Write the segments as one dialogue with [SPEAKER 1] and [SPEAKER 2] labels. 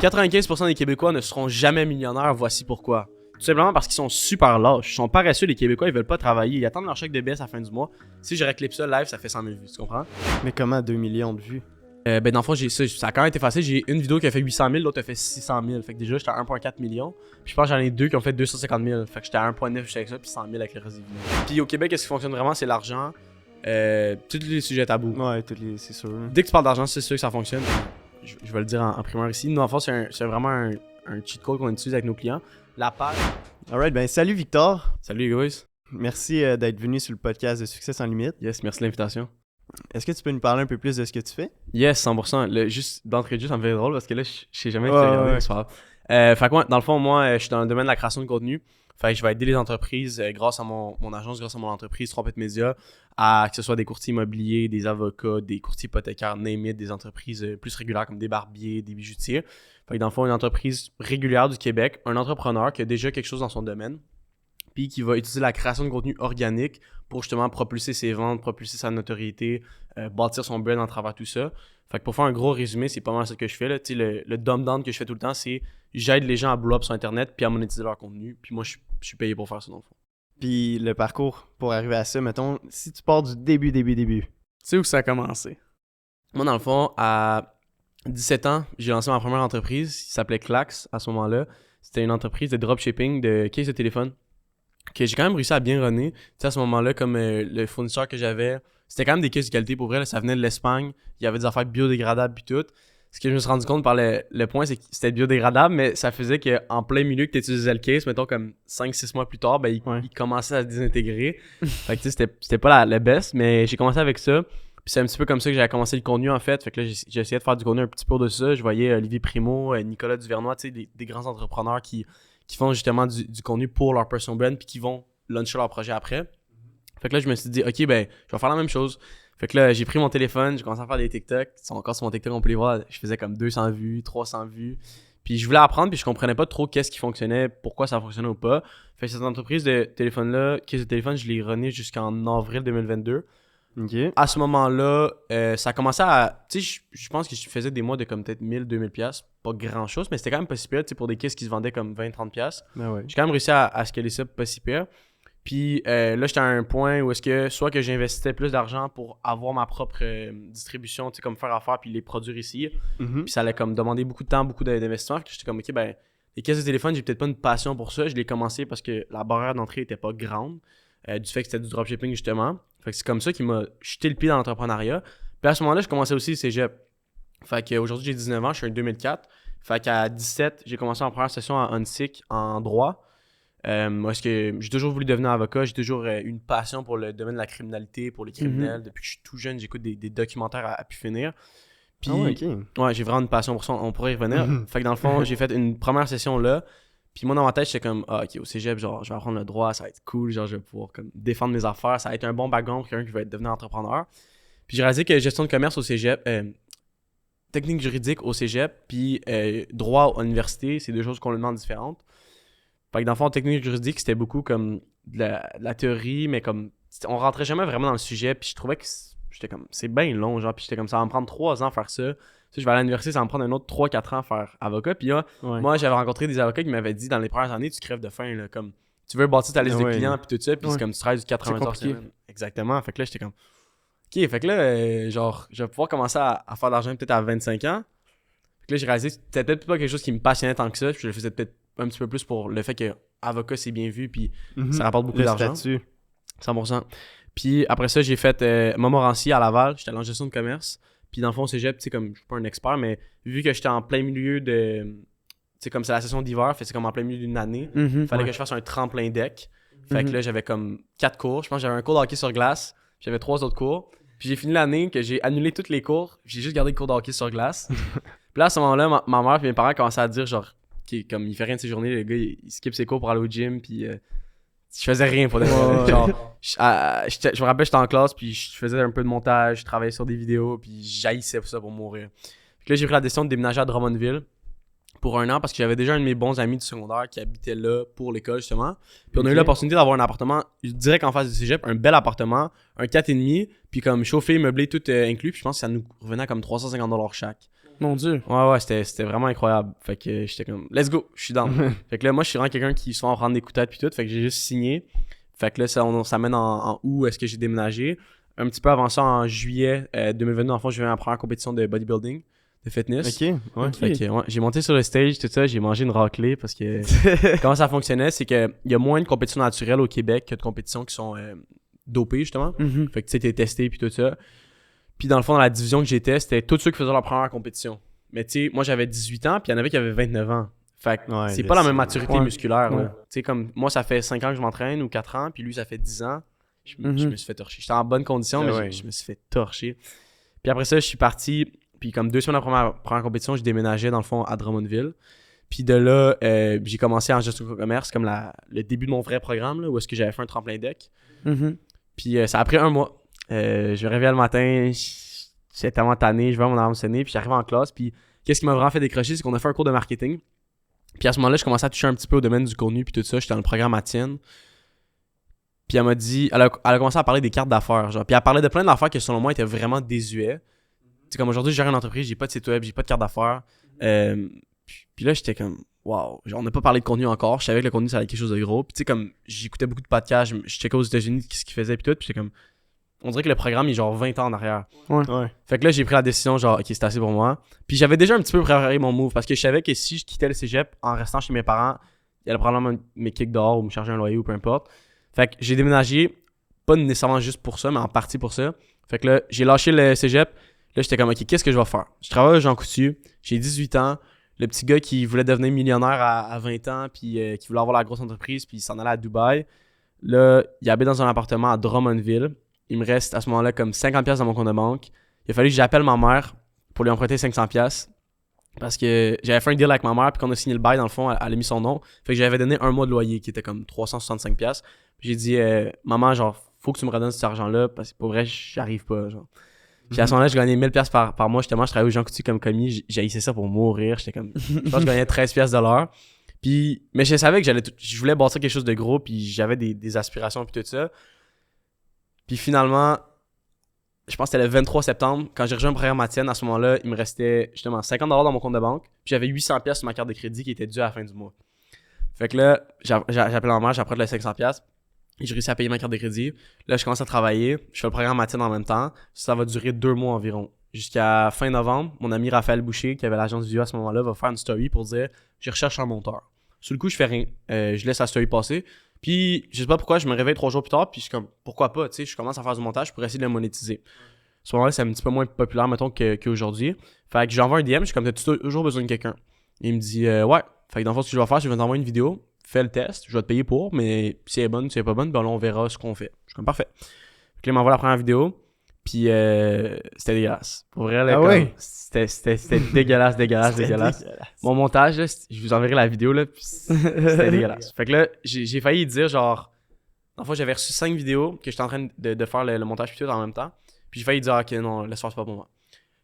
[SPEAKER 1] 95% des Québécois ne seront jamais millionnaires, voici pourquoi. Tout simplement parce qu'ils sont super lâches. Ils sont paresseux, les Québécois, ils veulent pas travailler. Ils attendent leur chèque de BS à la fin du mois. Si je réclip ça live, ça fait 100 000 vues, tu comprends?
[SPEAKER 2] Mais comment 2 millions de vues?
[SPEAKER 1] Ben dans le fond, ça a quand même été facile. J'ai une vidéo qui a fait 800 000, l'autre a fait 600 000. Fait que déjà, j'étais à 1,4 million. Puis je pense que j'en ai deux qui ont fait 250 000. Fait que j'étais à 1,9 avec ça, puis 100 000 avec le reste des vidéos. Puis au Québec, ce qui fonctionne vraiment, c'est l'argent. Tous les sujets tabous.
[SPEAKER 2] Ouais, c'est sûr.
[SPEAKER 1] Dès que tu parles d'argent, c'est sûr que ça fonctionne. Je vais le dire en primaire ici. Nous, en fait, c'est vraiment un cheat code qu'on utilise avec nos clients. La page.
[SPEAKER 2] Alright, ben salut Victor.
[SPEAKER 1] Salut les guys.
[SPEAKER 2] Merci d'être venu sur le podcast de Succès sans limite.
[SPEAKER 1] Yes, merci de l'invitation.
[SPEAKER 2] Est-ce que tu peux nous parler un peu plus de ce que tu fais?
[SPEAKER 1] Yes, 100%. Juste d'entrée de jeu, ça me fait drôle parce que là, je sais jamais
[SPEAKER 2] Ouais.
[SPEAKER 1] c'est pas grave. Fait que ouais, dans le fond, moi, je suis dans le domaine de la création de contenu. Fait que je vais aider les entreprises grâce à mon agence, grâce à mon entreprise Trompette Média, à que ce soit des courtiers immobiliers, des avocats, des courtiers hypothécaires, name it, des entreprises plus régulières comme des barbiers, des bijoutiers. Fait que dans le fond, une entreprise régulière du Québec, un entrepreneur qui a déjà quelque chose dans son domaine, puis qui va utiliser la création de contenu organique pour justement propulser ses ventes, propulser sa notoriété, bâtir son brand à travers tout ça. Fait que pour faire un gros résumé, c'est pas mal ce que je fais. Là. Le dumb-down que je fais tout le temps, c'est j'aide les gens à blow up sur Internet puis à monétiser leur contenu. Puis moi, je suis payé pour faire ça dans le fond.
[SPEAKER 2] Puis le parcours pour arriver à ça, mettons, si tu pars du début.
[SPEAKER 1] Tu sais où ça a commencé? Moi, dans le fond, à 17 ans, j'ai lancé ma première entreprise qui s'appelait Clax à ce moment-là. C'était une entreprise de dropshipping de case de téléphone que j'ai quand même réussi à bien runner. Tu sais, à ce moment-là, comme le fournisseur que j'avais, c'était quand même des cases de qualité pour vrai. Là, ça venait de l'Espagne. Il y avait des affaires biodégradables puis tout. Ce que je me suis rendu compte par le point, c'est que c'était biodégradable, mais ça faisait qu'en plein milieu que tu utilisais le case, mettons comme 5-6 mois plus tard, ben il commençait à se désintégrer. Fait que tu sais, c'était pas la best, mais j'ai commencé avec ça. Puis c'est un petit peu comme ça que j'ai commencé le contenu en fait. Fait que là, j'ai essayé de faire du contenu un petit peu de ça. Je voyais Olivier Primo, Nicolas Duvernois, tu sais, des grands entrepreneurs qui font justement du contenu pour leur personal brand puis qui vont lancer leur projet après. Fait que là, je me suis dit, ok, ben, je vais faire la même chose. Fait que là, j'ai pris mon téléphone, j'ai commencé à faire des TikTok. Ils sont encore sur mon TikTok, on peut les voir. Je faisais comme 200 vues, 300 vues. Puis je voulais apprendre, puis je comprenais pas trop qu'est-ce qui fonctionnait, pourquoi ça fonctionnait ou pas. Fait que cette entreprise de téléphone-là, caisse de téléphone, je l'ai runée jusqu'en avril 2022.
[SPEAKER 2] Ok.
[SPEAKER 1] À ce moment-là, ça a commencé à... Tu sais, je pense que je faisais des mois de comme peut-être 1000-2000$. Pas grand-chose, mais c'était quand même pas si pire, tu sais, pour des caisses qui se vendaient comme 20-30$.
[SPEAKER 2] Ben ouais.
[SPEAKER 1] J'ai quand même réussi à scaler ça pas si pire. Puis là, j'étais à un point où est-ce que soit que j'investissais plus d'argent pour avoir ma propre distribution, tu sais, comme faire affaire puis les produire ici.
[SPEAKER 2] Mhm.
[SPEAKER 1] Puis ça allait comme demander beaucoup de temps, beaucoup d'investissement. Puis j'étais comme, ok, ben, les caisses de téléphone, j'ai peut-être pas une passion pour ça. Je l'ai commencé parce que la barrière d'entrée était pas grande, du fait que c'était du dropshipping justement. Fait que c'est comme ça qui m'a jeté le pied dans l'entrepreneuriat. Puis à ce moment-là, je commençais aussi le cégep. Fait qu'aujourd'hui, j'ai 19 ans, je suis en 2004. Fait qu'à 17, j'ai commencé en première session en ONSIC en droit. Moi, est-ce que j'ai toujours voulu devenir avocat, j'ai toujours une passion pour le domaine de la criminalité, pour les criminels. Depuis que je suis tout jeune, j'écoute des documentaires à pu finir. Puis, ouais, j'ai vraiment une passion pour ça, on pourrait y revenir. Fait que dans le fond, j'ai fait une première session là. Puis moi, dans ma tête, j'étais comme, ok, au cégep, genre, je vais apprendre le droit, ça va être cool, genre, je vais pouvoir comme, défendre mes affaires, ça va être un bon background pour quelqu'un qui veut devenir entrepreneur. Puis j'ai réalisé que gestion de commerce au cégep, technique juridique au cégep, puis droit à l'université, c'est deux choses complètement différentes. Fait que dans le fond, technique juridique, c'était beaucoup comme de la théorie, mais comme on rentrait jamais vraiment dans le sujet, puis je trouvais que j'étais comme, c'est bien long, genre, puis j'étais comme, ça va me prendre 3 ans à faire ça. Tu sais, je vais à l'université, ça va me prendre un autre 3-4 ans à faire avocat. Puis là, moi, j'avais rencontré des avocats qui m'avaient dit, dans les premières années, tu crèves de faim, là, comme, tu veux bâtir ta liste de clients, puis tout ça, puis c'est comme, tu travailles du 80 heures semaine. Exactement. Fait que là, j'étais comme, ok, fait que là, genre, je vais pouvoir commencer à faire de l'argent peut-être à 25 ans. Fait que là, j'ai réalisé que c'était peut-être pas quelque chose qui me passionnait tant que ça, puis je le faisais peut-être un petit peu plus pour le fait que avocat, c'est bien vu, puis ça rapporte beaucoup d'argent.
[SPEAKER 2] Statut.
[SPEAKER 1] 100%. Puis après ça, j'ai fait Montmorency à Laval, j'étais en gestion de commerce. Puis dans le fond, cégep, tu sais, comme je suis pas un expert, mais vu que j'étais en plein milieu de. Tu sais, comme c'est la session d'hiver, fait c'est comme en plein milieu d'une année, fallait que je fasse un tremplin deck. Fait que là, j'avais comme 4 cours. Je pense que j'avais un cours de hockey sur glace, j'avais 3 autres cours. Puis j'ai fini l'année que j'ai annulé tous les cours, j'ai juste gardé le cours de hockey sur glace. Puis là, à ce moment-là, ma mère et mes parents commençaient à dire, genre, comme il fait rien de ses journées, le gars, il skip ses cours pour aller au gym, puis. Je faisais rien pour des genre je me rappelle, j'étais en classe puis je faisais un peu de montage, je travaillais sur des vidéos puis j'haïssais pour ça pour mourir. Puis là, j'ai pris la décision de déménager à Drummondville pour 1 an parce que j'avais déjà un de mes bons amis du secondaire qui habitait là pour l'école justement. Puis on a eu l'opportunité d'avoir un appartement direct en face du cégep, un bel appartement, un 4,5, puis comme chauffé, meublé, tout inclus. Puis je pense que ça nous revenait à comme 350$ chaque.
[SPEAKER 3] Mon Dieu.
[SPEAKER 1] Ouais, c'était vraiment incroyable. Fait que j'étais comme, let's go, je suis down. Fait que là, moi, je suis vraiment quelqu'un qui souvent prendre des coups de tête puis tout. Fait que j'ai juste signé. Fait que là, ça mène en août, est-ce que j'ai déménagé. Un petit peu avant ça, en juillet 2022, en fait, je vais à ma première compétition de bodybuilding, de fitness.
[SPEAKER 2] Ok, ouais.
[SPEAKER 1] Fait que, ouais, j'ai monté sur le stage, tout ça, j'ai mangé une raclée parce que comment ça fonctionnait, c'est qu'il y a moins de compétitions naturelles au Québec que de compétitions qui sont dopées, justement. Fait que tu sais, t'es testé puis tout ça. Puis dans le fond, dans la division que j'étais, c'était tous ceux qui faisaient leur première compétition. Mais tu sais, moi j'avais 18 ans, puis il y en avait qui avaient 29 ans. Fait que
[SPEAKER 2] Ouais,
[SPEAKER 1] c'est
[SPEAKER 2] là,
[SPEAKER 1] pas la
[SPEAKER 2] c'est-
[SPEAKER 1] même maturité
[SPEAKER 3] Ouais.
[SPEAKER 1] musculaire.
[SPEAKER 3] Ouais.
[SPEAKER 1] Tu sais, comme moi, ça fait 5 ans que je m'entraîne ou 4 ans, puis lui, ça fait 10 ans. Je me suis fait torcher. J'étais en bonne condition,
[SPEAKER 2] Ah
[SPEAKER 1] mais
[SPEAKER 2] ouais.
[SPEAKER 1] je me suis fait torcher. Puis après ça, je suis parti. Puis comme 2 semaines après ma première compétition, je déménageais dans le fond à Drummondville. Puis de là, j'ai commencé en gestion de commerce, comme le début de mon vrai programme, là, où est-ce que j'avais fait un tremplin deck. Puis ça a pris 1 mois. Je me réveille le matin, j'étais tellement tanné, je vois mon alarme sonner, puis j'arrive en classe. Puis qu'est-ce qui m'a vraiment fait décrocher, c'est qu'on a fait un cours de marketing. Puis à ce moment-là, je commençais à toucher un petit peu au domaine du contenu, puis tout ça. J'étais dans le programme Atienne. Puis elle m'a dit, elle a commencé à parler des cartes d'affaires, genre. Puis elle parlait de plein d'affaires qui, selon moi, étaient vraiment désuets. Tu sais, comme aujourd'hui, je gère une entreprise, j'ai pas de site web, j'ai pas de carte d'affaires. Puis là, j'étais comme, waouh, on n'a pas parlé de contenu encore. Je savais que le contenu, ça allait être quelque chose de gros. Puis tu sais, comme, j'écoutais beaucoup de podcasts, je checkais aux États-Unis ce qu'ils faisaient, puis tout. Puis j'étais comme, on dirait que le programme est genre 20 ans en arrière.
[SPEAKER 2] Ouais.
[SPEAKER 1] Fait que là, j'ai pris la décision, genre, ok, c'est assez pour moi. Puis j'avais déjà un petit peu préparé mon move parce que je savais que si je quittais le cégep en restant chez mes parents, il allait probablement me kick dehors ou me charger un loyer ou peu importe. Fait que j'ai déménagé, pas nécessairement juste pour ça, mais en partie pour ça. Fait que là, j'ai lâché le cégep. Là, j'étais comme, ok, qu'est-ce que je vais faire? Je travaille à Jean Coutu, j'ai 18 ans. Le petit gars qui voulait devenir millionnaire à 20 ans, puis qui voulait avoir la grosse entreprise, puis il s'en allait à Dubaï. Là, il habite dans un appartement à Drummondville. Il me reste à ce moment-là comme 50$ dans mon compte de banque. Il a fallu que j'appelle ma mère pour lui emprunter 500$ parce que j'avais fait un deal avec ma mère, puis qu'on a signé le bail, dans le fond, elle a mis son nom. Fait que j'avais donné 1 mois de loyer qui était comme 365$. Puis j'ai dit, maman, genre, faut que tu me redonnes cet argent-là parce que pour vrai, j'arrive pas, genre. Puis à ce moment-là, je gagnais 1000$ par mois. Justement, je travaillais au Jean Coutu comme commis. J'haïssais ça pour mourir. J'étais comme, je pense que je gagnais 13$ de l'heure. Puis, mais je savais que je voulais bâtir quelque chose de gros, puis j'avais des aspirations, puis tout ça. Puis finalement, je pense que c'était le 23 septembre, quand j'ai rejoint le programme Atienne, à ce moment-là, il me restait justement 50$ dans mon compte de banque, puis j'avais 800$ sur ma carte de crédit qui était due à la fin du mois. Fait que là, j'appelle ma mère, j'apprête les 500$, et j'ai réussi à payer ma carte de crédit. Là, je commence à travailler, je fais le programme Atienne en même temps, ça va durer 2 mois environ. Jusqu'à fin novembre, mon ami Raphaël Boucher, qui avait l'agence vidéo à ce moment-là, va faire une story pour dire « Je recherche un monteur ». Sur le coup, je fais rien. Je laisse la story passer. Puis, je sais pas pourquoi, je me réveille 3 jours plus tard, puis je suis comme, pourquoi pas, tu sais, je commence à faire du montage pour essayer de le monétiser. À ce moment-là, c'est un petit peu moins populaire, mettons, qu'aujourd'hui. Fait que j'envoie un DM, je suis comme, t'as toujours besoin de quelqu'un. Il me dit, ouais. Fait que dans le fond, ce que je vais faire, c'est que je vais t'envoyer une vidéo, fais le test, je vais te payer pour, mais si elle est bonne, si elle est pas bonne, ben là, on verra ce qu'on fait. Je suis comme, parfait. Fait que là, il m'envoie la première vidéo, puis c'était dégueulasse. Pour vrai, là,
[SPEAKER 2] Ah
[SPEAKER 1] comme,
[SPEAKER 2] ouais?
[SPEAKER 1] c'était dégueulasse. Mon montage, là, je vous enverrai la vidéo, là, puis c'était dégueulasse. Fait que là, j'ai failli dire, genre, en fait, j'avais reçu 5 vidéos que j'étais en train de faire le montage puis tout en même temps. Puis j'ai failli dire, ok, non, laisse faire, c'est pas pour moi.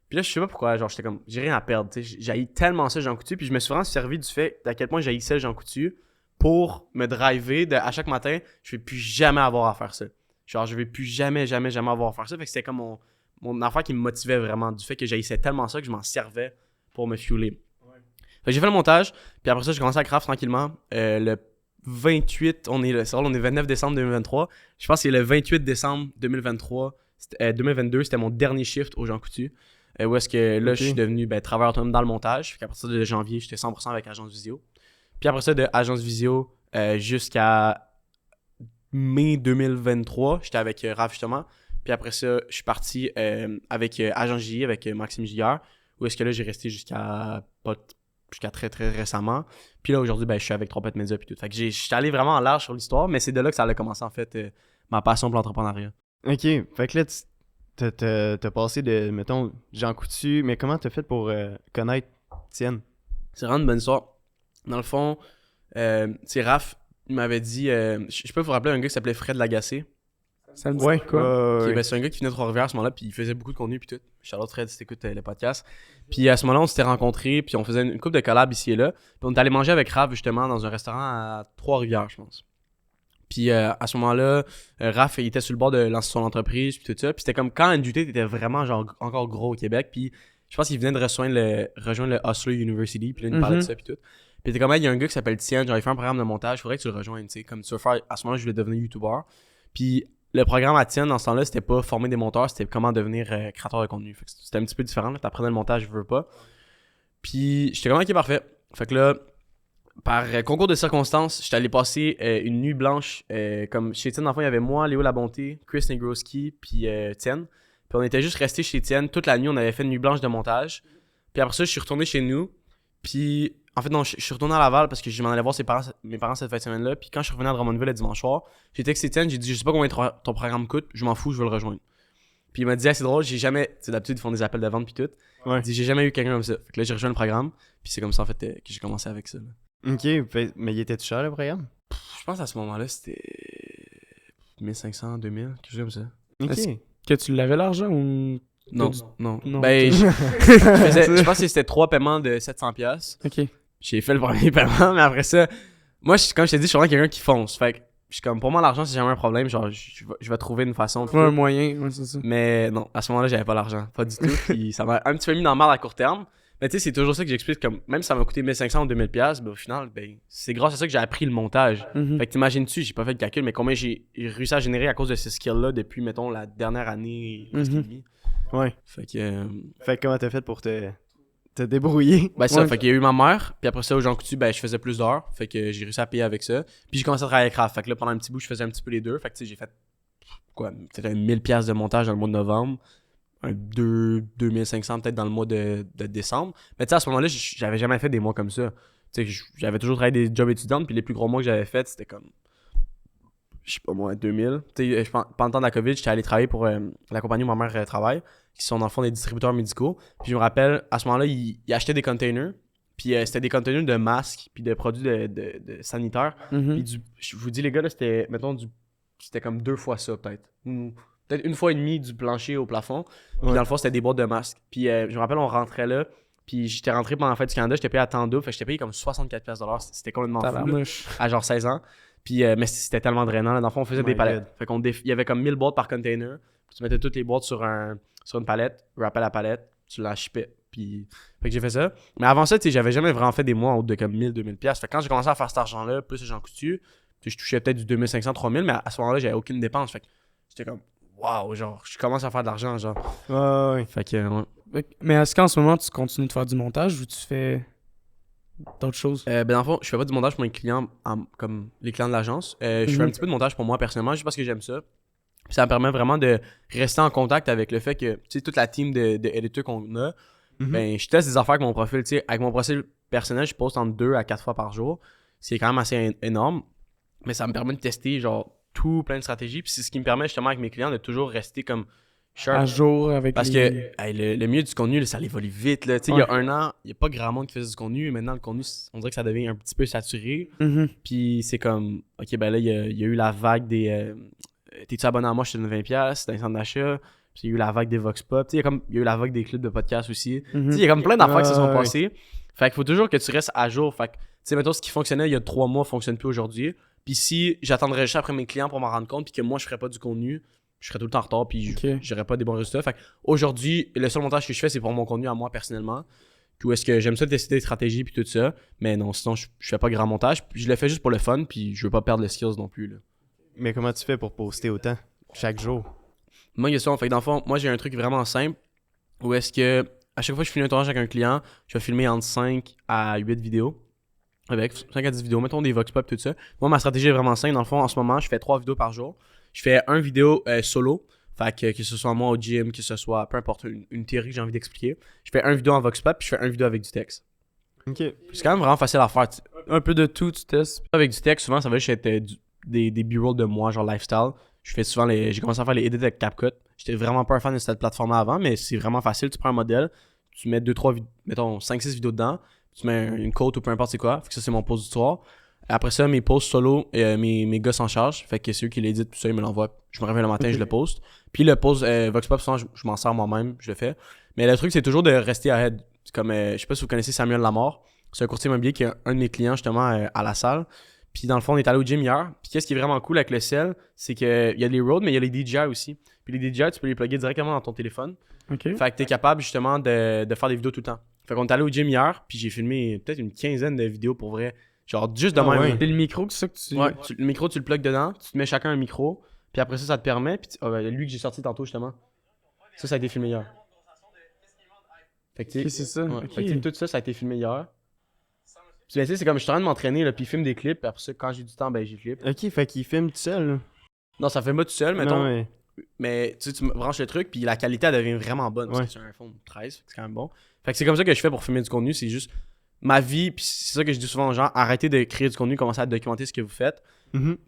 [SPEAKER 1] Puis là, je sais pas pourquoi, genre, j'étais comme, j'ai rien à perdre, tu sais. J'haïs tellement ça, Jean Coutu. Puis je me suis vraiment servi du fait d'à quel point j'haïssais Jean Coutu pour me driver à chaque matin, je vais plus jamais avoir à faire ça. Genre, je vais plus jamais avoir à faire ça. Fait que c'était comme mon affaire qui me motivait vraiment, du fait que j'haïssais tellement ça que je m'en servais pour me fueler. Fait que j'ai fait le montage, puis après ça, j'ai commencé à craft tranquillement. Le 28, on est le 29 décembre 2023. Je pense que c'est le 28 décembre 2023, 2022, c'était mon dernier shift au Jean Coutu. Où est-ce que là, je suis devenu travailleur autonome dans le montage. Fait qu'à partir de janvier, j'étais 100% avec Agence Visio. Puis après ça, de Agence Visio jusqu'à mai 2023, j'étais avec Raph justement. Puis après ça, je suis parti avec Agence JI, avec Maxime Giguère. Où est-ce que là, j'ai resté jusqu'à très très récemment. Puis là, aujourd'hui, je suis avec Trompette Media puis tout. Fait que je suis allé vraiment en large sur l'histoire, mais c'est de là que ça a commencé en fait ma passion pour l'entrepreneuriat.
[SPEAKER 2] Ok, fait que là, t'as passé de, mettons, Jean Coutu, mais comment t'as fait pour connaître Tienne?
[SPEAKER 1] C'est vraiment une bonne histoire. Dans le fond, c'est Raph, il m'avait dit, je peux vous rappeler un gars qui s'appelait Fred Lagacé.
[SPEAKER 3] Ça me dit quoi?
[SPEAKER 1] Okay, c'est un gars qui venait de Trois-Rivières à ce moment-là, puis il faisait beaucoup de contenu, puis tout. Charlotte Fred, si t'écoutes le podcast. Puis à ce moment-là, on s'était rencontrés, puis on faisait une couple de collabs ici et là. Puis on est allé manger avec Raph, justement, dans un restaurant à Trois-Rivières, je pense. Puis à ce moment-là, Raph, il était sur le bord de lancer son entreprise, puis tout ça. Puis c'était comme quand NJT était vraiment genre encore gros au Québec, puis je pense qu'il venait de rejoindre le Hustler University, puis là, il nous parlait de ça, puis tout. Puis t'es comme, il y a un gars qui s'appelle Tian, genre, il fait un programme de montage, faudrait que tu le rejoignes, tu sais, comme tu veux faire, à ce moment-là, je voulais devenir YouTuber. Puis le programme à Tian, dans ce temps-là, c'était pas former des monteurs, c'était comment devenir créateur de contenu. Fait que c'était un petit peu différent, là, t'apprenais le montage, je veux pas. Puis j'étais comme, ok, parfait. Fait que là, par concours de circonstances, j'étais allé passer une nuit blanche, comme chez Tian, dans le fond, il y avait moi, Léo Labonté, Chris Negroski, puis Tian. Puis on était juste restés chez Tian, toute la nuit, on avait fait une nuit blanche de montage. Puis après ça, je suis retourné chez nous, puis... En fait, non, je suis retourné à Laval parce que je m'en allais voir mes parents cette fin de semaine-là. Puis quand je suis revenu à Drummondville le dimanche soir, j'ai texté Étienne, j'ai dit, je sais pas combien ton programme coûte, je m'en fous, je veux le rejoindre. Puis il m'a dit, c'est drôle, j'ai jamais, tu sais, d'habitude, ils font des appels de vente puis tout.
[SPEAKER 2] Ouais.
[SPEAKER 1] Il dit, j'ai jamais eu quelqu'un comme ça. Fait que là, j'ai rejoint le programme, puis c'est comme ça, en fait, que j'ai commencé avec ça. Là.
[SPEAKER 2] Ok, mais il était cher le programme?
[SPEAKER 1] Je pense à ce moment-là, c'était 1500, 2000, quelque chose comme ça.
[SPEAKER 2] Ok.
[SPEAKER 3] Est-ce que tu l'avais l'argent ou...
[SPEAKER 1] Non,
[SPEAKER 3] Non.
[SPEAKER 1] Ben, je pense que c'était 3 paiements de 700$.
[SPEAKER 3] Ok.
[SPEAKER 1] J'ai fait le premier paiement, mais après ça, moi, comme je t'ai dit, je suis vraiment quelqu'un qui fonce. Fait que, je suis comme, pour moi, l'argent, c'est jamais un problème. Genre, je vais trouver une façon.
[SPEAKER 3] Ouais, un moyen, ouais, c'est ça.
[SPEAKER 1] Mais non, à ce moment-là, j'avais pas l'argent. Pas du tout. Puis ça m'a un petit peu mis dans le mal à court terme. Mais tu sais, c'est toujours ça que j'explique. Comme, même si ça m'a coûté 1500 ou 2000$, ben, au final, ben, c'est grâce à ça que j'ai appris le montage. Fait que t'imagines-tu, j'ai pas fait le calcul, mais combien j'ai réussi à générer à cause de ces skills-là depuis, mettons, la dernière année, presque et demie.
[SPEAKER 2] Ouais.
[SPEAKER 1] Fait que.
[SPEAKER 2] Fait que comment t'as fait pour te débrouiller?
[SPEAKER 1] Ben ça,
[SPEAKER 3] Ouais.
[SPEAKER 1] fait qu'il y a eu ma mère, puis après ça, au Jean Coutu, ben je faisais plus d'heures, fait que j'ai réussi à payer avec ça. Puis j'ai commencé à travailler avec Raph, fait que là, pendant un petit bout, je faisais un petit peu les deux, fait que tu sais, j'ai fait, quoi, peut-être 1000$ de montage dans le mois de novembre, 2500 peut-être dans le mois de décembre. Mais tu sais, à ce moment-là, j'avais jamais fait des mois comme ça. Tu sais, j'avais toujours travaillé des jobs étudiantes, puis les plus gros mois que j'avais fait, c'était comme, je sais pas moi, 2000. Tu sais, pendant le temps de la COVID, j'étais allé travailler pour la compagnie où ma mère travaille, qui sont dans le fond des distributeurs médicaux. Puis je me rappelle, à ce moment-là, ils achetaient des containers. Puis c'était des containers de masques, puis de produits de sanitaires. Puis je vous dis, les gars, là, c'était, mettons, c'était comme 2 fois ça, peut-être. Ou peut-être 1 fois et demie du plancher au plafond. Puis dans le fond, c'était des boîtes de masques. Puis je me rappelle, on rentrait là. Puis j'étais rentré pendant la fête du Canada, j'étais payé à temps double. Fait que j'étais payé comme 64$. C'était complètement fou. Là,
[SPEAKER 3] Tabarnouche.
[SPEAKER 1] à genre 16 ans. Puis, mais c'était tellement drainant. Là. Dans le fond, on faisait
[SPEAKER 2] Oh
[SPEAKER 1] des
[SPEAKER 2] my
[SPEAKER 1] palettes.
[SPEAKER 2] God.
[SPEAKER 1] Fait qu'on il y avait comme 1000 boîtes par container. Puis tu mettais toutes les boîtes sur une palette, wrappais la palette, tu la shippais. Puis, fait que j'ai fait ça. Mais avant ça, tu sais, j'avais jamais vraiment fait des mois en haut de comme 1000-2000$. Fait que quand j'ai commencé à faire cet argent-là, plus Jean Coutu, puis je touchais peut-être du 2500-3000$, mais à ce moment-là, j'avais aucune dépense. Fait que j'étais comme, waouh, genre, je commence à faire de l'argent, genre.
[SPEAKER 2] Ouais.
[SPEAKER 1] Fait que, ouais.
[SPEAKER 3] Mais est-ce qu'en ce moment, tu continues de faire du montage ou tu fais d'autres choses?
[SPEAKER 1] Ben dans le fond, je fais pas du montage pour mes clients comme les clients de l'agence. Je fais un petit peu de montage pour moi personnellement, juste parce que j'aime ça. Puis ça me permet vraiment de rester en contact avec le fait que, tu sais, toute la team de éditeurs qu'on a, ben je teste des affaires avec mon profil. Tu sais, avec mon profil personnel, je poste entre 2 à 4 fois par jour. C'est quand même assez énorme. Mais ça me permet de tester, genre, tout plein de stratégies. Puis c'est ce qui me permet justement avec mes clients de toujours rester comme sharp.
[SPEAKER 3] À jour avec
[SPEAKER 1] Parce que hey, le milieu du contenu, là, ça évolue vite. Là. Tu sais, il y a 1 an, il n'y a pas grand monde qui faisait du contenu. Maintenant, le contenu, on dirait que ça devient un petit peu saturé. Puis c'est comme, ok, ben là, il y a eu la vague des. T'es-tu abonné à moi, je te donne 20$, c'est un centre d'achat. Puis il y a eu la vague des Vox Pop. Tu sais, il y a eu la vague des clips de podcast aussi. Tu sais, il y a comme plein d'affaires qui se sont passées. Fait qu'il faut toujours que tu restes à jour. Fait que, tu sais, mettons, ce qui fonctionnait il y a 3 mois fonctionne plus aujourd'hui. Puis si j'attendrais juste après mes clients pour m'en rendre compte, puis que moi, je ferais pas du contenu, je serais tout le temps en retard, puis j'aurais pas des bons résultats. Fait qu'aujourd'hui, le seul montage que je fais, c'est pour mon contenu à moi personnellement. Puis où est-ce que j'aime ça tester des stratégies, puis tout ça. Mais non, sinon, je fais pas grand montage. Puis je le fais juste pour le fun, puis je veux pas perdre les skills non plus. Là.
[SPEAKER 2] Mais comment tu fais pour poster autant chaque jour?
[SPEAKER 1] Moi, question. Fait que dans le fond, moi, j'ai un truc vraiment simple où est-ce que à chaque fois que je filme un tournage avec un client, je vais filmer entre 5 à 8 vidéos. Avec 5 à 10 vidéos, mettons des vox pop, tout ça. Moi, ma stratégie est vraiment simple. Dans le fond, en ce moment, je fais 3 vidéos par jour. Je fais 1 vidéo solo. Fait que ce soit moi au gym, que ce soit peu importe, une théorie que j'ai envie d'expliquer. Je fais 1 vidéo en vox pop, puis je fais 1 vidéo avec du texte.
[SPEAKER 2] Ok.
[SPEAKER 1] C'est quand même vraiment facile à faire.
[SPEAKER 3] Un peu de tout, tu testes.
[SPEAKER 1] Avec du texte, souvent, ça va juste être des b-rolls de moi, genre lifestyle. J'ai commencé à faire les edits avec CapCut. J'étais vraiment pas un fan de cette plateforme avant, mais c'est vraiment facile. Tu prends un modèle, tu mets 2-3 mettons 5-6 vidéos dedans, tu mets une quote ou peu importe c'est quoi. Fait que ça, c'est mon post du soir. Après ça, mes posts solo, mes gars s'en chargent. Fait que c'est eux qui l'éditent, tout ça, ils me l'envoient. Je me réveille le matin, je le poste. Puis le post Vox Pop, souvent, je m'en sers moi-même, je le fais. Mais le truc, c'est toujours de rester ahead. C'est comme, je sais pas si vous connaissez Samuel Lamar. C'est un courtier immobilier qui est un de mes clients, justement, à la salle. Puis dans le fond, on est allé au gym hier. Puis qu'est-ce qui est vraiment cool avec le sel, c'est qu'il y a les roads, mais il y a les DJI aussi. Puis les DJI, tu peux les plugger directement dans ton téléphone.
[SPEAKER 3] OK.
[SPEAKER 1] Fait que t'es capable justement de faire des vidéos tout le temps. Fait qu'on est allé au gym hier, puis j'ai filmé peut-être une quinzaine de vidéos pour vrai. Genre juste de
[SPEAKER 2] Ah
[SPEAKER 1] même.
[SPEAKER 2] ouais.
[SPEAKER 1] là.
[SPEAKER 3] C'est le micro, c'est ça que tu...
[SPEAKER 1] Ouais, le micro, tu le plugues dedans, tu te mets chacun un micro, puis après ça te permet. Puis lui que j'ai sorti tantôt justement, ça a été filmé hier. Fait que tu
[SPEAKER 3] Ok,
[SPEAKER 1] sais,
[SPEAKER 3] c'est ça.
[SPEAKER 1] ouais,
[SPEAKER 3] Ok.
[SPEAKER 1] fait que, tu sais, tout ça, ça a été filmé hier. Puis ben, tu sais, c'est comme je suis en train de m'entraîner, là, puis je filme des clips, puis après ça, quand j'ai du temps, ben j'y clip.
[SPEAKER 2] Ok, fait qu'il filme tout seul, là.
[SPEAKER 1] Non, ça fait pas tout seul, mettons.
[SPEAKER 2] Non,
[SPEAKER 1] Mais tu sais, tu me branches le truc, puis la qualité, elle devient vraiment bonne. Parce
[SPEAKER 2] Ouais.
[SPEAKER 1] que c'est un iPhone 13, c'est quand même bon. Fait que c'est comme ça que je fais pour filmer du contenu. C'est juste ma vie, puis c'est ça que je dis souvent aux gens, arrêtez de créer du contenu, commencez à documenter ce que vous faites.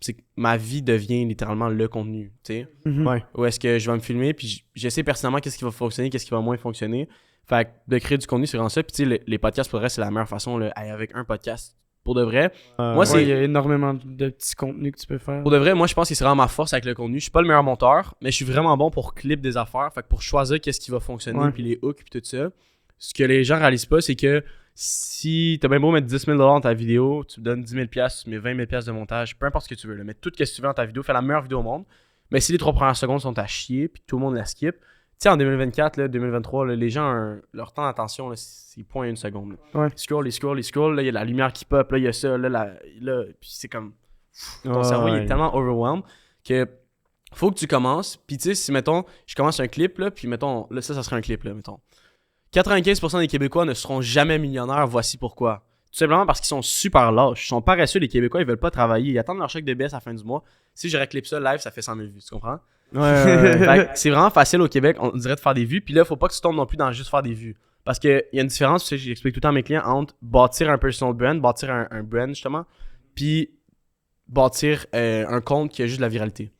[SPEAKER 1] C'est que ma vie devient littéralement le contenu, tu sais.
[SPEAKER 3] Mhm.
[SPEAKER 2] Ouais.
[SPEAKER 1] Où est-ce que je vais me filmer, puis je sais personnellement qu'est-ce qui va fonctionner, qu'est-ce qui va moins fonctionner. Fait que de créer du contenu, c'est vraiment ça. Puis tu sais, les podcasts, pour vrai, c'est la meilleure façon, là, avec un podcast. Pour de vrai, moi, c'est-
[SPEAKER 3] Ouais, il y a énormément de petits contenus que tu peux faire.
[SPEAKER 1] Pour de vrai, moi, je pense que c'est vraiment ma force avec le contenu. Je suis pas le meilleur monteur, mais je suis vraiment bon pour clip des affaires. Fait que pour choisir qu'est-ce qui va fonctionner,
[SPEAKER 3] Ouais.
[SPEAKER 1] puis les hooks, puis tout ça. Ce que les gens réalisent pas, c'est que si t'as bien beau mettre 10 000 $ dans ta vidéo, tu me donnes 10 000 $, tu mets 20 000 $ de montage, peu importe ce que tu veux. Là, mets tout ce que tu veux dans ta vidéo, fais la meilleure vidéo au monde. Mais si les 3 premières secondes sont à chier, puis que tout le monde la skip, tu sais, en 2024, là, 2023, là, les gens, leur temps d'attention, là, c'est 0.1 seconde. Là.
[SPEAKER 3] Ouais.
[SPEAKER 1] Ils scrollent, là, il y a la lumière qui pop, là, il y a ça, là, puis c'est comme... Ton cerveau, il est tellement overwhelmed que faut que tu commences. Puis tu sais, si, mettons, je commence un clip, là, puis mettons, là, ça serait un clip, là, mettons. 95% des Québécois ne seront jamais millionnaires, voici pourquoi. Tout simplement parce qu'ils sont super lâches. Ils sont paresseux, les Québécois, ils veulent pas travailler. Ils attendent leur chèque de baisse à la fin du mois. Si je reclippe ça live, ça fait 100 000 vues, tu comprends?
[SPEAKER 2] Ouais.
[SPEAKER 1] Fait que c'est vraiment facile au Québec, on dirait, de faire des vues. Puis là, faut pas que tu tombes non plus dans juste faire des vues. Parce qu'il y a une différence, tu sais, j'explique tout le temps à mes clients, entre bâtir un personal brand, bâtir un brand, justement, puis bâtir un compte qui a juste de la viralité.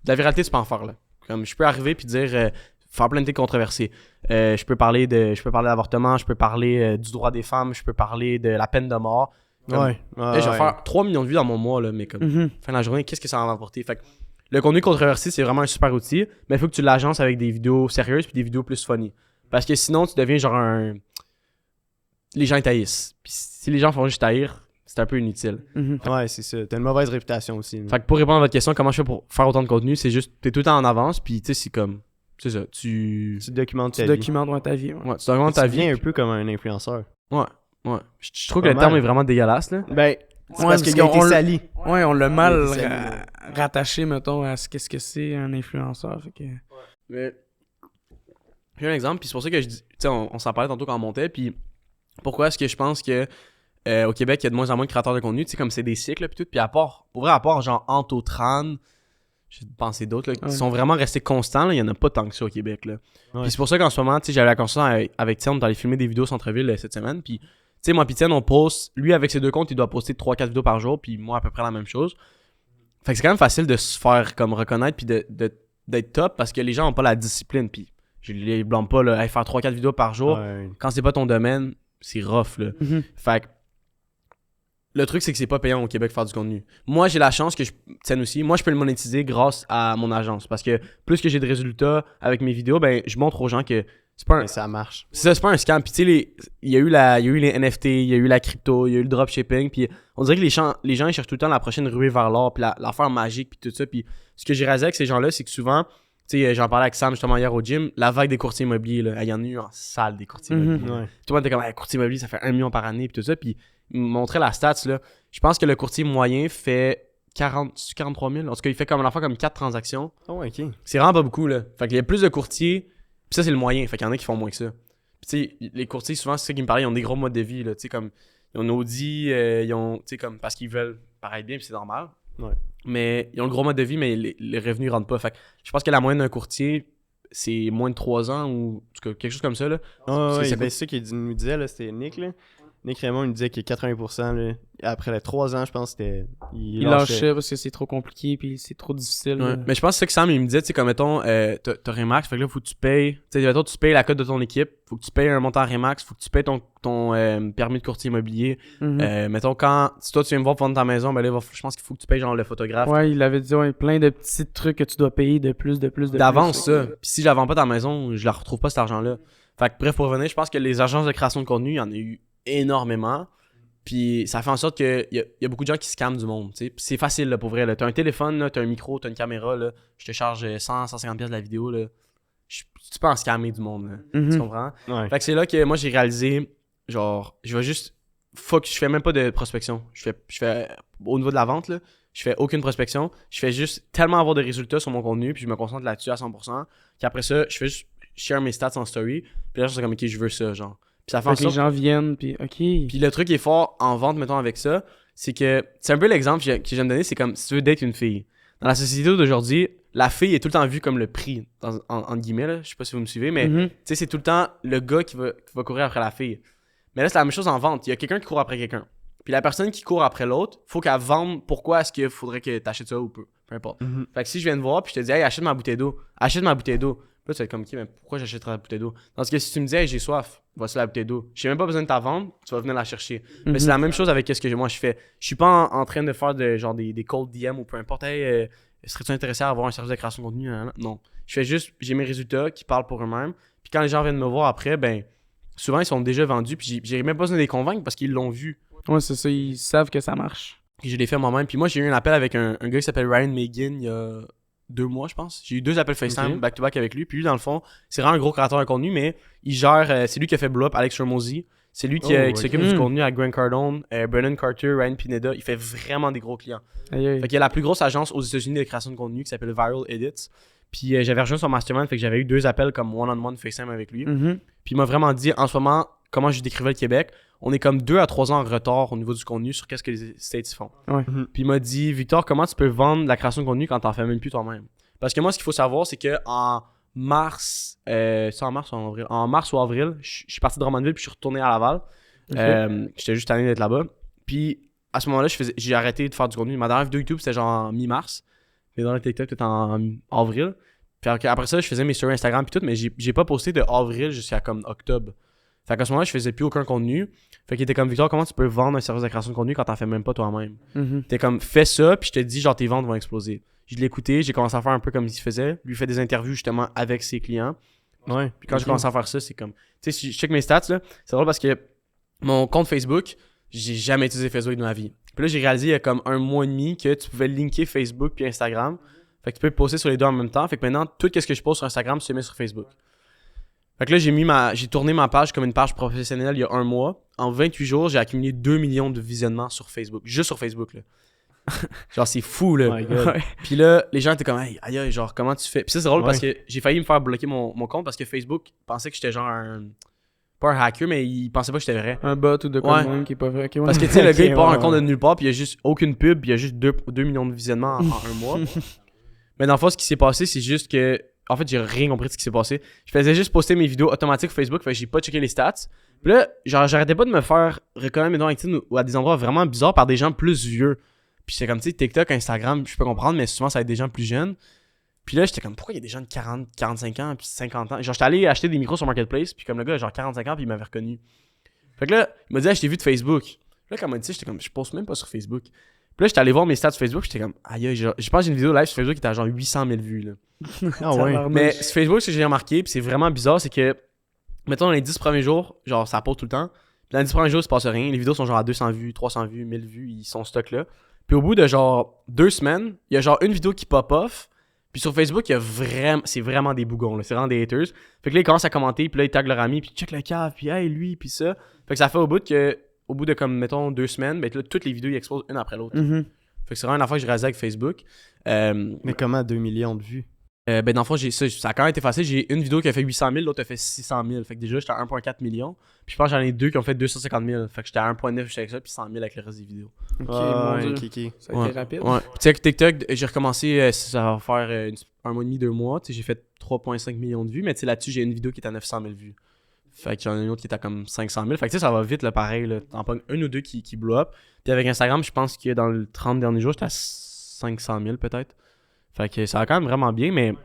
[SPEAKER 1] De la viralité, tu peux en faire, là. Comme je peux arriver puis dire, faire plein de trucs controversés. Je peux parler d'avortement, je peux parler du droit des femmes, je peux parler de la peine de mort. Comme,
[SPEAKER 2] Ouais.
[SPEAKER 1] là, je vais faire 3 millions de vues dans mon mois, là, mais comme,
[SPEAKER 3] Mhm.
[SPEAKER 1] fin de la journée, qu'est-ce que ça va m'apporter? Fait que le contenu controversé, c'est vraiment un super outil, mais il faut que tu l'agences avec des vidéos sérieuses puis des vidéos plus funny. Parce que sinon, tu deviens genre un... Les gens ils taillissent. Puis si les gens font juste taillir, c'est un peu inutile.
[SPEAKER 3] Mhm.
[SPEAKER 2] Ouais, c'est ça. T'as une mauvaise réputation aussi. là.
[SPEAKER 1] Fait que pour répondre à votre question, comment je fais pour faire autant de contenu, c'est juste, t'es tout le temps en avance, puis tu sais, c'est comme... C'est ça, tu
[SPEAKER 2] Tu documentes
[SPEAKER 3] Tu
[SPEAKER 2] ta vie.
[SPEAKER 3] documentes dans ta vie. Ouais.
[SPEAKER 1] Ouais, tu documentes ta
[SPEAKER 2] Tu
[SPEAKER 1] vie.
[SPEAKER 2] deviens un peu comme un influenceur.
[SPEAKER 1] Ouais. Je trouve que
[SPEAKER 2] Pas
[SPEAKER 1] le terme
[SPEAKER 2] mal.
[SPEAKER 1] est vraiment dégueulasse, là.
[SPEAKER 2] Ben, c'est
[SPEAKER 3] Ouais,
[SPEAKER 2] parce qu'il a
[SPEAKER 3] qu'on
[SPEAKER 2] été
[SPEAKER 3] le-
[SPEAKER 2] sali.
[SPEAKER 3] Ouais, on l'a mal
[SPEAKER 2] Ouais, c'est ça.
[SPEAKER 3] rattaché, mettons, à ce qu'est-ce que c'est un influenceur. Fait que...
[SPEAKER 1] Mais j'ai un exemple, puis c'est pour ça que je dis, tu sais, on s'en parlait tantôt quand on montait, puis pourquoi est-ce que je pense que au Québec, il y a de moins en moins de créateurs de contenu, tu sais, comme c'est des cycles, puis tout, puis à part genre Antotran, j'ai pensé d'autres, là, qui
[SPEAKER 3] Ouais.
[SPEAKER 1] sont vraiment restés constants, là, il y en a pas tant que ça au Québec, là.
[SPEAKER 2] Ouais.
[SPEAKER 1] Puis c'est pour ça qu'en ce moment, tu sais, j'avais la conversation avec Tiens, on est allé filmer des vidéos centre-ville cette semaine, puis tu sais, moi pis Tiens, on poste, lui avec ses 2 comptes, il doit poster 3-4 vidéos par jour, puis moi à peu près la même chose. Fait que c'est quand même facile de se faire comme reconnaître, puis d'être top, parce que les gens ont pas la discipline, puis je les blâme pas, là, hey, faire 3-4 vidéos par jour,
[SPEAKER 2] Ouais.
[SPEAKER 1] quand c'est pas ton domaine, c'est rough, là.
[SPEAKER 3] Mhm.
[SPEAKER 1] Fait que le truc, c'est que c'est pas payant au Québec faire du contenu. Moi, j'ai la chance que je tienne aussi. Moi, je peux le monétiser grâce à mon agence. Parce que plus que j'ai de résultats avec mes vidéos, ben, je montre aux gens que c'est pas un,
[SPEAKER 2] Mais ça marche.
[SPEAKER 1] c'est ça, c'est pas un scam. Puis tu sais, il y a eu les NFT, il y a eu la crypto, il y a eu le dropshipping. Puis on dirait que les gens ils cherchent tout le temps la prochaine ruée vers l'or, puis l'affaire magique, puis tout ça. Puis ce que j'ai réalisé avec ces gens-là, c'est que souvent, tu sais, j'en parlais avec Sam justement hier au gym, la vague des courtiers immobiliers, là, il y en a eu en salle des courtiers
[SPEAKER 3] Mhm.
[SPEAKER 1] immobiliers.
[SPEAKER 2] Ouais.
[SPEAKER 1] Tout le monde était comme, hey, courtier immobilier, ça fait 1 million par année, puis tout ça. Puis il me montrait la stats, là. Je pense que le courtier moyen fait 43 000. En tout cas, il fait comme l'enfant comme 4 transactions.
[SPEAKER 2] Oh, ok.
[SPEAKER 1] C'est vraiment pas beaucoup, là. Fait qu'il y a plus de courtiers, puis ça, c'est le moyen. Fait qu'il y en a qui font moins que ça. Puis tu sais, les courtiers, souvent, c'est ça qui me parlait, ils ont des gros modes de vie, là. Tu sais, comme, ils ont Audi, ils ont, tu sais, comme, parce qu'ils veulent paraître bien, puis c'est normal.
[SPEAKER 2] Ouais.
[SPEAKER 1] Mais ils ont le gros mode de vie, mais les revenus rentrent pas. Fait que je pense que la moyenne d'un courtier, c'est moins de 3 ans, ou en tout cas, quelque chose comme ça, là.
[SPEAKER 2] Ah ouais,
[SPEAKER 1] ça
[SPEAKER 2] ben,
[SPEAKER 1] coûte-
[SPEAKER 2] c'est ça qu'il nous disait, là, c'était Nick, là. Nick Raymond, il nous disait que 80%, là, après les 3 ans, je pense, c'était...
[SPEAKER 3] Il lâchait parce que c'est trop compliqué puis c'est trop difficile.
[SPEAKER 1] Ouais.
[SPEAKER 3] là.
[SPEAKER 1] Mais je pense que c'est ça que Sam il me disait, tu sais, comme mettons, t'as Remax, fait que là, faut que tu payes, tu sais, mettons, tu payes la cote de ton équipe, faut que tu payes un montant Remax, faut que tu payes ton permis de courtier immobilier.
[SPEAKER 3] Mhm.
[SPEAKER 1] Mettons, si toi tu viens me voir pour vendre ta maison, ben là, je pense qu'il faut que tu payes genre le photographe.
[SPEAKER 3] Ouais, il avait dit ouais, plein de petits trucs que tu dois payer de plus.
[SPEAKER 1] D'avance, ça. Puis si je la vends pas ta maison, je la retrouve pas cet argent-là. Fait que bref, pour revenir, je pense que les agences de création de contenu, il y en a eu énormément. Puis ça fait en sorte qu'il y a beaucoup de gens qui scamment du monde. T'sais. Puis c'est facile là, pour vrai. Là. T'as un téléphone, là, t'as un micro, t'as une caméra. Là. Je te charge 100-150$ de la vidéo. Là. tu peux en scammer du monde, là. Tu
[SPEAKER 3] Mhm.
[SPEAKER 1] comprends?
[SPEAKER 2] Ouais.
[SPEAKER 1] Fait que c'est là que moi, j'ai réalisé, genre, je vais juste. Fuck, je fais même pas de prospection. Je fais au niveau de la vente, là, je fais aucune prospection. Je fais juste tellement avoir de résultats sur mon contenu, puis je me concentre là-dessus à 100%. Qu'après ça, je fais juste share mes stats en story. Puis là, je suis comme, ok, je veux ça, genre. Puis ça fait en
[SPEAKER 3] Fait que les
[SPEAKER 1] sorte.
[SPEAKER 3] gens viennent, puis OK.
[SPEAKER 1] Puis le truc qui est fort en vente, mettons, avec ça, c'est que. C'est un peu l'exemple que j'aime donner, c'est comme si tu veux date une fille. Dans la société d'aujourd'hui, la fille est tout le temps vue comme le prix, entre guillemets, là. Je sais pas si vous me suivez, mais
[SPEAKER 3] Mhm.
[SPEAKER 1] tu sais, c'est tout le temps le gars qui va courir après la fille. Mais là, c'est la même chose en vente. Il y a quelqu'un qui court après quelqu'un. Puis la personne qui court après l'autre, faut qu'elle vende pourquoi est-ce qu'il faudrait que tu achètes ça ou peu importe.
[SPEAKER 2] Mhm.
[SPEAKER 1] Fait que si je viens te voir puis je te dis, hey, achète ma bouteille d'eau. Achète ma bouteille d'eau. Puis là, tu vas être comme, ok, mais pourquoi j'achèterais la bouteille d'eau? Parce que si tu me dis, hey, j'ai soif, voici la bouteille d'eau. J'ai même pas besoin de ta vendre, tu vas venir la chercher. Mais c'est la même chose avec ce que moi je fais. Je suis pas en train de faire genre des cold DM ou peu importe. Hey, serais-tu intéressé à avoir un service de création de contenu? Non. Je fais juste, j'ai mes résultats qui parlent pour eux-mêmes. Puis quand les gens viennent me voir après, ben, souvent ils sont déjà vendus. Puis j'ai même pas besoin de les convaincre parce qu'ils l'ont vu.
[SPEAKER 3] Ouais, c'est ça, ils savent que ça marche.
[SPEAKER 1] Puis je l'ai fait moi-même. Puis moi, j'ai eu un appel avec un gars qui s'appelle Ryan Megan il y a 2 mois, je pense. J'ai eu 2 appels FaceTime
[SPEAKER 2] Ok.
[SPEAKER 1] back-to-back avec lui. Puis lui, dans le fond, c'est vraiment un gros créateur de contenu, mais il gère. C'est lui qui a fait Blow Up, Alex Ramosi. C'est lui qui
[SPEAKER 2] Oh,
[SPEAKER 1] s'occupe
[SPEAKER 3] ok.
[SPEAKER 1] du contenu à Grant Cardone, Brennan Carter, Ryan Pineda. Il fait vraiment des gros clients.
[SPEAKER 3] Aïe, aïe.
[SPEAKER 1] Fait qu'il y a la plus grosse agence aux États-Unis de création de contenu qui s'appelle Viral Edits. Puis j'avais rejoint son mastermind, fait que j'avais eu 2 appels comme one-on-one FaceTime avec lui.
[SPEAKER 3] Mhm.
[SPEAKER 1] Puis il m'a vraiment dit, en ce moment, comment je décrivais le Québec, on est comme 2 à 3 ans en retard au niveau du contenu sur qu'est-ce que les States font.
[SPEAKER 3] Ouais.
[SPEAKER 1] Puis il m'a dit, Victor, comment tu peux vendre la création de contenu quand t'en fais même plus toi-même? Parce que moi, ce qu'il faut savoir, c'est que en mars, c'est en mars ou en avril? En mars ou avril, je suis parti de Drummondville puis je suis retourné à Laval.
[SPEAKER 3] Ok.
[SPEAKER 1] J'étais juste tanné d'être là-bas. Puis à ce moment-là, j'ai arrêté de faire du contenu. Ma dernière vidéo YouTube, c'était genre en mi-mars. Mais dans le TikTok, c'était en avril. Puis après ça, je faisais mes stories Instagram puis tout, mais j'ai pas posté de avril jusqu'à comme octobre. Fait qu'à ce moment-là, je faisais plus aucun contenu. Fait qu'il était comme, Victor, comment tu peux vendre un service de création de contenu quand t'en fais même pas toi-même?
[SPEAKER 3] Mhm.
[SPEAKER 1] T'es comme, fais ça, puis je te dis, genre, tes ventes vont exploser. Je l'ai écouté, j'ai commencé à faire un peu comme il se faisait. Lui fait des interviews justement avec ses clients.
[SPEAKER 2] Ouais.
[SPEAKER 1] Puis quand j'ai
[SPEAKER 2] Ok.
[SPEAKER 1] commencé à faire ça, c'est comme, tu sais, si je check mes stats, là, c'est drôle parce que mon compte Facebook, j'ai jamais utilisé Facebook de ma vie. Puis là, j'ai réalisé il y a comme 1 mois et demi que tu pouvais linker Facebook puis Instagram. Fait que tu peux poster sur les deux en même temps. Fait que maintenant, tout ce que je poste sur Instagram, se met sur Facebook. Fait que là, j'ai tourné ma page comme une page professionnelle il y a 1 mois. En 28 jours, j'ai accumulé 2 millions de visionnements sur Facebook. Juste sur Facebook, là. Genre, c'est fou, là.
[SPEAKER 2] Oh my God.
[SPEAKER 3] Ouais.
[SPEAKER 1] Puis là, les gens étaient comme, hey, aïe, aïe, genre, comment tu fais? Puis ça, c'est drôle
[SPEAKER 2] Ouais.
[SPEAKER 1] parce que j'ai failli me faire bloquer mon compte parce que Facebook pensait que j'étais genre pas un hacker, mais il pensait pas que j'étais vrai.
[SPEAKER 3] Un bot ou de quoi
[SPEAKER 1] Ouais.
[SPEAKER 3] de même qui est pas vrai. Ok, ouais.
[SPEAKER 1] Parce que, tu sais, le
[SPEAKER 3] Ok,
[SPEAKER 1] gars, il part
[SPEAKER 3] ouais,
[SPEAKER 1] un compte de
[SPEAKER 3] ouais.
[SPEAKER 1] nulle part, puis il y a juste aucune pub, puis il y a juste 2 millions de visionnements en 1 mois. Mais dans le fond, ce qui s'est passé, c'est juste que. En fait, j'ai rien compris de ce qui s'est passé. Je faisais juste poster mes vidéos automatiques sur Facebook, fait que j'ai pas checké les stats. Puis là, genre, j'arrêtais pas de me faire reconnaître mes dons LinkedIn ou à des endroits vraiment bizarres par des gens plus vieux. Puis c'est comme, tu sais, TikTok, Instagram, je peux comprendre, mais souvent, ça va être des gens plus jeunes. Puis là, j'étais comme, pourquoi il y a des gens de 40, 45 ans, puis 50 ans? Genre, j'étais allé acheter des micros sur Marketplace, puis comme le gars, genre 45 ans, puis il m'avait reconnu. Fait que là, il m'a dit, ah, je t'ai vu de Facebook. Puis là, quand il m'a dit ça, j'étais comme, je poste même pas sur Facebook. Puis là, j'étais allé voir mes stats sur Facebook, j'étais comme, aïe, je pense que j'ai une vidéo live sur Facebook qui était à genre 800 000 vues, là.
[SPEAKER 2] Ah ouais.
[SPEAKER 3] Tabarnouche.
[SPEAKER 1] Mais sur Facebook, ce que j'ai remarqué, puis c'est vraiment bizarre, c'est que, mettons, dans les 10 premiers jours, genre, ça pose tout le temps. Puis dans les 10 premiers jours, il se passe rien. Les vidéos sont genre à 200 vues, 300 vues, 1000 vues, ils sont stock là. Puis au bout de genre 2 semaines, il y a genre une vidéo qui pop off. Puis sur Facebook, il y a c'est vraiment des bougons, là. C'est vraiment des haters. Fait que là, ils commencent à commenter, puis là, ils taguent leur ami, puis check le cave, puis hey, lui, puis ça. Fait que ça fait au bout de comme, mettons, 2 semaines, ben là, toutes les vidéos, ils explosent une après l'autre.
[SPEAKER 3] Mhm.
[SPEAKER 1] Fait que c'est vraiment une affaire que j'ai réalisé avec Facebook.
[SPEAKER 2] Mais comment 2 millions de vues?
[SPEAKER 1] Ben dans le fond, ça a quand même été facile. J'ai une vidéo qui a fait 800 000, l'autre a fait 600 000. Fait que déjà, j'étais à 1,4 million. Puis je pense que j'en ai 2 qui ont fait 250 000. Fait que j'étais à 1,9 juste avec ça, puis 100 000 avec le reste des vidéos.
[SPEAKER 3] Ok,
[SPEAKER 2] Ah,
[SPEAKER 3] mon
[SPEAKER 2] ouais,
[SPEAKER 3] Dieu.
[SPEAKER 2] ok.
[SPEAKER 3] Ça a été rapide.
[SPEAKER 1] Ouais. Puis tu sais, avec TikTok, j'ai recommencé, ça va faire 1 mois et demi, 2 mois. Tu sais, j'ai fait 3,5 millions de vues, mais tu sais, là-dessus, j'ai une vidéo qui est à 900 000 vues. Fait que j'en ai une autre qui est à comme 500 000. Fait que tu sais, ça va vite, là, pareil. Là. T'en pognes 1 ou 2 qui blow up. Puis avec Instagram, je pense que dans le 30 derniers jours, j'étais à 500 000 peut-être. Fait que ça va quand même vraiment bien, mais. Tu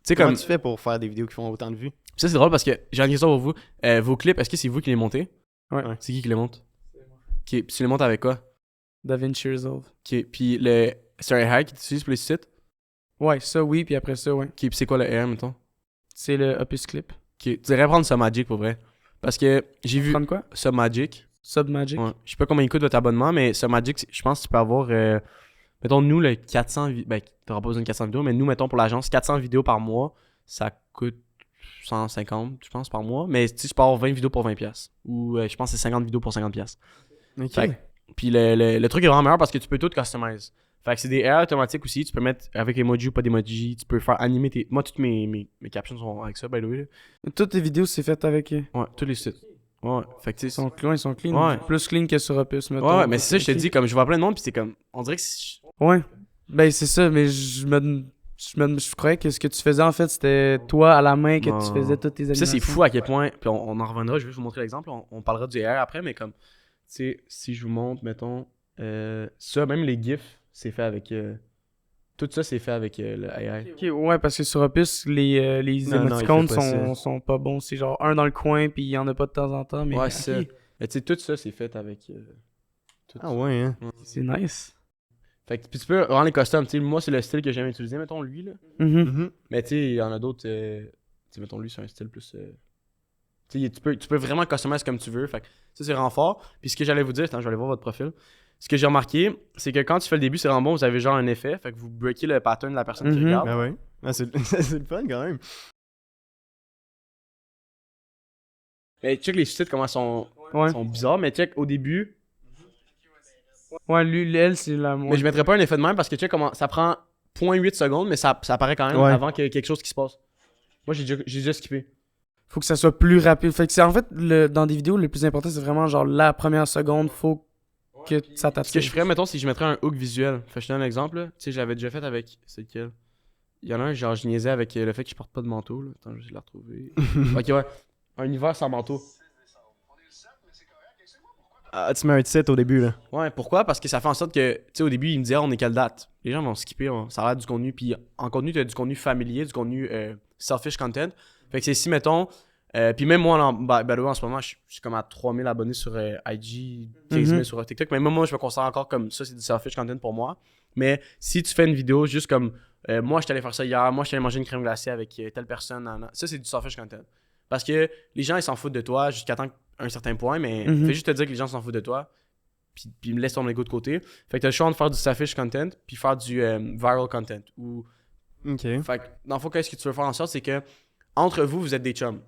[SPEAKER 1] sais,
[SPEAKER 2] Comment
[SPEAKER 1] comme.
[SPEAKER 2] tu fais pour faire des vidéos qui font autant de vues?
[SPEAKER 1] Ça, c'est drôle parce que j'ai une question pour vous. Vos clips, est-ce que c'est vous qui les montez?
[SPEAKER 3] Ouais.
[SPEAKER 1] C'est qui les monte? Ok, puis tu les montes avec quoi?
[SPEAKER 3] DaVinci Resolve.
[SPEAKER 1] Ok, puis c'est un hack que tu utilises pour les sites?
[SPEAKER 3] Ouais, ça oui, puis après ça, ouais.
[SPEAKER 1] Ok, puis c'est quoi le R, mettons?
[SPEAKER 3] C'est le Opus Clip.
[SPEAKER 1] Ok, tu devrais prendre Submagic pour vrai. Parce que j'ai vu
[SPEAKER 3] Prendre quoi?
[SPEAKER 1] Submagic.
[SPEAKER 3] Submagic.
[SPEAKER 1] Ouais. Je sais pas combien il coûte votre abonnement, mais Submagic, je pense que tu peux avoir. Mettons, nous, le 400. Ben, t'auras pas besoin de 400 vidéos, mais nous, mettons, pour l'agence, 400 vidéos par mois, ça coûte 150, je pense, par mois. Mais tu sais, je peux avoir 20 vidéos pour 20$. Ou je pense que c'est 50 vidéos pour 50$.
[SPEAKER 2] Ok.
[SPEAKER 1] Fait que- Puis le truc est vraiment meilleur parce que tu peux tout customize. Fait que c'est des AI automatiques aussi. Tu peux mettre avec emoji ou pas d'emoji. Tu peux faire animer tes. Moi, toutes mes captions sont avec ça, by the way. Là.
[SPEAKER 3] Toutes tes vidéos, c'est fait avec.
[SPEAKER 1] Ouais, tous les sites. Ouais, fait que tu
[SPEAKER 3] Ils
[SPEAKER 1] sais.
[SPEAKER 3] ils sont clean.
[SPEAKER 1] Ouais.
[SPEAKER 3] Plus clean que sur Opus, mettons.
[SPEAKER 1] Ouais, mais c'est ça, je te
[SPEAKER 3] Ok.
[SPEAKER 1] dis, comme je vois plein de monde, puis c'est comme. On dirait que c'est.
[SPEAKER 3] Ouais. Ben, c'est ça, mais je croyais que ce que tu faisais, en fait, c'était toi à la main que
[SPEAKER 1] Non.
[SPEAKER 3] tu faisais toutes tes
[SPEAKER 1] Puis ça,
[SPEAKER 3] animations.
[SPEAKER 1] c'est fou à quel point. Puis on en reviendra, je vais vous montrer l'exemple. On parlera du AI après, mais comme. Tu sais, si je vous montre, mettons. Ça, même les GIFs, c'est fait avec. Tout ça, c'est fait avec le AI.
[SPEAKER 3] Ok, ouais, parce que sur Opus, les
[SPEAKER 2] Non, non,
[SPEAKER 3] émoticônes
[SPEAKER 2] il fait pas
[SPEAKER 3] sont pas bons. C'est genre un dans le coin, puis il y en a pas de temps en temps. Mais
[SPEAKER 1] Ouais,
[SPEAKER 3] ok.
[SPEAKER 1] c'est ça. Mais tu sais, tout ça, c'est fait avec. Tout
[SPEAKER 2] Ah ouais, hein.
[SPEAKER 3] C'est nice.
[SPEAKER 1] Fait que puis tu peux rendre les customs. Tu sais, moi, c'est le style que j'aime utiliser, mettons lui, là.
[SPEAKER 3] Mhm.
[SPEAKER 2] Mhm.
[SPEAKER 1] Mais tu sais, il y en a d'autres. Tu sais, mettons lui, c'est un style plus. Tu sais, tu peux vraiment customiser comme tu veux. Fait que ça, c'est vraiment fort. Puis ce que j'allais vous dire, attends, je vais aller voir votre profil. Ce que j'ai remarqué, c'est que quand tu fais le début, c'est vraiment bon. Vous avez genre un effet. Fait que vous breakez le pattern de la personne qui
[SPEAKER 3] Mhm.
[SPEAKER 1] regarde.
[SPEAKER 2] Ah ouais. Ah, c'est c'est le fun quand même.
[SPEAKER 1] Mais check les sites, comment sont
[SPEAKER 3] Ouais.
[SPEAKER 1] bizarres. Mais check au début.
[SPEAKER 3] Ouais, lui, elle, c'est la
[SPEAKER 1] Mais je mettrais pas un effet de même parce que check comment. Ça prend 0.8 secondes, mais ça apparaît quand même
[SPEAKER 2] Ouais.
[SPEAKER 1] avant qu'il y ait quelque chose qui se passe. Moi, j'ai déjà skippé.
[SPEAKER 3] Faut que ça soit plus rapide. Fait que c'est en fait, dans des vidéos, le plus important, c'est vraiment genre la première seconde, faut que ça
[SPEAKER 1] Ce que
[SPEAKER 3] t'attire.
[SPEAKER 1] je ferais, mettons, si je mettrais un hook visuel. Fait que je te donne un exemple, là. Tu sais, je l'avais déjà fait avec. C'est lequel? Il y en a un, genre, je niaisais avec le fait que je porte pas de manteau, là. Attends, je vais la retrouver. Ok, ouais. Un hiver sans manteau.
[SPEAKER 2] Ah, tu mets un titre au début, là.
[SPEAKER 1] Ouais, pourquoi? Parce que ça fait en sorte que, tu sais, au début, il me disait, on est quelle date? Les gens vont skipper, ça a l'air du contenu. Puis en contenu, tu as du contenu familier, du contenu selfish content. Fait que c'est si, mettons. Puis même moi, en ce moment, je suis comme à 3000 abonnés sur IG, 15 000 sur TikTok. Mais même moi, je me considère encore comme ça, c'est du selfish content pour moi. Mais si tu fais une vidéo juste comme moi, je suis allé faire ça hier, moi, je suis allé manger une crème glacée avec telle personne, ça, c'est du selfish content. Parce que les gens, ils s'en foutent de toi jusqu'à un certain point, mais fais juste te dire que les gens s'en foutent de toi, puis laisse ton ego de côté. Fait que t'as le choix de faire du selfish content, puis faire du viral content. Ou
[SPEAKER 2] Ok.
[SPEAKER 1] fait que, dans le fond, qu'est-ce que tu veux faire en sorte, c'est que entre vous, vous êtes des chums.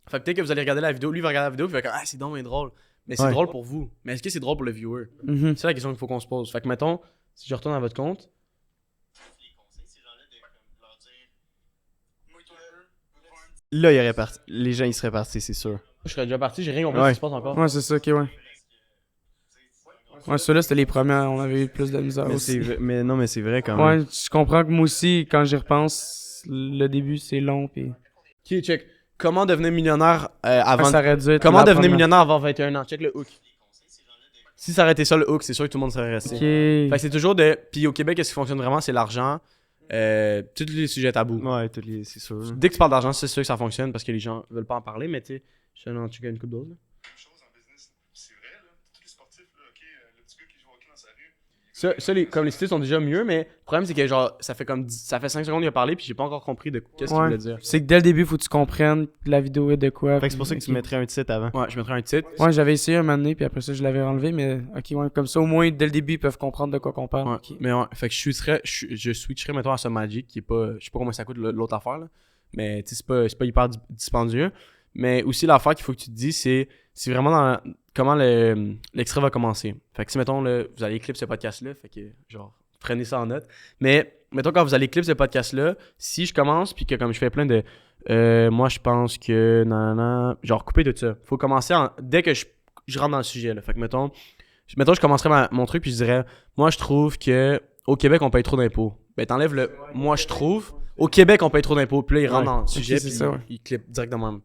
[SPEAKER 1] Fait que peut-être que vous allez regarder la vidéo, lui va regarder la vidéo, puis il va dire, ah, c'est dommage drôle. Mais c'est
[SPEAKER 2] Ouais.
[SPEAKER 1] drôle pour vous. Mais est-ce que c'est drôle pour le viewer?
[SPEAKER 3] Mhm.
[SPEAKER 1] C'est la question qu'il faut qu'on se pose. Fait que, mettons, si je retourne à votre compte,
[SPEAKER 2] Là, il y aurait les gens, ils seraient partis, c'est sûr.
[SPEAKER 1] je serais déjà parti, j'ai rien compris de
[SPEAKER 2] Ouais.
[SPEAKER 1] ce qui se passe encore.
[SPEAKER 3] Ouais, c'est ça, ok, ouais. Ouais, ceux-là, c'était les premières, on avait eu plus de misère
[SPEAKER 2] Mais,
[SPEAKER 3] aussi.
[SPEAKER 2] mais non, mais c'est vrai quand même.
[SPEAKER 3] Ouais, je comprends que moi aussi, quand j'y repense, le début, c'est long, puis...
[SPEAKER 1] Ok, check. Comment devenir millionnaire avant.
[SPEAKER 3] Ça aurait dû être
[SPEAKER 1] Comment
[SPEAKER 3] la
[SPEAKER 1] devenir
[SPEAKER 3] première.
[SPEAKER 1] millionnaire avant 21 ans? Check le hook. Si ça aurait été ça le hook, c'est sûr que tout le monde serait resté.
[SPEAKER 3] Ok.
[SPEAKER 1] Fait que c'est toujours de. Puis au Québec, qu'est-ce qui fonctionne vraiment? C'est l'argent. Tous les sujets tabous.
[SPEAKER 2] Ouais, c'est sûr.
[SPEAKER 1] Dès que tu parles d'argent, c'est sûr que ça fonctionne parce que les gens veulent pas en parler, mais tu sais, je te donne une coupe d'autres. là.
[SPEAKER 4] C'est vrai, là. Tous les sportifs, là, ok, le petit gars qui joue au hockey dans sa rue.
[SPEAKER 1] Comme les cités sont déjà mieux, mais le problème c'est que genre, ça fait 5 secondes qu'il a parlé, puis j'ai pas encore compris de qu'est-ce qu'il
[SPEAKER 3] Ouais.
[SPEAKER 1] voulait dire.
[SPEAKER 3] C'est que dès le début, faut que tu comprennes la vidéo est de quoi.
[SPEAKER 2] Fait que c'est pour ça que tu
[SPEAKER 3] Ok.
[SPEAKER 2] mettrais un titre avant.
[SPEAKER 1] Ouais, je mettrais un titre.
[SPEAKER 3] Ouais, j'avais essayé un moment donné, puis après ça, je l'avais enlevé, mais ok, ouais, comme ça, au moins, dès le début, ils peuvent comprendre de quoi qu'on parle.
[SPEAKER 1] Ouais,
[SPEAKER 3] Ok.
[SPEAKER 1] mais ouais, fait que je switcherais mettons à ce Magic qui est pas, je sais pas combien ça coûte l'autre affaire là, mais tu sais c'est pas hyper dispendieux, mais aussi l'affaire qu'il faut que tu te dis c'est vraiment dans comment l'extrait va commencer. Fait que si mettons là, vous allez clip ce podcast là, fait que genre prenez ça en note, mais mettons quand vous allez clip ce podcast là, si je commence puis que comme je fais plein de moi je pense que nanana, genre couper tout ça. Faut commencer dès que je rentre dans le sujet là. Fait que mettons je commencerais mon truc puis je dirais moi je trouve que au Québec on paye trop d'impôts. Ben t'enlèves le moi je trouve au Québec on paye trop d'impôts puis là il rentre
[SPEAKER 2] Ouais.
[SPEAKER 1] dans le sujet
[SPEAKER 3] Ok, c'est
[SPEAKER 1] puis
[SPEAKER 3] ça, ouais.
[SPEAKER 1] il clip directement.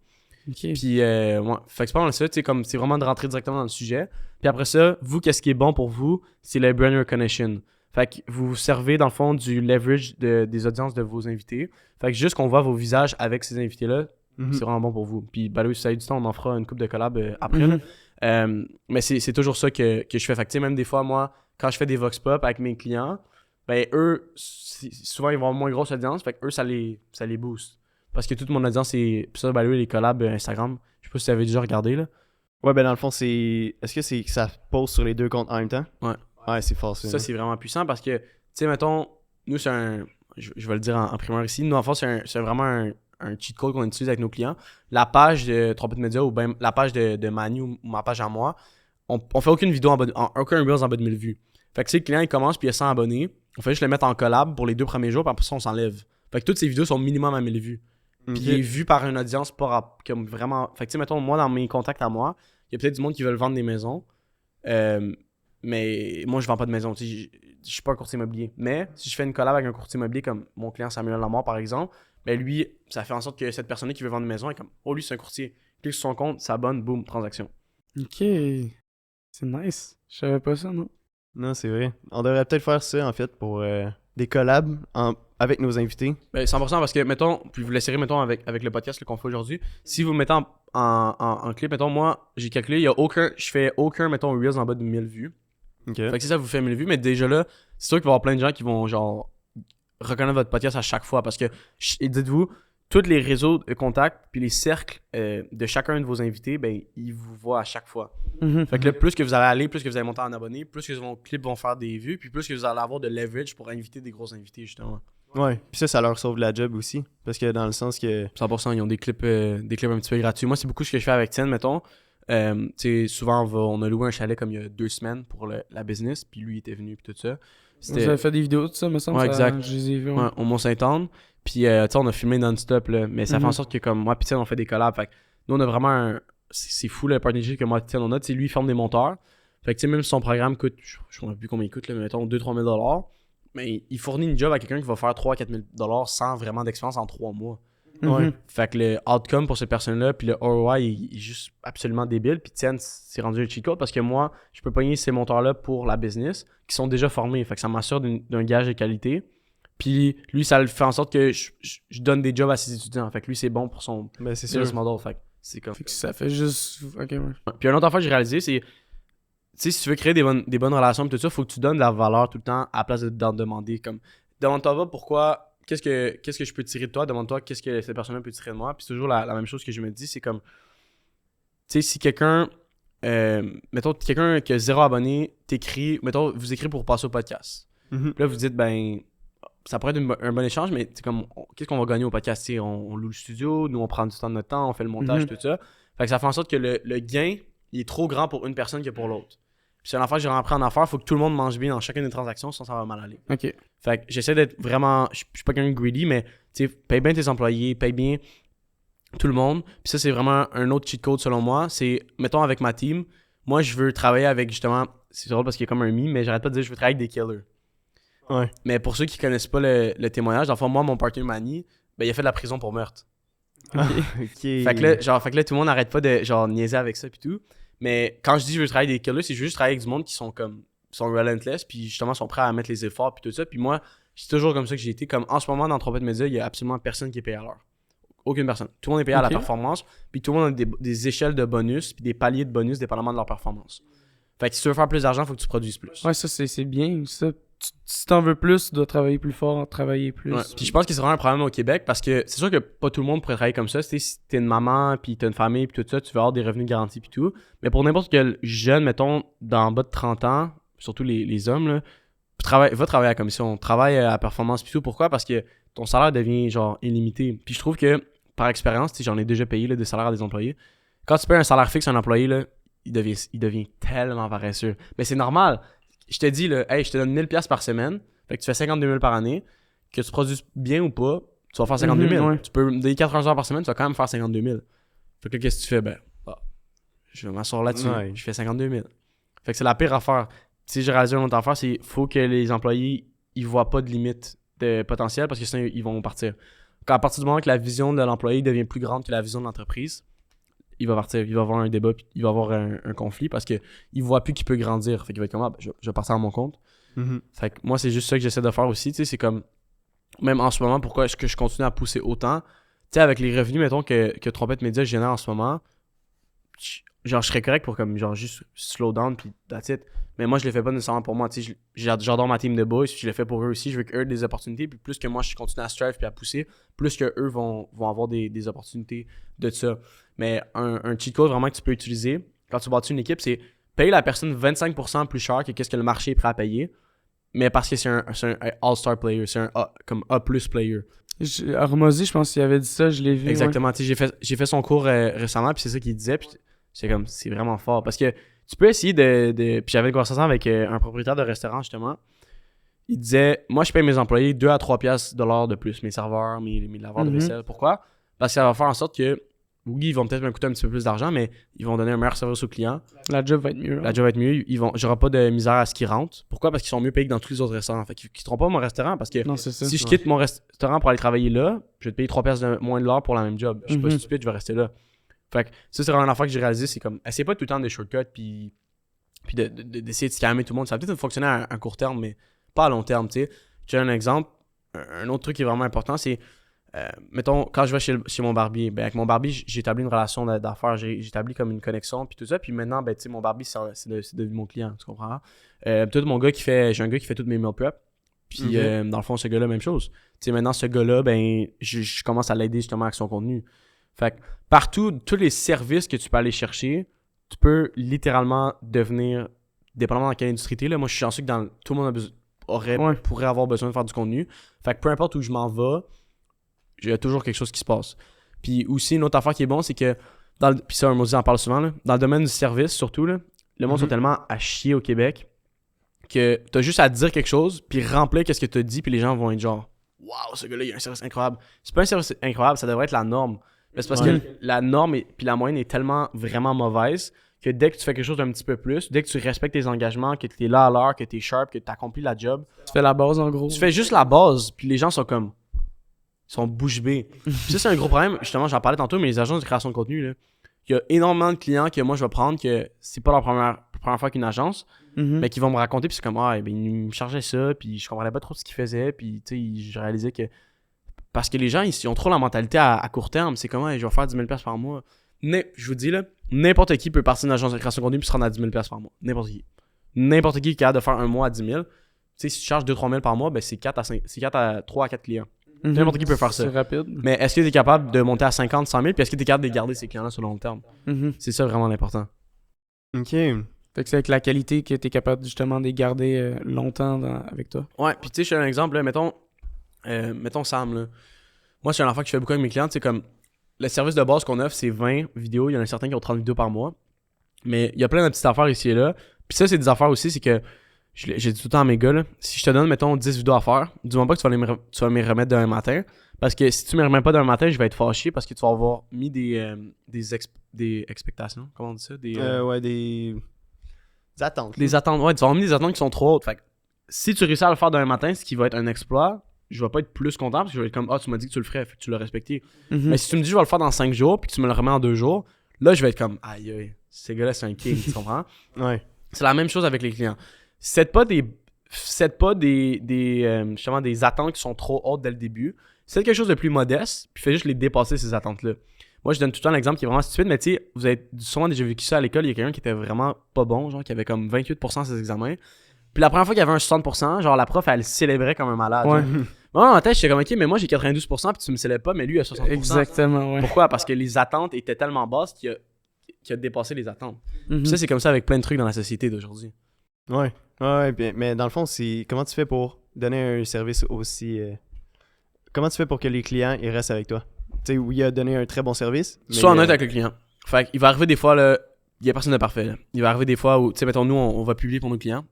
[SPEAKER 3] Ok.
[SPEAKER 1] Puis ouais, fait que c'est pas mal ça, tu sais comme c'est vraiment de rentrer directement dans le sujet. Puis après ça, vous qu'est-ce qui est bon pour vous, c'est le brand recognition. Fait que vous vous servez dans le fond du leverage des audiences de vos invités. Fait que juste qu'on voit vos visages avec ces invités là,
[SPEAKER 2] Mhm.
[SPEAKER 1] c'est vraiment bon pour vous. Puis bah oui, si ça a eu du temps, on en fera une coupe de collab après.
[SPEAKER 3] Mhm.
[SPEAKER 1] Là. Mais c'est toujours ça que je fais. Fait que tu sais, même des fois, moi, quand je fais des vox pop avec mes clients, ben eux, souvent ils vont avoir moins grosse audience. Fait que eux, ça les booste. Parce que toute mon audience, c'est. Puis ça, ben oui, les collabs Instagram. Je sais pas si tu avais déjà regardé là.
[SPEAKER 2] Ouais, ben dans le fond, c'est. Est-ce que c'est que ça pose sur les deux comptes en même temps?
[SPEAKER 1] Ouais.
[SPEAKER 2] Ouais, c'est fort ça.
[SPEAKER 1] Ça, c'est vraiment puissant parce que, tu sais, mettons, nous, c'est un. Je vais le dire en primeur ici. Nous, en fait, c'est vraiment un cheat code qu'on utilise avec nos clients. La page de Trompette Média ou bien la page de Manu ou ma page à moi, on fait aucune vidéo aucun Reels en bas de 1000 vues. Fait que si le client il commence puis il a 100 abonnés, on fait juste le mettre en collab pour les 2 premiers jours, puis après ça on s'enlève. Fait que toutes ces vidéos sont minimum à 1000 vues. Puis il est vu par une audience comme vraiment. Fait que tu sais, mettons, moi dans mes contacts à moi, il y a peut-être du monde qui veulent vendre des maisons. Mais moi je vends pas de maison. Je suis pas un courtier immobilier. Mais si je fais une collab avec un courtier immobilier comme mon client Samuel Lamar par exemple, ben lui, ça fait en sorte que cette personne qui veut vendre une maison est comme oh lui c'est un courtier. Il clique sur son compte, s'abonne, boum, transaction.
[SPEAKER 3] Ok. C'est nice. Je savais pas ça, non?
[SPEAKER 2] Non, c'est vrai. On devrait peut-être faire ça, en fait, pour des collabs avec nos invités.
[SPEAKER 1] Ben 100% parce que, mettons, puis vous l'essayerez, mettons, avec le podcast qu'on fait aujourd'hui. Si vous mettez en clip, mettons, moi, j'ai calculé, je fais aucun, mettons, Reels en bas de 1000 vues.
[SPEAKER 2] OK.
[SPEAKER 1] Fait que si ça vous fait 1000 vues, mais déjà là, c'est sûr qu'il va y avoir plein de gens qui vont, genre, reconnaître votre podcast à chaque fois parce que, et dites-vous, tous les réseaux de contacts puis les cercles de chacun de vos invités, ben, ils vous voient à chaque fois. Fait que là, plus que vous allez aller, plus que vous allez monter en abonnés, plus que vos clips vont faire des vues, puis plus que vous allez avoir de leverage pour inviter des gros invités, justement.
[SPEAKER 2] Ouais. Puis ça leur sauve la job aussi. Parce que dans le sens que...
[SPEAKER 1] 100%, ils ont des clips un petit peu gratuits. Moi, c'est beaucoup ce que je fais avec Tienne, mettons. Tu sais, souvent, on a loué un chalet comme il y a 2 semaines pour la business, puis lui, il était venu, puis tout ça.
[SPEAKER 3] Vous avez fait des vidéos de ça, me semble.
[SPEAKER 1] Ouais,
[SPEAKER 3] ça,
[SPEAKER 1] exact.
[SPEAKER 3] Je les ai vues.
[SPEAKER 1] Ouais, au Mont-Saint-Anne. Puis, tu sais, on a filmé non-stop, là. Mais ça fait en sorte que, comme moi, puis Tienne, on fait des collabs. Fait que nous, on a vraiment un. C'est fou le partnership que moi, Tienne, on a. Tu sais, lui, il forme des monteurs. Fait que, tu sais, même si son programme coûte, je ne sais plus combien il coûte, là, mais mettons 2-3 000 $, mais il fournit une job à quelqu'un qui va faire 3-4 000 $ sans vraiment d'expérience en 3 mois.
[SPEAKER 3] Ouais.
[SPEAKER 1] Fait que le outcome pour cette personne-là, puis le ROI, il est juste absolument débile. Puis Tienne, c'est rendu un cheat code parce que moi, je peux pogner ces monteurs-là pour la business qui sont déjà formés. Fait que ça m'assure d'un gage de qualité. Puis lui, ça le fait en sorte que je donne des jobs à ses étudiants. Fait que lui, c'est bon pour son
[SPEAKER 2] Ben, c'est sûr.
[SPEAKER 1] business model. Fait que c'est comme.
[SPEAKER 3] Fait que ça fait juste. Ok, ouais.
[SPEAKER 1] Ouais. Puis un autre affaire que j'ai réalisé, c'est, tu sais, si tu veux créer des bonnes relations et tout ça, faut que tu donnes de la valeur tout le temps à la place d'en demander. Comme, demande-toi pas pourquoi, qu'est-ce que je peux tirer de toi, demande-toi qu'est-ce que cette personne-là peut tirer de moi. Puis c'est toujours la même chose que je me dis, c'est comme, tu sais, si quelqu'un, mettons, quelqu'un qui a 0 abonné, t'écrit, mettons, vous écrit pour passer au podcast.
[SPEAKER 2] Mhm.
[SPEAKER 1] Puis là, vous dites, ben, ça pourrait être un bon échange, mais c'est comme, qu'est-ce qu'on va gagner au podcast? T'sais, on loue le studio, nous, on prend du temps de notre temps, on fait le montage, tout ça. Fait que ça fait en sorte que le gain, il est trop grand pour une personne que pour l'autre. Puis c'est une affaire que j'ai rentré en affaire, il faut que tout le monde mange bien dans chacune des transactions, sinon ça va mal aller.
[SPEAKER 3] Ok.
[SPEAKER 1] Fait que j'essaie d'être vraiment, je suis pas quelqu'un de greedy, mais tu sais, paye bien tes employés, paye bien tout le monde. Puis ça, c'est vraiment un autre cheat code selon moi. C'est, mettons, avec ma team, moi, je veux travailler avec justement, c'est drôle parce qu'il y a comme un meme, mais j'arrête pas de dire je veux travailler avec des killers.
[SPEAKER 2] Ouais.
[SPEAKER 1] Mais pour ceux qui connaissent pas le témoignage, dans le fond, moi, mon partner Manny, ben, il a fait de la prison pour meurtre.
[SPEAKER 2] OK.
[SPEAKER 1] Fait que là, tout le monde n'arrête pas de genre niaiser avec ça pis tout. Mais quand je dis je veux travailler avec des killers, c'est juste travailler avec du monde qui sont comme sont relentless puis justement sont prêts à mettre les efforts puis tout ça. Puis moi, c'est toujours comme ça que j'ai été. Comme en ce moment dans Trompette Média, il y a absolument personne qui est payé à l'heure. Aucune personne. Tout le monde est payé à la performance, puis tout le monde a des échelles de bonus puis des paliers de bonus dépendamment de leur performance. Fait que si tu veux faire plus d'argent, il faut que tu produises plus.
[SPEAKER 3] Ouais, ça, c'est bien. Ça, si t'en veux plus, tu dois travailler plus fort, travailler plus.
[SPEAKER 1] Ouais. Puis je pense que c'est vraiment un problème au Québec parce que c'est sûr que pas tout le monde pourrait travailler comme ça. Si t'es une maman, puis t'as une famille, puis tout ça, tu vas avoir des revenus garantis, puis tout. Mais pour n'importe quel jeune, mettons, en bas de 30 ans, surtout les hommes, là, va travailler à la commission, travaille à la performance, puis tout. Pourquoi? Parce que ton salaire devient genre illimité. Puis je trouve que, par expérience, j'en ai déjà payé là, des salaires à des employés. Quand tu payes un salaire fixe à un employé, là, il devient tellement paresseux. Mais c'est normal. Je te dis, là, hey, je te donne 1000$ par semaine, fait que tu fais 52 000 par année, que tu produises bien ou pas, tu vas faire 52 000.
[SPEAKER 3] Ouais.
[SPEAKER 1] Tu peux me donner 80 heures par semaine, tu vas quand même faire 52 000. Fait que qu'est-ce que tu fais? Ben, je vais m'asseoir là-dessus, je fais 52 000. Fait que c'est la pire affaire. Si j'ai réalisé une autre affaire, c'est faut que les employés, ils voient pas de limite de potentiel parce que sinon, ils vont partir. Quand à partir du moment que la vision de l'employé devient plus grande que la vision de l'entreprise, il va partir, il va avoir un débat, puis il va avoir un conflit parce qu'il voit plus qu'il peut grandir. Fait qu'il va être comme, je vais partir à mon compte. Fait que moi, c'est juste ça que j'essaie de faire aussi. Tu sais, c'est comme, même en ce moment, pourquoi est-ce que je continue à pousser autant? Tu sais, avec les revenus, mettons, que Trompette Média génère en ce moment, genre, je serais correct pour comme, genre, juste slow down, puis that's it. Mais moi, je le fais pas nécessairement pour moi. Tu sais, j'adore ma team de boys, puis je le fais pour eux aussi. Je veux qu'eux aient des opportunités, puis plus que moi, je continue à strive puis à pousser, plus que eux vont avoir des opportunités de ça. Mais un cheat code vraiment que tu peux utiliser quand tu bâtis une équipe, c'est payer la personne 25% plus cher que qu'est-ce que le marché est prêt à payer, mais parce que c'est un all-star player, c'est un comme A+ player.
[SPEAKER 3] Hormozy, je pense qu'il avait dit ça, je l'ai vu.
[SPEAKER 1] Exactement. Tu sais, j'ai fait son cours récemment, puis c'est ça qu'il disait. Puis c'est comme, c'est vraiment fort. Parce que tu peux essayer de. Puis j'avais une conversation avec un propriétaire de restaurant, justement. Il disait, moi, je paye mes employés 2 à 3 piastres de l'heure de plus, mes serveurs, mes laveurs de vaisselle. Pourquoi? Parce que ça va faire en sorte que, oui, ils vont peut-être me coûter un petit peu plus d'argent, mais ils vont donner un meilleur service aux clients.
[SPEAKER 3] La job va être mieux.
[SPEAKER 1] La job va être mieux. J'aurai pas de misère à ce qu'ils rentrent. Pourquoi? Parce qu'ils sont mieux payés que dans tous les autres restaurants. Fait qu'ils quitteront pas mon restaurant parce que
[SPEAKER 3] Non, c'est ça.
[SPEAKER 1] si je quitte mon restaurant pour aller travailler là, je vais te payer 3 piastres moins de l'heure pour la même job. Je suis pas stupide, je vais rester là. Fait que ça, c'est vraiment une affaire que j'ai réalisé. C'est comme, essayez pas tout le temps des shortcuts puis d'essayer de scammer tout le monde. Ça va peut-être fonctionner à un court terme, mais pas à long terme, tu sais. J'ai un exemple. Un autre truc qui est vraiment important, c'est mettons, quand je vais chez mon barbier, ben avec mon barbier, j'ai établi une relation d'affaires, j'ai établi comme une connexion, puis tout ça. Puis maintenant, ben, tu sais, mon barbier, c'est devenu mon client, tu comprends? J'ai un gars qui fait toutes mes meal prep. Puis dans le fond, ce gars-là, même chose. Tu sais, maintenant, ce gars-là, ben, je commence à l'aider justement avec son contenu. Fait que partout, tous les services que tu peux aller chercher, tu peux littéralement devenir, dépendamment dans quelle industrie t'es, là. Moi, je suis chanceux que tout le monde pourrait avoir besoin de faire du contenu. Fait que peu importe où je m'en vais, il y a toujours quelque chose qui se passe. Puis aussi, une autre affaire qui est bon, c'est que, puis ça, Hormozy en parle souvent, là, dans le domaine du service, surtout, là, le monde sont tellement à chier au Québec que t'as juste à dire quelque chose, puis remplir qu'est-ce que t'as dit, puis les gens vont être genre « Wow, ce gars-là, il a un service incroyable. » C'est pas un service incroyable, ça devrait être la norme. Mais c'est parce que la norme puis la moyenne est tellement vraiment mauvaise que dès que tu fais quelque chose d'un petit peu plus, dès que tu respectes tes engagements, que t'es là à l'heure, que t'es sharp, que t'accomplis la job,
[SPEAKER 3] Tu fais la base, en gros.
[SPEAKER 1] tu fais juste la base, puis les gens sont comme... Ils sont bouche bée. Puis ça, c'est un gros problème. Justement, j'en parlais tantôt, mais les agences de création de contenu, là, il y a énormément de clients que moi, je vais prendre que c'est pas leur première fois qu'une agence, mais qui vont me raconter, puis c'est comme, ben, ils me chargeaient ça, puis je comprenais pas trop ce qu'ils faisaient, puis tu sais, je réalisais que. Parce que les gens, ils ont trop la mentalité à court terme. C'est comme, je vais faire 10 000$ par mois. Je vous dis, là, n'importe qui peut partir d'une agence de création de contenu puis se rendre à 10 000$ par mois. N'importe qui. N'importe qui est capable de faire un mois à 10 000$. Tu sais, si tu charges 2-3 000$ par mois, ben c'est 3 à 4 clients. N'importe qui peut faire ça.
[SPEAKER 3] C'est rapide.
[SPEAKER 1] Mais est-ce que tu es capable de monter à 50, 100 000, puis est-ce que tu es capable de garder ces clients-là sur le long terme? C'est ça vraiment l'important.
[SPEAKER 2] Ok.
[SPEAKER 3] Fait que c'est avec la qualité que tu es capable justement de les garder longtemps avec toi.
[SPEAKER 1] Ouais, puis tu sais, je fais un exemple, là, mettons Sam, là. Moi, c'est un enfant que je fais beaucoup avec mes clients, c'est comme, le service de base qu'on offre, c'est 20 vidéos, il y en a certains qui ont 30 vidéos par mois, mais il y a plein de petites affaires ici et là, puis ça, c'est des affaires aussi, c'est que, j'ai dit tout le temps à mes gars, là, si je te donne, mettons, 10 vidéos à faire, dis-moi pas que tu vas me remettre demain matin, parce que si tu me remets pas demain matin, je vais être fâché parce que tu vas avoir mis des expectations, comment on dit ça?
[SPEAKER 2] Des attentes.
[SPEAKER 1] Des attentes, ouais, tu vas avoir mis des attentes qui sont trop hautes. Fait que si tu réussis à le faire demain matin, ce qui va être un exploit, je vais pas être plus content parce que je vais être comme, tu m'as dit que tu le ferais, fait que tu l'as respecté. Mais si tu me dis je vais le faire dans 5 jours puis que tu me le remets en 2 jours, là, je vais être comme, aïe, ces gars-là, c'est un king, tu comprends?
[SPEAKER 2] Ouais.
[SPEAKER 1] C'est la même chose avec les clients. Set pas justement des attentes qui sont trop hautes dès le début. C'est quelque chose de plus modeste, puis fais juste les dépasser, ces attentes-là. Moi, je donne tout le temps l'exemple qui est vraiment stupide, mais tu sais, vous avez souvent déjà vécu ça à l'école. Il y a quelqu'un qui était vraiment pas bon, genre, qui avait comme 28% à ses examens. Puis la première fois qu'il y avait un 60%, genre, la prof, elle célébrait comme un malade.
[SPEAKER 3] Ouais.
[SPEAKER 1] Moi, en tête, j'étais comme, ok, mais moi, j'ai 92%, puis tu me célèbres pas, mais lui, il a 60%.
[SPEAKER 3] Exactement, ouais.
[SPEAKER 1] Pourquoi? Parce que les attentes étaient tellement basses qu'il a dépassé les attentes. Puis ça, c'est comme ça avec plein de trucs dans la société d'aujourd'hui.
[SPEAKER 2] Ouais. Ouais, mais dans le fond, c'est comment tu fais pour donner un service aussi. Comment tu fais pour que les clients ils restent avec toi? Tu sais, oui, il a donné un très bon service.
[SPEAKER 1] Sois honnête avec le client. Fait qu'il va arriver des fois, là, il y a personne de parfait. Là. Il va arriver des fois où, tu sais, mettons, nous, on va publier pour nos clients.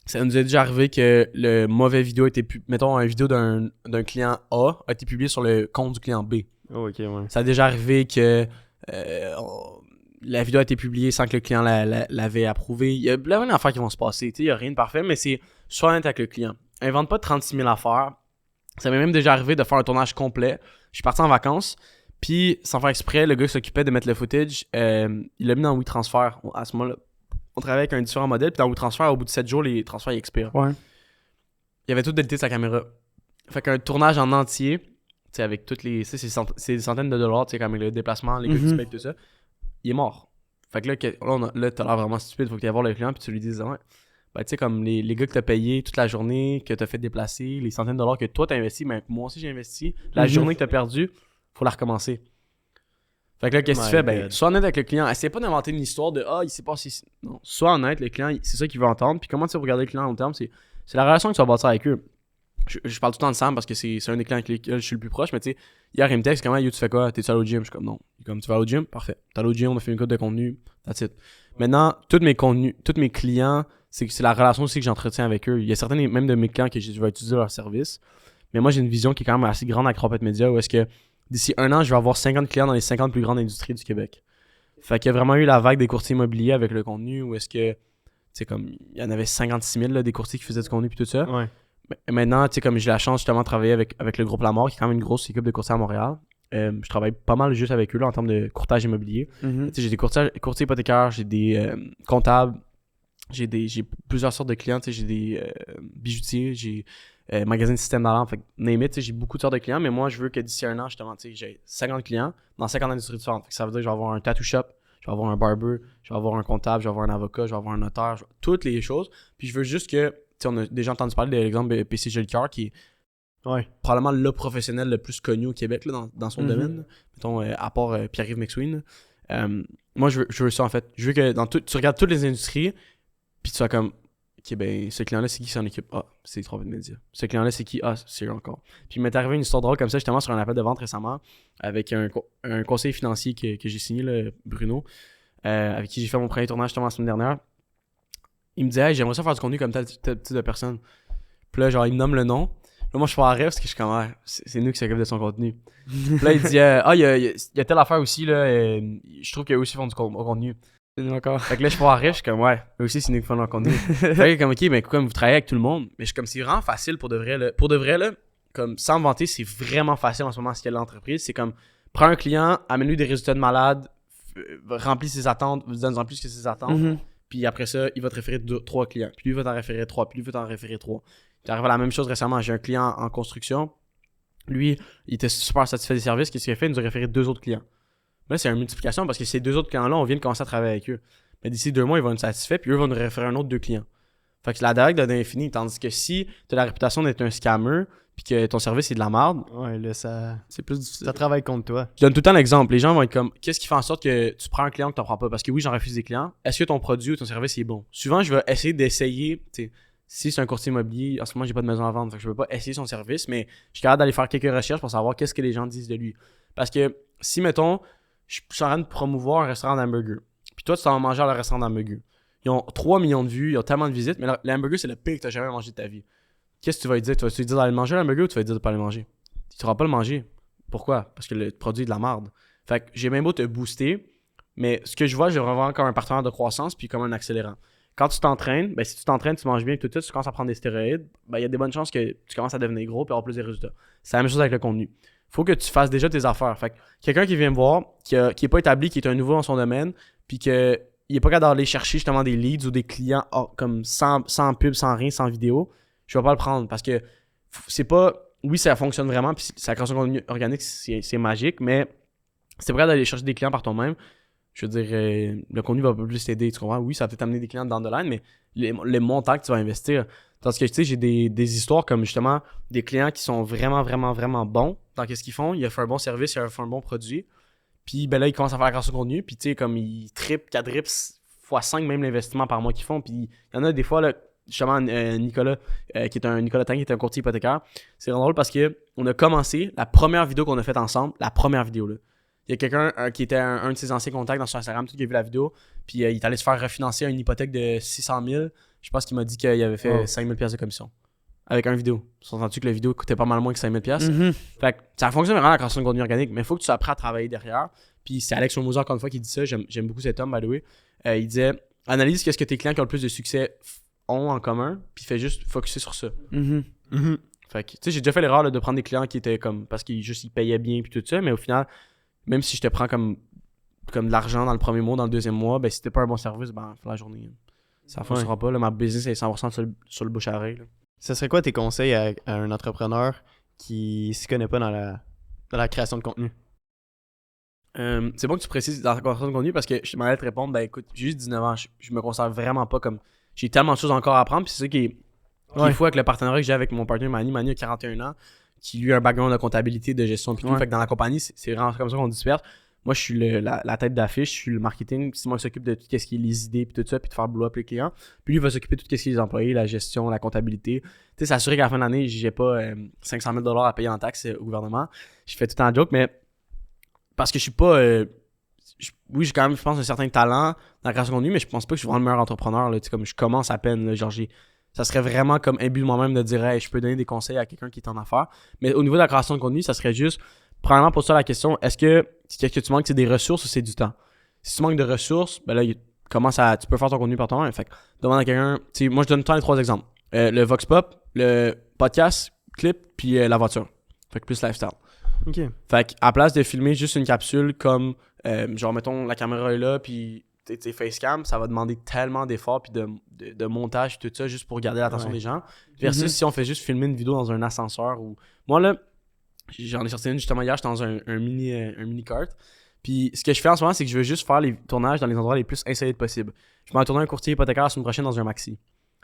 [SPEAKER 1] Ça nous est déjà arrivé que le mauvais vidéo était mettons, une vidéo d'un client A a été publié sur le compte du client B.
[SPEAKER 2] Oh, ok, ouais.
[SPEAKER 1] Ça a déjà arrivé que la vidéo a été publiée sans que le client l'avait approuvée. Il y a plein d'affaires qui vont se passer. Il n'y a rien de parfait, mais c'est sois honnête avec le client. Invente pas 36 000 affaires. Ça m'est même déjà arrivé de faire un tournage complet. Je suis parti en vacances, puis sans faire exprès, le gars qui s'occupait de mettre le footage, il l'a mis dans WeTransfer. À ce moment-là, on travaillait avec un différent modèle, puis dans WeTransfer, au bout de 7 jours, les transferts ils expirent.
[SPEAKER 3] Ouais.
[SPEAKER 1] Il y avait tout délité de sa caméra. Fait qu'un tournage en entier, tu sais, avec toutes les. C'est des centaines de dollars, tu sais, comme le déplacement, les gars qui se payent, tout ça. Il est mort. Fait que là t'as l'air vraiment stupide, faut que tu ailles voir le client, puis tu lui dises, ouais. Ben, tu sais, comme les gars que t'as payé toute la journée, que t'as fait déplacer, les centaines de dollars que toi t'as investi, mais moi aussi j'ai investi, la journée que t'as perdu, faut la recommencer. Fait que là, qu'est-ce que tu fais? Ben, sois honnête avec le client. Essaye pas d'inventer une histoire de il s'est passé. Non, sois honnête, le client, c'est ça qu'il veut entendre. Puis comment tu vas regarder le client à long terme? C'est la relation que tu vas bâtir avec eux. je parle tout le temps de Sam parce que c'est un des clients avec lesquels je suis le plus proche, mais tu sais, hier il me texte comment, yo, tu fais quoi? T'es-tu allé au gym? Je suis comme non. Il est comme, tu vas au gym? Parfait. T'es allé au gym, on a fait une code de contenu, that's it. Maintenant, tous mes contenus, tous mes clients, c'est la relation aussi que j'entretiens avec eux. Il y a certains même de mes clients que je vais utiliser leur service, mais moi j'ai une vision qui est quand même assez grande avec Trompette Media où est-ce que d'ici un an, je vais avoir 50 clients dans les 50 plus grandes industries du Québec. Fait qu'il y a vraiment eu la vague des courtiers immobiliers avec le contenu où est-ce que, tu sais, comme, il y en avait 56 000 là, des courtiers qui faisaient du contenu puis tout ça.
[SPEAKER 2] Ouais.
[SPEAKER 1] Maintenant, tu sais, comme j'ai la chance justement de travailler avec le groupe Lamar, qui est quand même une grosse équipe de courtiers à Montréal. Je travaille pas mal juste avec eux là, en termes de courtage immobilier.
[SPEAKER 3] Mhm.
[SPEAKER 1] Tu sais, j'ai des courtiers hypothécaires, j'ai des comptables, j'ai plusieurs sortes de clients. Tu sais, j'ai des bijoutiers, j'ai magasins de système d'alarme. Fait que, name it, tu sais, j'ai beaucoup de sortes de clients, mais moi, je veux que d'ici un an, justement, tu sais, j'ai 50 clients dans 50 industries différentes. Fait que ça veut dire que je vais avoir un tattoo shop, je vais avoir un barber, je vais avoir un comptable, je vais avoir un avocat, je vais avoir un notaire, toutes les choses. Puis je veux juste que, tu sais, on a déjà entendu parler de l'exemple de PCG Le Cœur, qui est probablement le professionnel le plus connu au Québec là, dans son domaine. Là. Mettons, à part Pierre-Yves McSween. Moi, je veux ça, en fait. Je veux que tu regardes toutes les industries, puis tu sois comme, ok, ben, ce client-là, c'est qui s'en occupe? Ah, c'est Trompette Media. Ce client-là, c'est qui? Ah, c'est eux encore. Puis il m'est arrivé une histoire drôle comme ça, justement, sur un appel de vente récemment, avec un conseiller financier que j'ai signé, là, Bruno, avec qui j'ai fait mon premier tournage, justement, la semaine dernière. Il me dit, hey, j'aimerais ça faire du contenu comme tel type de personne. Puis là, genre, il me nomme le nom. Là, moi, je fais un rêve parce que je suis comme, ouais, c'est nous qui s'occupent de son contenu. Puis là, il dit, il y a telle affaire aussi, là, je trouve qu'eux aussi font du contenu.
[SPEAKER 3] Encore.
[SPEAKER 1] Fait que là, je fais un rêve, je suis comme, ouais, eux aussi, c'est nous qui font leur contenu. Fait que, comme, ok, ben, comme vous travaillez avec tout le monde, mais je suis comme, c'est vraiment facile pour de vrai, là. Pour de vrai, là, comme, sans me vanter, c'est vraiment facile en ce moment, ce qu'il y a l'entreprise. C'est comme, prends un client, amène-lui des résultats de malade, remplis ses attentes, donne-en plus que ses attentes.
[SPEAKER 3] Mhm.
[SPEAKER 1] Puis après ça, il va te référer 3 clients. Puis lui, il va t'en référer 3. Puis lui, il va t'en référer 3. Il arrive à la même chose récemment. J'ai un client en construction. Lui, il était super satisfait des services. Qu'est-ce qu'il a fait? Il nous a référé 2 autres clients. Mais là, c'est une multiplication parce que ces 2 autres clients-là, on vient de commencer à travailler avec eux. Mais d'ici 2 mois, ils vont être satisfaits. Puis eux vont nous référer un autre 2 clients. Fait que c'est la direct de l'infini. Tandis que si tu as la réputation d'être un scammer, puis que ton service est de la merde,
[SPEAKER 2] Ouais, là,
[SPEAKER 1] c'est plus difficile.
[SPEAKER 2] ça travaille contre toi.
[SPEAKER 1] Je donne tout le temps l'exemple. Les gens vont être comme, qu'est-ce qui fait en sorte que tu prends un client que tu n'en prends pas? Parce que oui, j'en refuse des clients. Est-ce que ton produit ou ton service est bon? Souvent, je vais essayer d'essayer, tu sais, si c'est un courtier immobilier, en ce moment, j'ai pas de maison à vendre, fait que je veux pas essayer son service, mais je suis capable d'aller faire quelques recherches pour savoir qu'est-ce que les gens disent de lui. Parce que si, mettons, je suis en train de promouvoir un restaurant d'hamburger, puis toi, tu t'en vas manger à le restaurant d'hamburger. Ils ont 3 millions de vues, ils ont tellement de visites, mais l'hamburger, c'est le pire que tu as jamais mangé de ta vie. Qu'est-ce que tu vas lui dire? Tu vas lui dire d'aller manger l'hamburger ou tu vas lui dire de pas aller manger? Tu ne vas pas le manger. Pourquoi? Parce que le produit est de la merde. Fait que j'ai bien beau te booster, mais ce que je vois vraiment comme un partenaire de croissance puis comme un accélérant. Quand tu t'entraînes, ben si tu t'entraînes, tu manges bien et tout, tu commences à prendre des stéroïdes, ben il y a des bonnes chances que tu commences à devenir gros et avoir plus de résultats. C'est la même chose avec le contenu. Faut que tu fasses déjà tes affaires. Fait que quelqu'un qui vient me voir, qui est pas établi, qui est un nouveau dans son domaine, puis qu'il est pas capable d'aller chercher justement des leads ou des clients comme sans pub, sans rien, sans vidéo, je vais pas le prendre parce que c'est pas... Oui, ça fonctionne vraiment, puis la création de contenu organique, c'est magique, mais si t'es prêt d'aller chercher des clients par toi-même, je veux dire, le contenu va un peu plus t'aider, tu comprends? Oui, ça va peut-être amener des clients dans de l'aide, mais les montants que tu vas investir. Parce que, tu sais, j'ai des histoires comme justement des clients qui sont vraiment, vraiment, vraiment bons dans ce qu'ils font. Ils offrent un bon service, ils offrent un bon produit. Puis, ben là, ils commencent à faire la création de contenu, puis tu sais, comme ils trippent, quadrippent x5 même l'investissement par mois qu'ils font. Puis, il y en a des fois, là, justement, Nicolas, Nicolas Tang, qui est un courtier hypothécaire. C'est vraiment drôle parce que on a commencé la première vidéo qu'on a faite ensemble, la première vidéo là. Il y a quelqu'un qui était un de ses anciens contacts dans son Instagram, tout qui a vu la vidéo, puis il est allé se faire refinancer une hypothèque de 600 000. Je pense qu'il m'a dit qu'il avait fait 5 000 $. De commission. Avec une vidéo. S'entends-tu que la vidéo coûtait pas mal moins que 5 000 $?
[SPEAKER 3] Mhm.
[SPEAKER 1] Fait que ça fonctionne vraiment la création de contenu organique, mais il faut que tu sois prêt à travailler derrière. Puis c'est Alex Hormozy encore une fois qui dit ça. J'aime beaucoup cet homme, by the way. Il disait analyse qu'est-ce que tes clients qui ont le plus de succès ont en commun, puis fais juste focusser sur ça.
[SPEAKER 3] Mhm.
[SPEAKER 1] Fait que, tu sais, j'ai déjà fait l'erreur là, de prendre des clients qui étaient comme, parce qu'ils payaient bien, puis tout ça, mais au final, même si je te prends comme de l'argent dans le premier mois, dans le deuxième mois, ben si t'es pas un bon service, ben, fais la journée. Ça fonctionnera pas. Là, ma business est 100% sur le bouche à oreille. Là.
[SPEAKER 2] Ça serait quoi tes conseils à un entrepreneur qui s'y connaît pas dans la création de contenu?
[SPEAKER 1] C'est bon que tu précises dans la création de contenu parce que je m'en allais te répondre, ben écoute, j'ai juste 19 ans, je me considère vraiment pas comme. J'ai tellement de choses encore à apprendre, puis c'est ça qui est fou avec le partenariat que j'ai avec mon partenaire Manny. Manny a 41 ans, qui lui a un background de comptabilité, de gestion, puis tout. Fait que dans la compagnie, c'est vraiment comme ça qu'on disperse. moi, je suis la tête d'affiche, je suis le marketing. Puis c'est moi qui s'occupe de tout ce qui est les idées, puis tout ça, puis de faire blow up les clients. Puis lui, il va s'occuper de tout ce qui est les employés, la gestion, la comptabilité. Tu sais, s'assurer qu'à la fin de l'année, j'ai pas 500 000 $ à payer en taxes au gouvernement. Je fais tout le temps joke, mais parce que je suis pas. Oui, j'ai quand même, je pense, un certain talent dans la création de contenu, mais je pense pas que je suis vraiment le meilleur entrepreneur. Là. Tu sais, comme je commence à peine, là, genre ça serait vraiment comme un but de moi-même de dire hey, je peux donner des conseils à quelqu'un qui est en affaires. Mais au niveau de la création de contenu, ça serait juste, premièrement, pour ça la question, qu'est-ce que tu manques, c'est des ressources ou c'est du temps? Si tu manques de ressources, ben là, tu peux faire ton contenu par toi-même. Fait que demande à quelqu'un, tu sais, moi je donne tout le temps les 3 exemples. Le Vox Pop, le podcast, clip, puis la voiture. Fait que plus lifestyle.
[SPEAKER 2] Ok.
[SPEAKER 1] Fait qu'à place de filmer juste une capsule comme, genre, mettons, la caméra est là, puis t'es facecam, ça va demander tellement d'efforts, puis de montage, tout ça, juste pour garder l'attention des gens. Versus si on fait juste filmer une vidéo dans un ascenseur ou. Moi, là, j'en ai sorti une justement hier, j'étais dans un mini-cart. Puis ce que je fais en ce moment, c'est que je veux juste faire les tournages dans les endroits les plus insolites possibles. Je vais en tourner un courtier hypothécaire la semaine prochaine dans un maxi.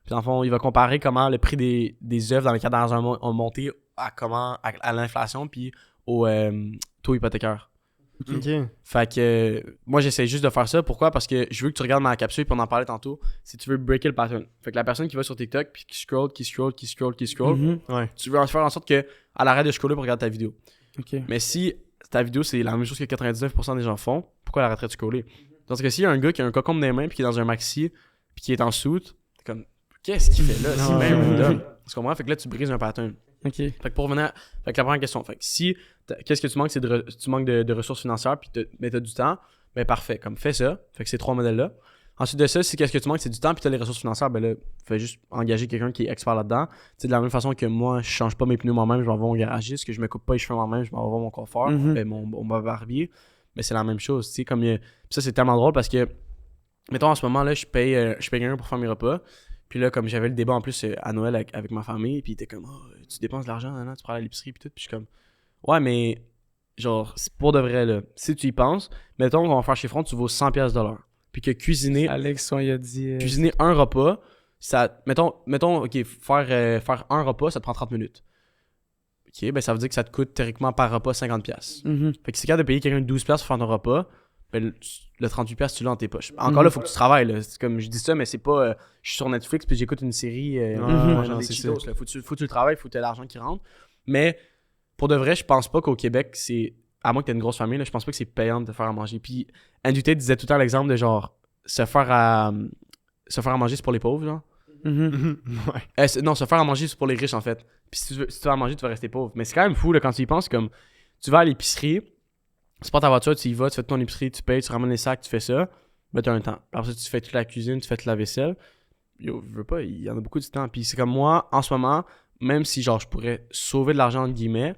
[SPEAKER 1] Puis dans le fond, il va comparer comment le prix des œuvres dans lesquelles ont monté à l'inflation, puis au taux hypothécaire.
[SPEAKER 2] Ok.
[SPEAKER 1] Fait que moi j'essaie juste de faire ça. Pourquoi? Parce que je veux que tu regardes ma capsule puis on en parlait tantôt. Si tu veux breaker le pattern. Fait que la personne qui va sur TikTok puis qui scroll,
[SPEAKER 2] Ouais.
[SPEAKER 1] tu veux faire en sorte qu'elle arrête de scroller pour regarder ta vidéo.
[SPEAKER 3] Ok.
[SPEAKER 1] Mais si ta vidéo c'est la même chose que 99% des gens font, pourquoi elle arrêterait de scroller? Parce que s'il y a un gars qui a un cocon dans les mains puis qui est dans un maxi puis qui est en suit, t'es comme qu'est-ce qu'il fait là? C'est
[SPEAKER 2] Ouais.
[SPEAKER 1] même random. Tu comprends? Fait que là tu brises un pattern.
[SPEAKER 3] Ok.
[SPEAKER 1] Fait que pour revenir, fait que la première question, fait que si qu'est-ce que tu manques, c'est tu manques de ressources financières puis mais t'as du temps, ben parfait, comme fais ça. Fait que ces 3 modèles-là. Ensuite de ça, si qu'est-ce que tu manques, c'est du temps puis t'as les ressources financières, ben là, fais juste engager quelqu'un qui est expert là-dedans. Tu sais, de la même façon que moi, je change pas mes pneus moi-même, je m'en vais au garagiste, que je me coupe pas les cheveux moi-même, je m'en vais voir mon coiffeur, ben mon barbier. Mais c'est la même chose, tu sais, comme puis ça c'est tellement drôle parce que mettons en ce moment là, je paye quelqu'un pour faire mes repas. Puis là, comme j'avais le débat en plus à Noël avec ma famille, puis il était comme tu dépenses de l'argent, tu prends à l'épicerie, puis tout. Puis je suis comme ouais, mais genre, c'est pour de vrai, là. Si tu y penses, mettons qu'on va faire chez Front, tu vaux 100$ de l'heure. Puis que cuisiner
[SPEAKER 3] Alex, il a dit.
[SPEAKER 1] cuisiner un repas, ça. Mettons ok, faire un repas, ça te prend 30 minutes. Ok, ben ça veut dire que ça te coûte théoriquement par repas 50$. Fait que si c'est capable de payer quelqu'un 12$ pour faire ton repas, ben, le 38$, tu l'as dans tes poches. Encore là, faut que tu travailles. Là. C'est comme je dis ça, mais c'est pas. Je suis sur Netflix puis j'écoute une série.
[SPEAKER 2] non,
[SPEAKER 1] des
[SPEAKER 2] c'est
[SPEAKER 1] Cheetos, là. Faut que tu le travailles, faut que tu aies l'argent qui rentre. Mais pour de vrai, je pense pas qu'au Québec, c'est. À moins que tu aies une grosse famille, là, je pense pas que c'est payant de te faire à manger. Puis Andrew Tate disait tout le temps l'exemple de genre se faire à manger, c'est pour les pauvres, genre.
[SPEAKER 2] Ouais.
[SPEAKER 1] Non, se faire à manger, c'est pour les riches, en fait. Puis si tu vas à manger, tu vas rester pauvre. Mais c'est quand même fou, là, quand tu y penses, comme tu vas à l'épicerie, tu prends ta voiture, tu y vas, tu fais ton épicerie, tu payes, tu ramènes les sacs, tu fais ça, ben t'as un temps. Après ça, tu fais toute la cuisine, tu fais toute la vaisselle. Yo, je veux pas, il y en a beaucoup de temps. Puis c'est comme moi, en ce moment, même si genre je pourrais sauver de l'argent, entre guillemets,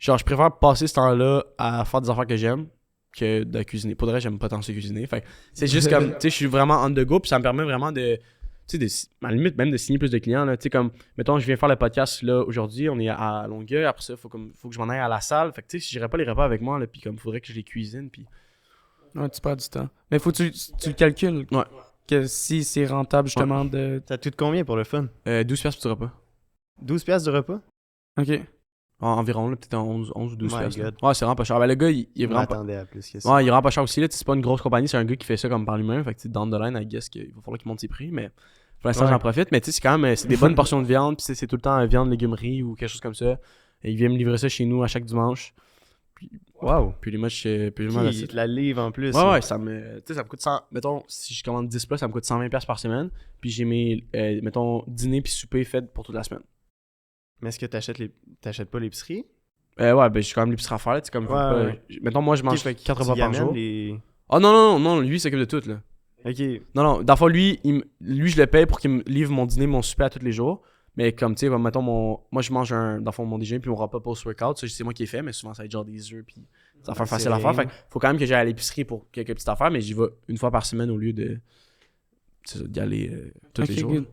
[SPEAKER 1] genre je préfère passer ce temps-là à faire des affaires que j'aime que de cuisiner. Pour de vrai, j'aime pas tant ça cuisiner. Fait que c'est juste comme, tu sais, je suis vraiment on the go, puis ça me permet vraiment de. Tu sais, à la limite, même de signer plus de clients. Tu sais, comme, mettons, je viens faire le podcast là aujourd'hui, on est à Longueuil. Après ça, faut que je m'en aille à la salle. Fait que, tu sais, si j'irais pas les repas avec moi, là, puis comme, faudrait que je les cuisine. Puis.
[SPEAKER 3] Ouais, tu perds du temps. Mais faut que tu le calcules.
[SPEAKER 1] Ouais.
[SPEAKER 3] Que si c'est rentable, justement, de.
[SPEAKER 2] Ça te coûte combien pour le fun?
[SPEAKER 1] 12$ pour tes repas.
[SPEAKER 2] 12$ du repas?
[SPEAKER 3] Ok.
[SPEAKER 1] Environ, là, peut-être 11 ou 12$.
[SPEAKER 2] My
[SPEAKER 1] Là.
[SPEAKER 2] God.
[SPEAKER 1] Ouais, c'est vraiment pas cher. Ben, le gars, il est
[SPEAKER 2] Je
[SPEAKER 1] vraiment pas.
[SPEAKER 2] m'attendais à plus que ça.
[SPEAKER 1] Ouais, il est vraiment pas cher aussi. Là, c'est pas une grosse compagnie, c'est un gars qui fait ça comme par lui-même. Fait que, dans the line, I guess qu'il va falloir qu'il monte ses prix. Mais pour l'instant,
[SPEAKER 2] Ouais.
[SPEAKER 1] j'en profite. Mais tu sais, c'est quand même c'est des bonnes portions de viande. Puis c'est tout le temps viande, légumerie ou quelque chose comme ça. Et il vient me livrer ça chez nous à chaque dimanche.
[SPEAKER 2] Wow.
[SPEAKER 1] Puis moi, je
[SPEAKER 2] Il te la livre en plus.
[SPEAKER 1] Ouais, ça me coûte 100. Mettons, si je commande 10 plats, ça me coûte 120$ par semaine. Puis j'ai mes, mettons, dîner puis souper fait pour toute la semaine.
[SPEAKER 2] Mais est-ce que t'achètes pas l'épicerie?
[SPEAKER 1] Ouais, ben j'ai quand même l'épicerie à faire. Là, comme,
[SPEAKER 2] Ouais.
[SPEAKER 1] Mettons, moi, je mange 4 repas par jour. Oh non, lui, il s'occupe de tout, là.
[SPEAKER 2] Ok.
[SPEAKER 1] Non, dans le fond, lui, je le paye pour qu'il me livre mon dîner, mon souper à tous les jours. Mais comme, tu sais, mettons, moi, je mange dans le fond, mon déjeuner, puis mon repas post-workout. Ça, c'est moi qui ai fait, mais souvent, ça va être genre des œufs, puis des affaires faciles à faire. Fait faut quand même que j'aille à l'épicerie pour quelques petites affaires, mais j'y vais une fois par semaine au lieu d'y aller tous les jours.
[SPEAKER 3] Good.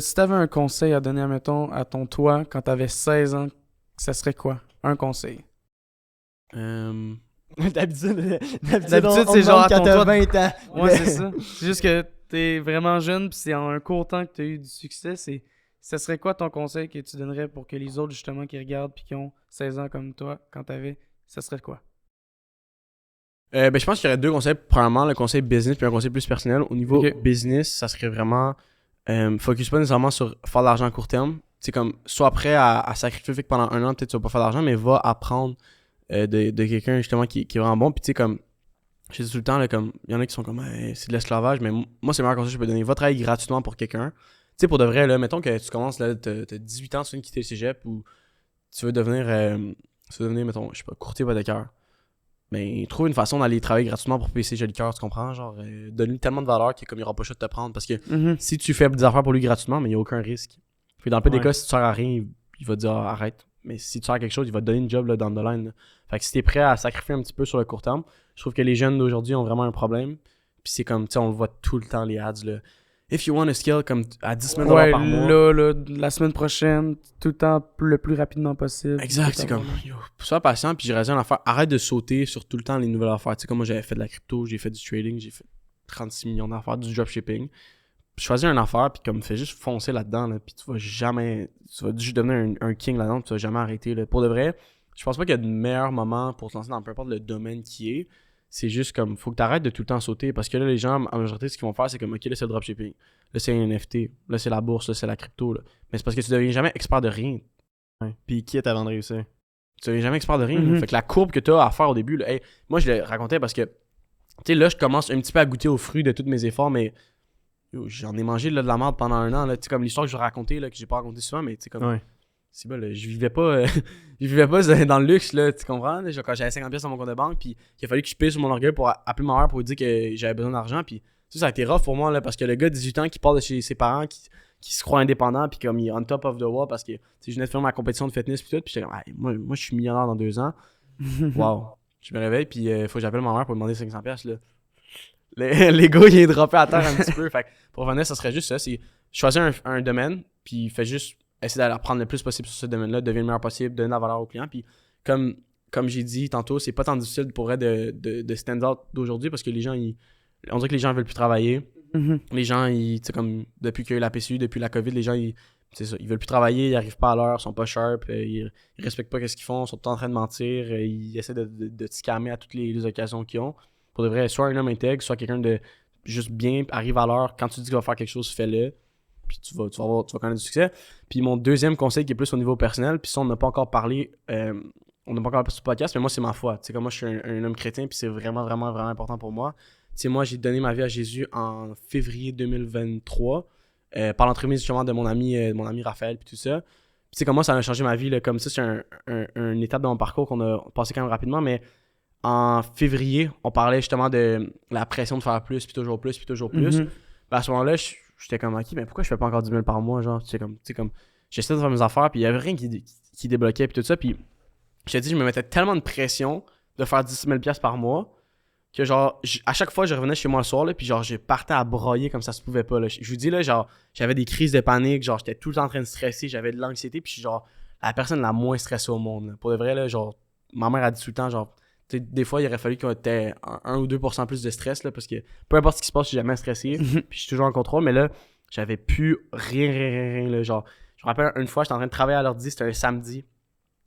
[SPEAKER 3] Si t'avais un conseil à donner, admettons, à ton toi quand t'avais 16 ans, ça serait quoi? Un conseil.
[SPEAKER 2] D'habitude,
[SPEAKER 3] c'est genre à
[SPEAKER 2] quand
[SPEAKER 3] ton
[SPEAKER 2] t'as
[SPEAKER 3] toit
[SPEAKER 2] 20 ans.
[SPEAKER 3] Ouais, c'est ça. C'est juste que t'es vraiment jeune, puis c'est en un court temps que t'as eu du succès. Ça serait quoi ton conseil que tu donnerais pour que les autres, justement, qui regardent puis qui ont 16 ans comme toi, quand t'avais, ça serait quoi?
[SPEAKER 1] Ben, je pense qu'il y aurait deux conseils. Premièrement, le conseil business puis un conseil plus personnel. Au niveau
[SPEAKER 3] Ok.
[SPEAKER 1] business, ça serait vraiment focus pas nécessairement sur faire de l'argent à court terme. C'est comme, sois prêt à sacrifier, fait que pendant un an, peut-être tu vas pas faire d'argent, mais va apprendre de quelqu'un justement qui est vraiment bon. Puis tu sais, comme, je dis tout le temps, là, comme, il y en a qui sont comme, hey, c'est de l'esclavage, mais moi, c'est le meilleur conseil que je peux donner. Va travailler gratuitement pour quelqu'un. Tu sais, pour de vrai, là, mettons que tu commences, là, t'as 18 ans, tu viens de quitter le cégep ou tu veux devenir, mettons, je sais pas, courtier hypothécaire. Mais trouve une façon d'aller travailler gratuitement pour payer ses jolis cœurs, tu comprends? Genre, donne-lui tellement de valeur qu'il n'y aura pas le choix de te prendre. Parce que si tu fais des affaires pour lui gratuitement, mais il n'y a aucun risque. Puis dans le pire des
[SPEAKER 2] Ouais.
[SPEAKER 1] cas, si tu sers à rien, il va te dire arrête. Mais si tu sers à quelque chose, il va te donner une job là, dans le line. Là. Fait que si t'es prêt à sacrifier un petit peu sur le court terme, je trouve que les jeunes d'aujourd'hui ont vraiment un problème. Puis c'est comme, tu sais, on le voit tout le temps, les ads. Là. If you want a skill, comme à 10 000
[SPEAKER 3] Ouais,
[SPEAKER 1] par mois.
[SPEAKER 3] là, la semaine prochaine, tout le temps le plus rapidement possible.
[SPEAKER 1] Exact, c'est comme, yo, sois patient, puis j'ai raison à l'affaire. Arrête de sauter sur tout le temps les nouvelles affaires. Tu sais, comme moi, j'avais fait de la crypto, j'ai fait du trading, j'ai fait 36 millions d'affaires, du dropshipping. Choisis une affaire, puis comme, fais juste foncer là-dedans, là, puis tu vas juste devenir un king là-dedans, puis tu vas jamais arrêter. Là. Pour de vrai, je pense pas qu'il y a de meilleur moment pour se lancer dans peu importe le domaine qui est. C'est juste comme, faut que tu arrêtes de tout le temps sauter, parce que là, les gens, en majorité, ce qu'ils vont faire, c'est comme, ok, là, c'est le dropshipping, là, c'est un NFT, là, c'est la bourse, là, c'est la crypto, là. Mais c'est parce que tu deviens jamais expert de rien.
[SPEAKER 2] Ouais. Puis quitte avant de réussir.
[SPEAKER 1] Tu deviens jamais expert de rien.
[SPEAKER 3] Mhm.
[SPEAKER 1] Fait que la courbe que tu as à faire au début, là, hey, moi, je le racontais parce que, tu sais, là, je commence un petit peu à goûter aux fruits de tous mes efforts, mais yo, j'en ai mangé là, de la merde pendant un an. Tu sais, comme l'histoire que je vais raconter, là, que j'ai pas raconté souvent, mais tu sais, comme.
[SPEAKER 2] Ouais.
[SPEAKER 1] C'est bon, là, je vivais pas je vivais pas dans le luxe, là, tu comprends? Là, genre, quand j'avais 50$ dans mon compte de banque, puis il a fallu que je paye sur mon orgueil pour appeler ma mère pour lui dire que j'avais besoin d'argent, puis ça a été rough pour moi, là, parce que le gars de 18 ans qui part de chez ses parents, qui se croit indépendant, puis comme il est on top of the wall, parce que je venais de faire ma compétition de fitness, puis tout, puis j'étais comme, hey, moi je suis millionnaire dans 2 ans. Wow. Je me réveille, puis faut que j'appelle ma mère pour lui demander 500$, là. Les gars, il est droppé à terre un petit peu. Fait que pour revenir, ça serait juste ça. C'est choisir un domaine, puis fais juste essayer d'aller apprendre le plus possible sur ce domaine-là, devenir le meilleur possible, donner de la valeur aux clients. Puis comme j'ai dit tantôt, c'est pas tant difficile pour eux de stand out d'aujourd'hui parce que les gens, on dirait que les gens veulent plus travailler. Les gens, tu sais, comme depuis qu'il y a eu la PCU, depuis la COVID, les gens, c'est ça, ils veulent plus travailler, ils arrivent pas à l'heure, ils sont pas sharp, ils respectent pas ce qu'ils font, ils sont tout en train de mentir, ils essaient de te scammer à toutes les occasions qu'ils ont. Pour de vrai, soit un homme intègre, soit quelqu'un de juste bien, arrive à l'heure. Quand tu dis qu'il va faire quelque chose, fais-le. Puis tu vas connaître du succès. Puis mon deuxième conseil qui est plus au niveau personnel, puis ça, on n'a pas encore parlé, sur le podcast, mais moi, c'est ma foi. Tu sais, comme moi, je suis un homme chrétien, puis c'est vraiment, vraiment, vraiment important pour moi. Tu sais, moi, j'ai donné ma vie à Jésus en février 2023, par l'entremise justement de mon ami Raphaël, puis tout ça. Puis tu sais, comme moi, ça a changé ma vie, là, comme ça, c'est une étape de mon parcours qu'on a passé quand même rapidement, mais en février, on parlait justement de la pression de faire plus, puis toujours plus, puis toujours plus. Ben, à ce moment-là, j'étais comme, ok, mais pourquoi je fais pas encore 10 000 par mois, genre, tu sais, comme, j'essaie de faire mes affaires, puis il y avait rien qui débloquait, puis tout ça, puis je te dis, je me mettais tellement de pression de faire 10 000$ par mois, que genre, à chaque fois, je revenais chez moi le soir, là, puis genre, je partais à broyer comme ça se pouvait pas, là. Je vous dis, là, genre, j'avais des crises de panique, genre, j'étais tout le temps en train de stresser, j'avais de l'anxiété, puis genre, la personne la moins stressée au monde, là. Pour de vrai, là, genre, ma mère a dit tout le temps, genre, des fois, il aurait fallu qu'on ait 1 ou 2% plus de stress, là, parce que peu importe ce qui se passe, je suis jamais stressé, puis je suis toujours en contrôle, mais là, j'avais plus rien, là, genre, je me rappelle une fois, j'étais en train de travailler à l'ordi, c'était un samedi,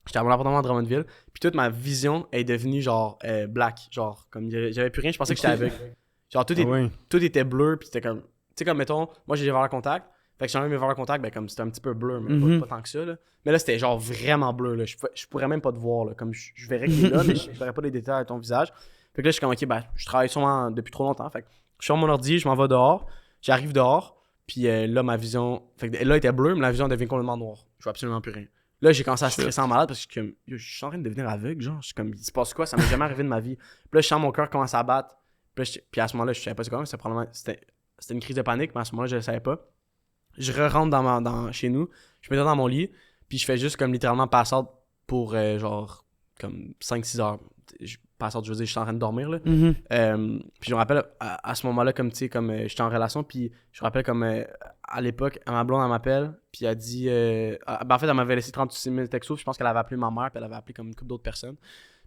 [SPEAKER 1] j'étais à mon appartement à Drummondville, puis toute ma vision est devenue, genre, black, genre, comme, j'avais plus rien, je pensais que j'étais aveugle, genre, tout était bleu, puis c'était comme, tu sais, comme, mettons, moi, j'ai des verres à contact, fait que si j'enlève mes verres à contact, ben, comme, c'était un petit peu bleu, mais pas tant que ça, là. Mais là, c'était genre vraiment bleu, là. Je pourrais même pas te voir, là. Comme je verrais qu'il est là, mais je verrais pas les détails de ton visage. Fait que là, je suis comme, ok, ben, je travaille sûrement depuis trop longtemps. Fait que je sors mon ordi, je m'en vais dehors. J'arrive dehors, puis là, ma vision. Fait que là, elle était bleue, mais la vision devient complètement noire. Je vois absolument plus rien. Là, j'ai commencé à stresser en malade parce que je suis en train de devenir aveugle, genre. Je suis comme, il se passe quoi? Ça m'est jamais arrivé de ma vie. Puis là, je sens mon cœur commence à battre. Puis à ce moment-là, je savais pas c'est quoi, mais c'était une crise de panique, mais à ce moment-là, je le savais pas. Je rentre chez nous, je me mets dans mon lit. Puis je fais juste comme littéralement pass-out pour genre comme 5-6 heures. Pass-out, je veux dire, je suis en train de dormir là. Puis je me rappelle à ce moment-là, comme tu sais, comme j'étais en relation, puis je me rappelle comme à l'époque, ma blonde elle m'appelle, puis elle dit en fait, elle m'avait laissé 36 000 textos, puis je pense qu'elle avait appelé ma mère, puis elle avait appelé comme une couple d'autres personnes.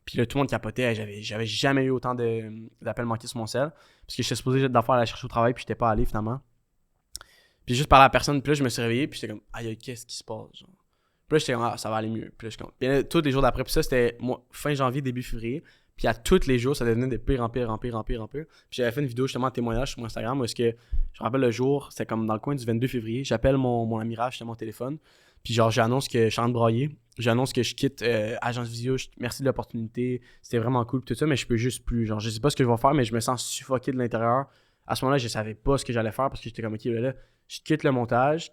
[SPEAKER 1] Puis là, tout le monde capotait, j'avais jamais eu autant d'appels manqués sur mon cell, parce que j'étais supposé d'en faire aller chercher au travail, puis j'étais pas allé finalement. Puis juste par la personne, puis là, je me suis réveillé, puis j'étais comme, aïe, qu'est-ce qui se passe, genre. Puis là, j'étais comme, ça va aller mieux. Puis là, tous les jours d'après, puis ça, c'était fin janvier, début février. Puis à tous les jours, ça devenait de pire en pire, en pire, en pire, en pire. Puis j'avais fait une vidéo justement de témoignage sur mon Instagram où est-ce que, je me rappelle le jour, c'était comme dans le coin du 22 février, j'appelle mon amiral, j'étais mon téléphone. Puis genre, j'annonce que je suis en train de brailler. J'annonce que je quitte Agence Visio. Merci de l'opportunité. C'était vraiment cool tout ça, mais je peux juste plus. Genre, je sais pas ce que je vais faire, mais je me sens suffoqué de l'intérieur. À ce moment-là, je savais pas ce que j'allais faire parce que j'étais comme, ok, là, je quitte le montage.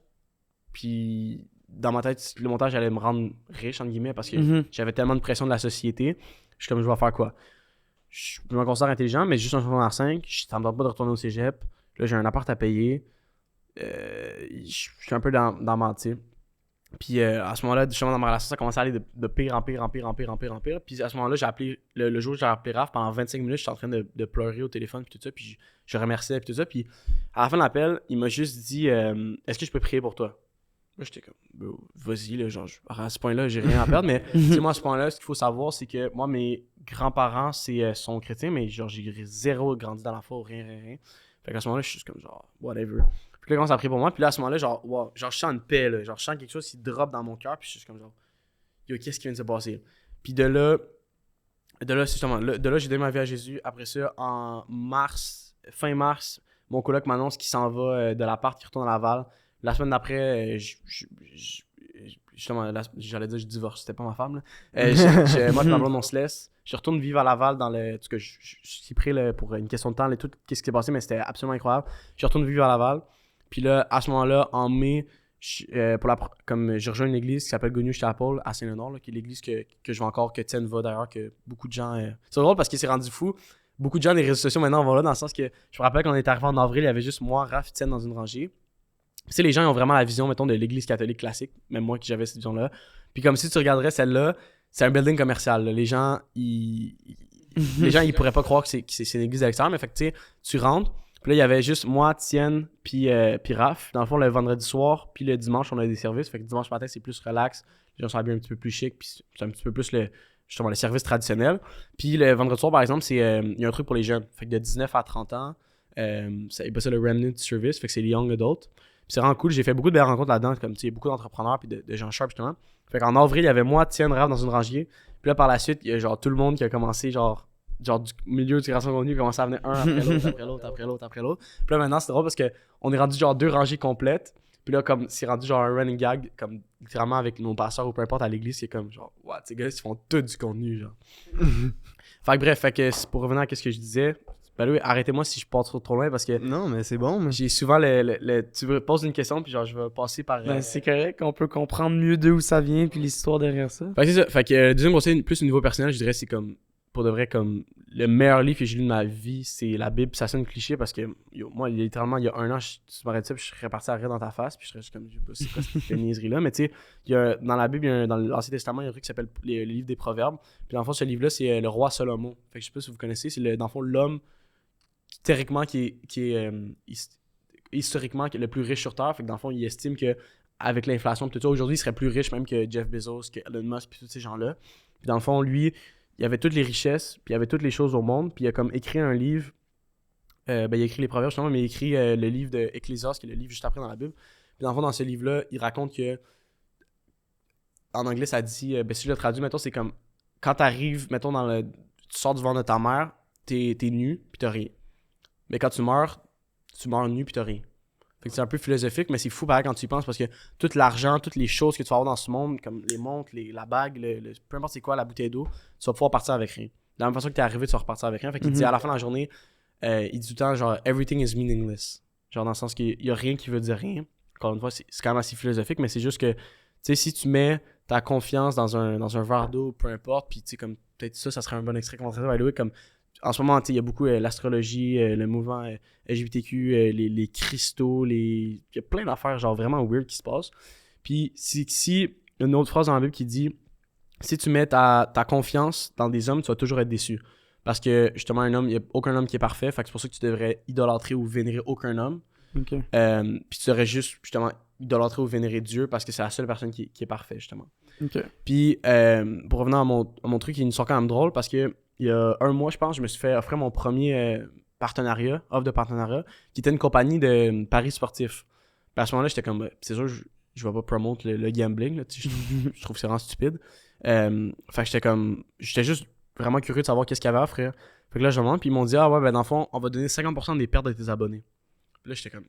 [SPEAKER 1] Puis dans ma tête, le montage allait me rendre riche, entre guillemets, parce que j'avais tellement de pression de la société. Je suis comme, je vais faire quoi? Je me considère intelligent, mais juste en secondaire 5, ça me donne pas de retourner au cégep. Là, j'ai un appart à payer. Je suis un peu dans mentir. Puis à ce moment-là, justement, dans ma relation, ça commençait à aller de pire en pire, en pire, en pire, en pire, en pire. Puis à ce moment-là, j'ai appelé, le jour où j'ai appelé Raph, pendant 25 minutes, j'étais en train de pleurer au téléphone, puis tout ça. Puis je remerciais, puis tout ça. Puis à la fin de l'appel, il m'a juste dit est-ce que je peux prier pour toi? Là, j'étais comme vas-y, là, genre, à ce point-là, j'ai rien à perdre. Mais moi, à ce point-là, ce qu'il faut savoir, c'est que moi, mes grands-parents, sont chrétiens, mais genre, j'ai zéro grandi dans la foi, rien. Fait qu'à ce moment-là, je suis juste comme genre, whatever. Puis là, quand ça a pris pour moi, puis là, à ce moment-là, genre, wow, genre, je sens une paix, là. Genre, je sens quelque chose qui drop dans mon cœur, puis je suis juste comme genre, yo, qu'est-ce qui vient de se passer? Puis de là, justement, de là, j'ai donné ma vie à Jésus. Après ça, fin mars, mon coloc m'annonce qu'il s'en va de l'appart, qu'il retourne à Laval. La semaine d'après, justement, j'allais dire je divorce, c'était pas ma femme, là. Moi, ma blonde, on se laisse. Je retourne vivre à Laval dans le. En tout cas, je suis pris là, pour une question de temps, tout ce qui s'est passé, mais c'était absolument incroyable. Je retourne vivre à Laval. Puis là, à ce moment-là, en mai, comme j'ai rejoint une église qui s'appelle Good News Chapel à Saint-Léonard, qui est l'église que je vais encore, que Tienne va d'ailleurs, que beaucoup de gens. C'est drôle parce qu'il s'est rendu fou. Beaucoup de gens des réseaux sociaux maintenant vont là, dans le sens que je me rappelle quand on est arrivé en avril, il y avait juste moi, Raph, Tienne dans une rangée. Tu sais, les gens ils ont vraiment la vision, mettons, de l'église catholique classique, même moi qui j'avais cette vision-là. Puis comme si tu regarderais celle-là, c'est un building commercial. Là. Les gens, ils pourraient pas croire que c'est une église à l'extérieur, mais fait que tu sais, tu rentres. Puis là, il y avait juste moi, Tienne, puis Raph. Dans le fond, le vendredi soir, puis le dimanche, on a des services. Fait que dimanche matin, c'est plus relax. Les gens sont habillés un petit peu plus chic, puis c'est un petit peu plus le service traditionnel. Puis le vendredi soir, par exemple, il y a un truc pour les jeunes. Fait que de 19 à 30 ans, c'est pas ça le Remnant Service, fait que c'est les Young Adults. Puis c'est vraiment cool. J'ai fait beaucoup de belles rencontres là-dedans, comme tu sais, beaucoup d'entrepreneurs, puis de gens sharp, justement. Fait qu'en avril, il y avait moi, Tienne, Raph dans une rangée. Puis là, par la suite, il y a genre tout le monde qui a commencé, genre du milieu de création de contenu, commençait à venir un après l'autre, après l'autre, après l'autre, après l'autre. Puis là, maintenant, c'est drôle parce qu'on est rendu genre 2 rangées complètes. Puis là, comme c'est rendu genre un running gag, comme littéralement avec nos pasteurs ou peu importe à l'église, c'est comme genre, ouais, ces gars, ils font tout du contenu, genre. Fait que bref, pour revenir à ce que je disais, ben oui, arrêtez-moi si je pars trop loin parce que.
[SPEAKER 2] Non, mais c'est bon. Mais...
[SPEAKER 1] J'ai souvent tu me poses une question, puis genre, je vais passer par.
[SPEAKER 3] Ben, c'est correct, on peut comprendre mieux d'où ça vient, puis l'histoire derrière ça.
[SPEAKER 1] Fait que c'est ça. Fait que, deuxième conseil, plus au niveau personnel, je dirais, c'est comme. Pour de vrai, comme le meilleur livre que j'ai lu de ma vie, c'est la Bible. Ça sonne cliché parce que moi, littéralement, il y a 1 an, tu m'aurais dit ça, puis je serais parti à rire dans ta face, puis je serais juste comme, je sais pas, c'est quoi cette niaiserie-là. Mais tu sais, dans la Bible, dans l'Ancien Testament, il y a un truc qui s'appelle le livre des Proverbes. Puis dans le fond, ce livre-là, c'est le roi Salomon. Fait que je sais pas si vous connaissez, c'est dans le fond l'homme, théoriquement, qui est historiquement le plus riche sur Terre. Fait que dans le fond, il estime que avec l'inflation, tout ça, aujourd'hui, il serait plus riche même que Jeff Bezos, que Elon Musk, puis tous ces gens-là. Puis dans le fond, lui, il y avait toutes les richesses, puis il y avait toutes les choses au monde, puis il a comme écrit un livre, il a écrit les Proverbes justement, mais il a écrit le livre de Ecclésiaste, qui est le livre juste après dans la Bible. Puis dans le fond, dans ce livre-là, il raconte que, en anglais, ça dit, si je le traduis, mettons, c'est comme, quand t'arrives, mettons, tu sors du ventre de ta mère, t'es nu, puis t'as rien. Mais quand tu meurs nu, puis t'as rien. Fait que c'est un peu philosophique, mais c'est fou pareil quand tu y penses parce que tout l'argent, toutes les choses que tu vas avoir dans ce monde, comme les montres, la bague, peu importe c'est quoi, la bouteille d'eau, tu vas pouvoir partir avec rien. De la même façon que t'es arrivé, tu vas repartir avec rien. Fait qu'il dit à la fin de la journée, il dit tout le temps genre everything is meaningless. Genre dans le sens qu'il y a rien qui veut dire rien. Encore une fois, c'est quand même assez philosophique, mais c'est juste que, tu sais, si tu mets ta confiance dans un verre d'eau, peu importe, puis tu sais, comme peut-être ça serait un bon extrait conversateur, comme. En ce moment, il y a beaucoup l'astrologie, le mouvement LGBTQ, les cristaux, il y a plein d'affaires genre vraiment weird qui se passent. Puis si une autre phrase dans la Bible qui dit si tu mets ta confiance dans des hommes, tu vas toujours être déçu. Parce que justement, il n'y a aucun homme qui est parfait, fait que c'est pour ça que tu devrais idolâtrer ou vénérer aucun homme.
[SPEAKER 3] Okay.
[SPEAKER 1] Puis tu devrais juste justement idolâtrer ou vénérer Dieu parce que c'est la seule personne qui est parfaite, justement.
[SPEAKER 3] Okay.
[SPEAKER 1] Puis pour revenir à mon truc, il y a une histoire quand même drôle parce que il y a 1 mois, je pense, je me suis fait offrir mon premier offre de partenariat, qui était une compagnie de paris sportifs. Puis à ce moment-là, j'étais comme, c'est sûr, je vais pas promouvoir le gambling, là, je trouve que c'est vraiment stupide. Fait que j'étais juste vraiment curieux de savoir qu'est-ce qu'il y avait à offrir. Fait que là, je demande, puis ils m'ont dit, ah ouais, ben dans le fond, on va donner 50% des pertes de tes abonnés. Puis là, j'étais comme,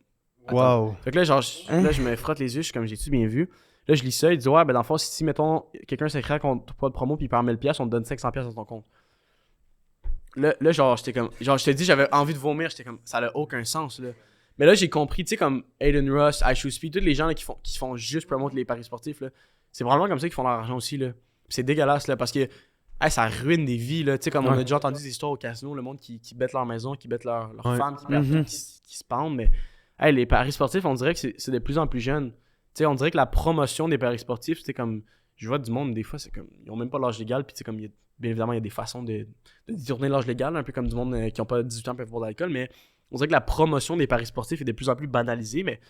[SPEAKER 1] attends.
[SPEAKER 2] Wow.
[SPEAKER 1] Fait que là, genre, là, je me frotte les yeux, je suis comme, j'ai-tu bien vu? Là, je lis ça, il dit, ouais, ben dans le fond, si mettons, quelqu'un s'inscrit à ton pas de promo, puis il perd 1000$, on te donne 500$ dans ton compte. Là, genre, j'étais comme, genre, je te dis, j'avais envie de vomir, j'étais comme, ça n'a aucun sens, là. Mais là, j'ai compris, tu sais, comme Aiden Ross, iShoeSpeed, tous les gens là, qui font juste promouvoir les paris sportifs, là, c'est probablement comme ça qu'ils font leur argent aussi, là. Puis c'est dégueulasse, là, parce que ça ruine des vies, là. Tu sais, comme on a déjà entendu des histoires au casino, le monde qui bête leur maison, qui bête leur femme, qui perd tout, qui se pendent, mais les paris sportifs, on dirait que c'est de plus en plus jeune. Tu sais, on dirait que la promotion des paris sportifs, c'est comme, je vois du monde, des fois, c'est comme, ils ont même pas l'âge légal, puis tu sais, comme, bien évidemment, il y a des façons de détourner l'âge légal, un peu comme du monde qui n'ont pas 18 ans peuvent boire de l'alcool, mais on dirait que la promotion des paris sportifs est de plus en plus banalisée, mais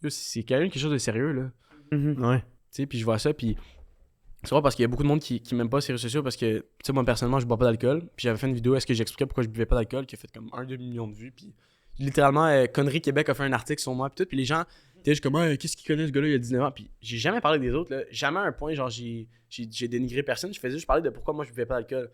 [SPEAKER 1] là, c'est quand même quelque chose de sérieux, là.
[SPEAKER 2] Ouais.
[SPEAKER 1] Tu sais, puis je vois ça, puis c'est vrai parce qu'il y a beaucoup de monde qui m'aime pas ces réseaux sociaux parce que, tu sais, moi, personnellement, je bois pas d'alcool, puis j'avais fait une vidéo, est-ce que j'expliquais pourquoi je buvais pas d'alcool, qui a fait comme 1-2 millions de vues, puis littéralement, Conneries Québec a fait un article sur moi, puis tout, puis les gens étaient juste comme, qu'est-ce qu'il connaît ce gars-là, il a 19 ans, puis j'ai jamais parlé des autres, là, jamais à un point, genre, j'ai dénigré personne, je faisais juste parler de pourquoi moi je buvais pas d'alcool.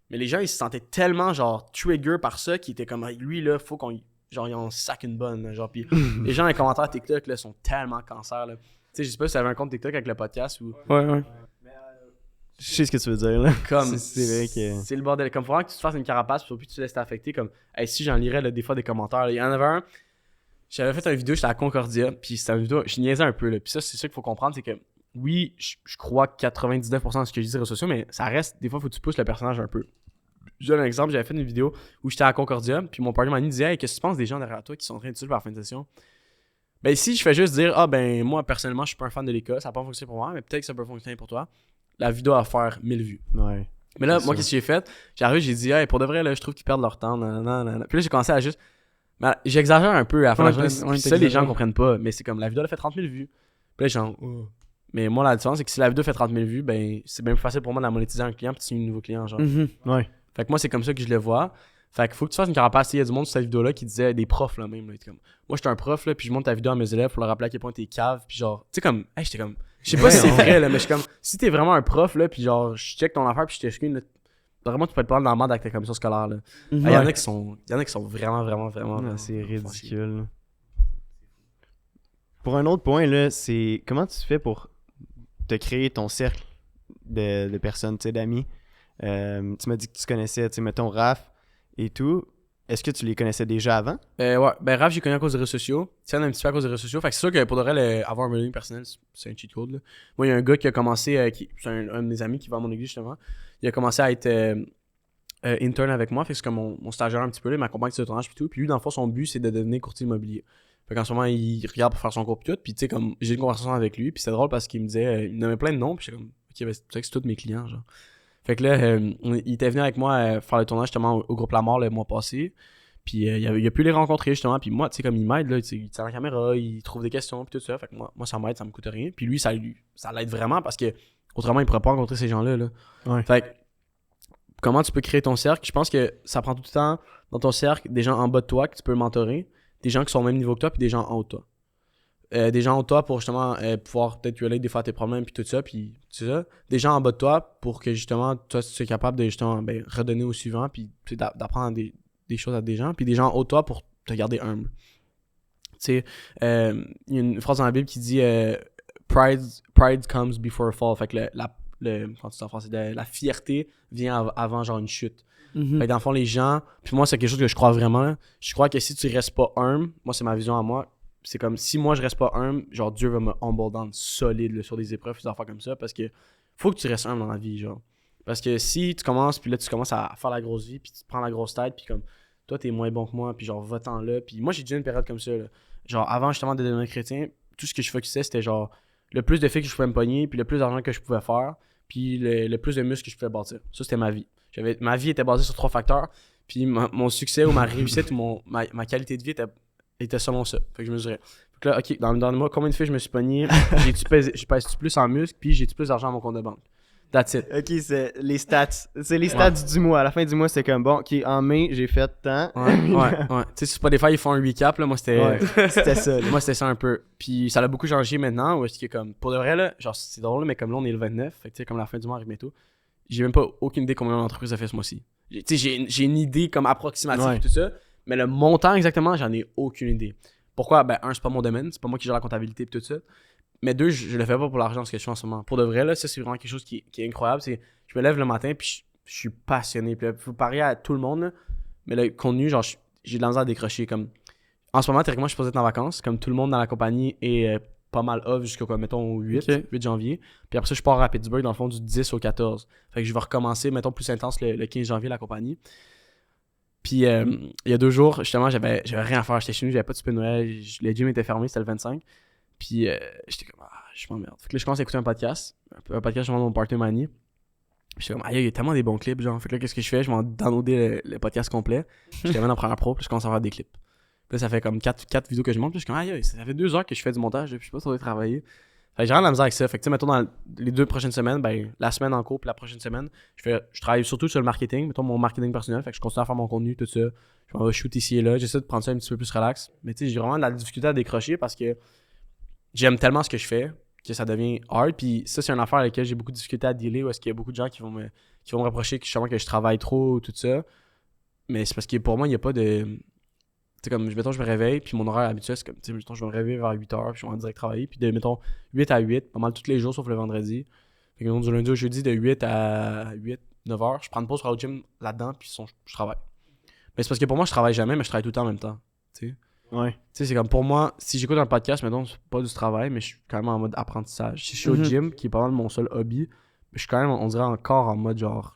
[SPEAKER 1] Mais les gens, ils se sentaient tellement, genre, trigger par ça, qu'ils étaient comme, lui, là, faut qu'on, genre, il en sac une bonne, là, genre, puis les gens, les commentaires TikTok, là, sont tellement cancer, là. Tu sais, je sais pas si tu avais un compte TikTok avec le podcast ou.
[SPEAKER 3] Ouais.
[SPEAKER 2] Je sais ce que tu veux dire, là.
[SPEAKER 1] Comme,
[SPEAKER 2] c'est vrai que.
[SPEAKER 1] C'est le bordel. Comme, faut vraiment que tu te fasses une carapace, puis tu te laisses t'affecter. Comme, si j'en lirais, là, des fois, des commentaires. Il y en avait un. J'avais fait une vidéo, j'étais à Concordia, puis c'était une vidéo, je niaisais un peu, là. Puis ça, c'est ça qu'il faut comprendre, c'est que, oui, je crois 99% de ce que je dis sur les réseaux sociaux, mais ça reste, des fois, faut que tu pousses le personnage un peu. Je donne un exemple, j'avais fait une vidéo où j'étais à Concordia, puis mon partenaire m'a dit, hey, qu'est-ce que tu penses des gens derrière toi qui sont en train de tuer par la fin de session? Ben, si je fais juste dire, moi, personnellement, je suis pas un fan de l'école, ça n'a pas fonctionné pour moi, mais peut-être que ça peut fonctionner pour toi. La vidéo va faire 1000 vues.
[SPEAKER 2] Ouais.
[SPEAKER 1] Mais là,
[SPEAKER 2] C'est
[SPEAKER 1] moi,
[SPEAKER 2] ça.
[SPEAKER 1] qu'est-ce que j'ai fait? J'ai dit, hey, pour de vrai, là, je trouve qu'ils perdent leur temps. Nanana. Puis là, j'ai commencé à juste. Mais j'exagère un peu à la fin de la journée. Ça, les gens comprennent pas. Mais c'est comme la vidéo, elle a fait 30 000 vues. Puis là, genre. Mais moi, la différence, c'est que si la vidéo fait 30 000 vues, ben, c'est bien plus facile pour moi de la monétiser un client puis de signer un nouveau client, genre.
[SPEAKER 2] Ouais.
[SPEAKER 1] Fait que moi, c'est comme ça que je le vois. Fait que faut que tu fasses une carapace. Il y a du monde sur cette vidéo-là qui disait des profs, là, même. Là, comme, moi, j'étais un prof, là, puis je monte ta vidéo à mes élèves pour leur rappeler à quel point t'es cave. Puis genre, tu sais, comme, j'étais comme. Je sais pas si c'est vrai, là, mais je suis comme, si t'es vraiment un prof, là, puis genre, je check ton affaire, puis je t'excuse, là, vraiment, tu peux te prendre dans le mode avec ta commission scolaire, là. Il y en a qui sont vraiment.
[SPEAKER 2] Non, c'est ridicule. là. Pour un autre point, là, c'est comment tu fais pour te créer ton cercle de personnes, tu sais, d'amis. Tu m'as dit que tu connaissais, tu sais, mettons, Raph et tout. Est-ce que tu les connaissais déjà avant?
[SPEAKER 1] Ouais, ben Raph, j'ai connu à cause des réseaux sociaux. Tiens, un petit peu à cause des réseaux sociaux. Fait que c'est sûr que pour de vrai, avoir un branding personnel, c'est un cheat code, là. Moi, il y a un gars qui a commencé, c'est un de mes amis qui va à mon église, justement. Il a commencé à être intern avec moi. Fait que c'est comme mon stagiaire un petit peu, là, il m'accompagne sur le tournage et tout. Puis lui, dans le fond, son but, c'est de devenir courtier immobilier. Fait qu'en ce moment, il regarde pour faire son cours puis tout. Puis tu sais, comme j'ai une conversation avec lui. Puis c'était drôle parce qu'il me disait, il nommait plein de noms. Puis j'étais comme, ok, ben, c'est que c'est tous mes clients, genre. Fait que là, il était venu avec moi faire le tournage justement au groupe La Mort le mois passé. Puis il a pu les rencontrer justement. Puis moi, tu sais, comme il m'aide, là, il tient la caméra, il trouve des questions, puis tout ça. Fait que moi ça m'aide, ça me coûte rien. Puis lui, ça l'aide vraiment parce que autrement, il pourrait pas rencontrer ces gens-là. Là.
[SPEAKER 2] Ouais.
[SPEAKER 1] Fait que, comment tu peux créer ton cercle? Je pense que ça prend tout le temps dans ton cercle des gens en bas de toi que tu peux mentorer, des gens qui sont au même niveau que toi, puis des gens en haut de toi. Des gens en haut de toi pour justement pouvoir peut-être lui aller des fois à tes problèmes, puis tout ça, puis tout ça. Des gens en bas de toi pour que justement, toi, tu sois capable de justement redonner au suivant, puis d'apprendre des choses à des gens, puis des gens en haut de toi pour te garder humble. Tu sais, il y a une phrase dans la Bible qui dit Pride comes before a fall. Fait que quand tu dis en français, la fierté vient avant genre une chute. Fait que dans le fond, les gens, puis moi, c'est quelque chose que je crois vraiment. Là. Je crois que si tu restes pas humble, moi, c'est ma vision à moi. C'est comme si moi, je reste pas humble, genre Dieu va me humble down solide là, sur des épreuves, des affaires comme ça, parce que faut que tu restes humble dans la vie, genre. Parce que si tu commences, puis là, tu commences à faire la grosse vie, puis tu te prends la grosse tête, puis comme toi, t'es moins bon que moi, puis genre, va-t'en là. Puis moi, j'ai déjà une période comme ça, là. Genre, avant justement de devenir chrétien, tout ce que je focusais, c'était genre le plus de filles que je pouvais me pogner, puis le plus d'argent que je pouvais faire, puis le plus de muscles que je pouvais bâtir. Ça, c'était ma vie. Ma vie était basée sur 3 facteurs, puis mon succès ou ma réussite ou ma qualité de vie était selon ça. Fait que je mesurais. Fait que là, ok, dans le mois, combien de filles je me suis pogné, je pèse-tu plus en muscles, puis j'ai-tu plus d'argent à mon compte de banque. That's it.
[SPEAKER 2] Ok, c'est les stats. C'est les stats du mois. À la fin du mois, c'est comme bon, ok, en mai, j'ai fait tant.
[SPEAKER 1] Ouais. Tu sais, sur Spotify, ils font un recap, là. Moi, c'était
[SPEAKER 2] ça. Là.
[SPEAKER 1] Moi, c'était ça un peu. Puis ça a beaucoup changé maintenant. Où est-ce que, comme, pour de vrai, là, genre, c'est drôle, mais comme là, on est le 29. Fait que, tu sais, comme la fin du mois arrive bientôt. j'ai même pas aucune idée combien l'entreprise a fait ce mois-ci. Tu sais, j'ai une idée comme approximative
[SPEAKER 2] Ouais.
[SPEAKER 1] et tout ça, mais le montant exactement, j'en ai aucune idée. Pourquoi? Ben, un, c'est pas mon domaine, c'est pas moi qui gère la comptabilité et tout ça. Mais deux, je le fais pas pour l'argent, ce que je fais en ce moment. Pour de vrai, là, ça, c'est vraiment quelque chose qui est incroyable. C'est je me lève le matin, puis je suis passionné. Puis là, faut parier à tout le monde, là, mais le contenu, genre, j'ai de la misère à décrocher. Comme, en ce moment, théoriquement, je suis supposé être en vacances, comme tout le monde dans la compagnie est pas mal off jusqu'au, mettons, au 8 janvier. Puis après ça, je pars à Pittsburgh, dans le fond, du 10 au 14. Fait que je vais recommencer, mettons, plus intense le 15 janvier, la compagnie. Puis il y a 2 jours, justement, j'avais rien à faire. J'étais chez nous, j'avais pas de souper de Noël. Le gym était fermé, c'était le 25. Puis j'étais comme, je m'emmerde. Fait que là, je commence à écouter un podcast. Un podcast, je de mon partner Manny. J'étais comme, il y a tellement des bons clips, genre. Fait que là, qu'est-ce que je fais? Je vais downloader le podcast complet. J'étais même en Premiere Pro, puis je commence à faire des clips. Puis là, ça fait comme 4 vidéos que je monte. Puis je suis comme, ça fait 2 heures que je fais du montage, puis je sais pas si on va travailler. Fait que j'ai vraiment de la misère avec ça. Fait que tu sais, mettons, dans les 2 prochaines semaines, ben, la semaine en cours, puis la prochaine semaine, je travaille surtout sur le marketing, mettons mon marketing personnel. Fait que je continue à faire mon contenu, tout ça. Je m'en vais shoot ici et là. J'essaie de prendre ça un petit peu plus relax. Mais tu sais, j'ai vraiment de la difficulté à décrocher parce que j'aime tellement ce que je fais que ça devient hard. Puis ça, c'est une affaire avec laquelle j'ai beaucoup de difficulté à dealer. Où est-ce qu'il y a beaucoup de gens qui vont me reprocher que je travaille trop, tout ça. Mais c'est parce que pour moi, il n'y a pas de. Tu sais, comme, mettons, je me réveille, puis mon horaire habituel, c'est comme, tu sais, mettons, je vais me réveiller vers 8h, puis je vais en direct travailler. Puis de, mettons, 8 à 8, pas mal tous les jours, sauf le vendredi. Fait que du lundi au jeudi, de 8 à 8, 9h, je prends une pause pour aller au gym là-dedans, puis je travaille. Mais c'est parce que pour moi, je travaille jamais, mais je travaille tout le temps en même temps. Tu sais.
[SPEAKER 2] Ouais.
[SPEAKER 1] Tu sais, c'est comme pour moi, si j'écoute un podcast, mettons, c'est pas du travail, mais je suis quand même en mode apprentissage. Si je suis au gym, qui est pas mal mon seul hobby, je suis quand même, on dirait encore en mode genre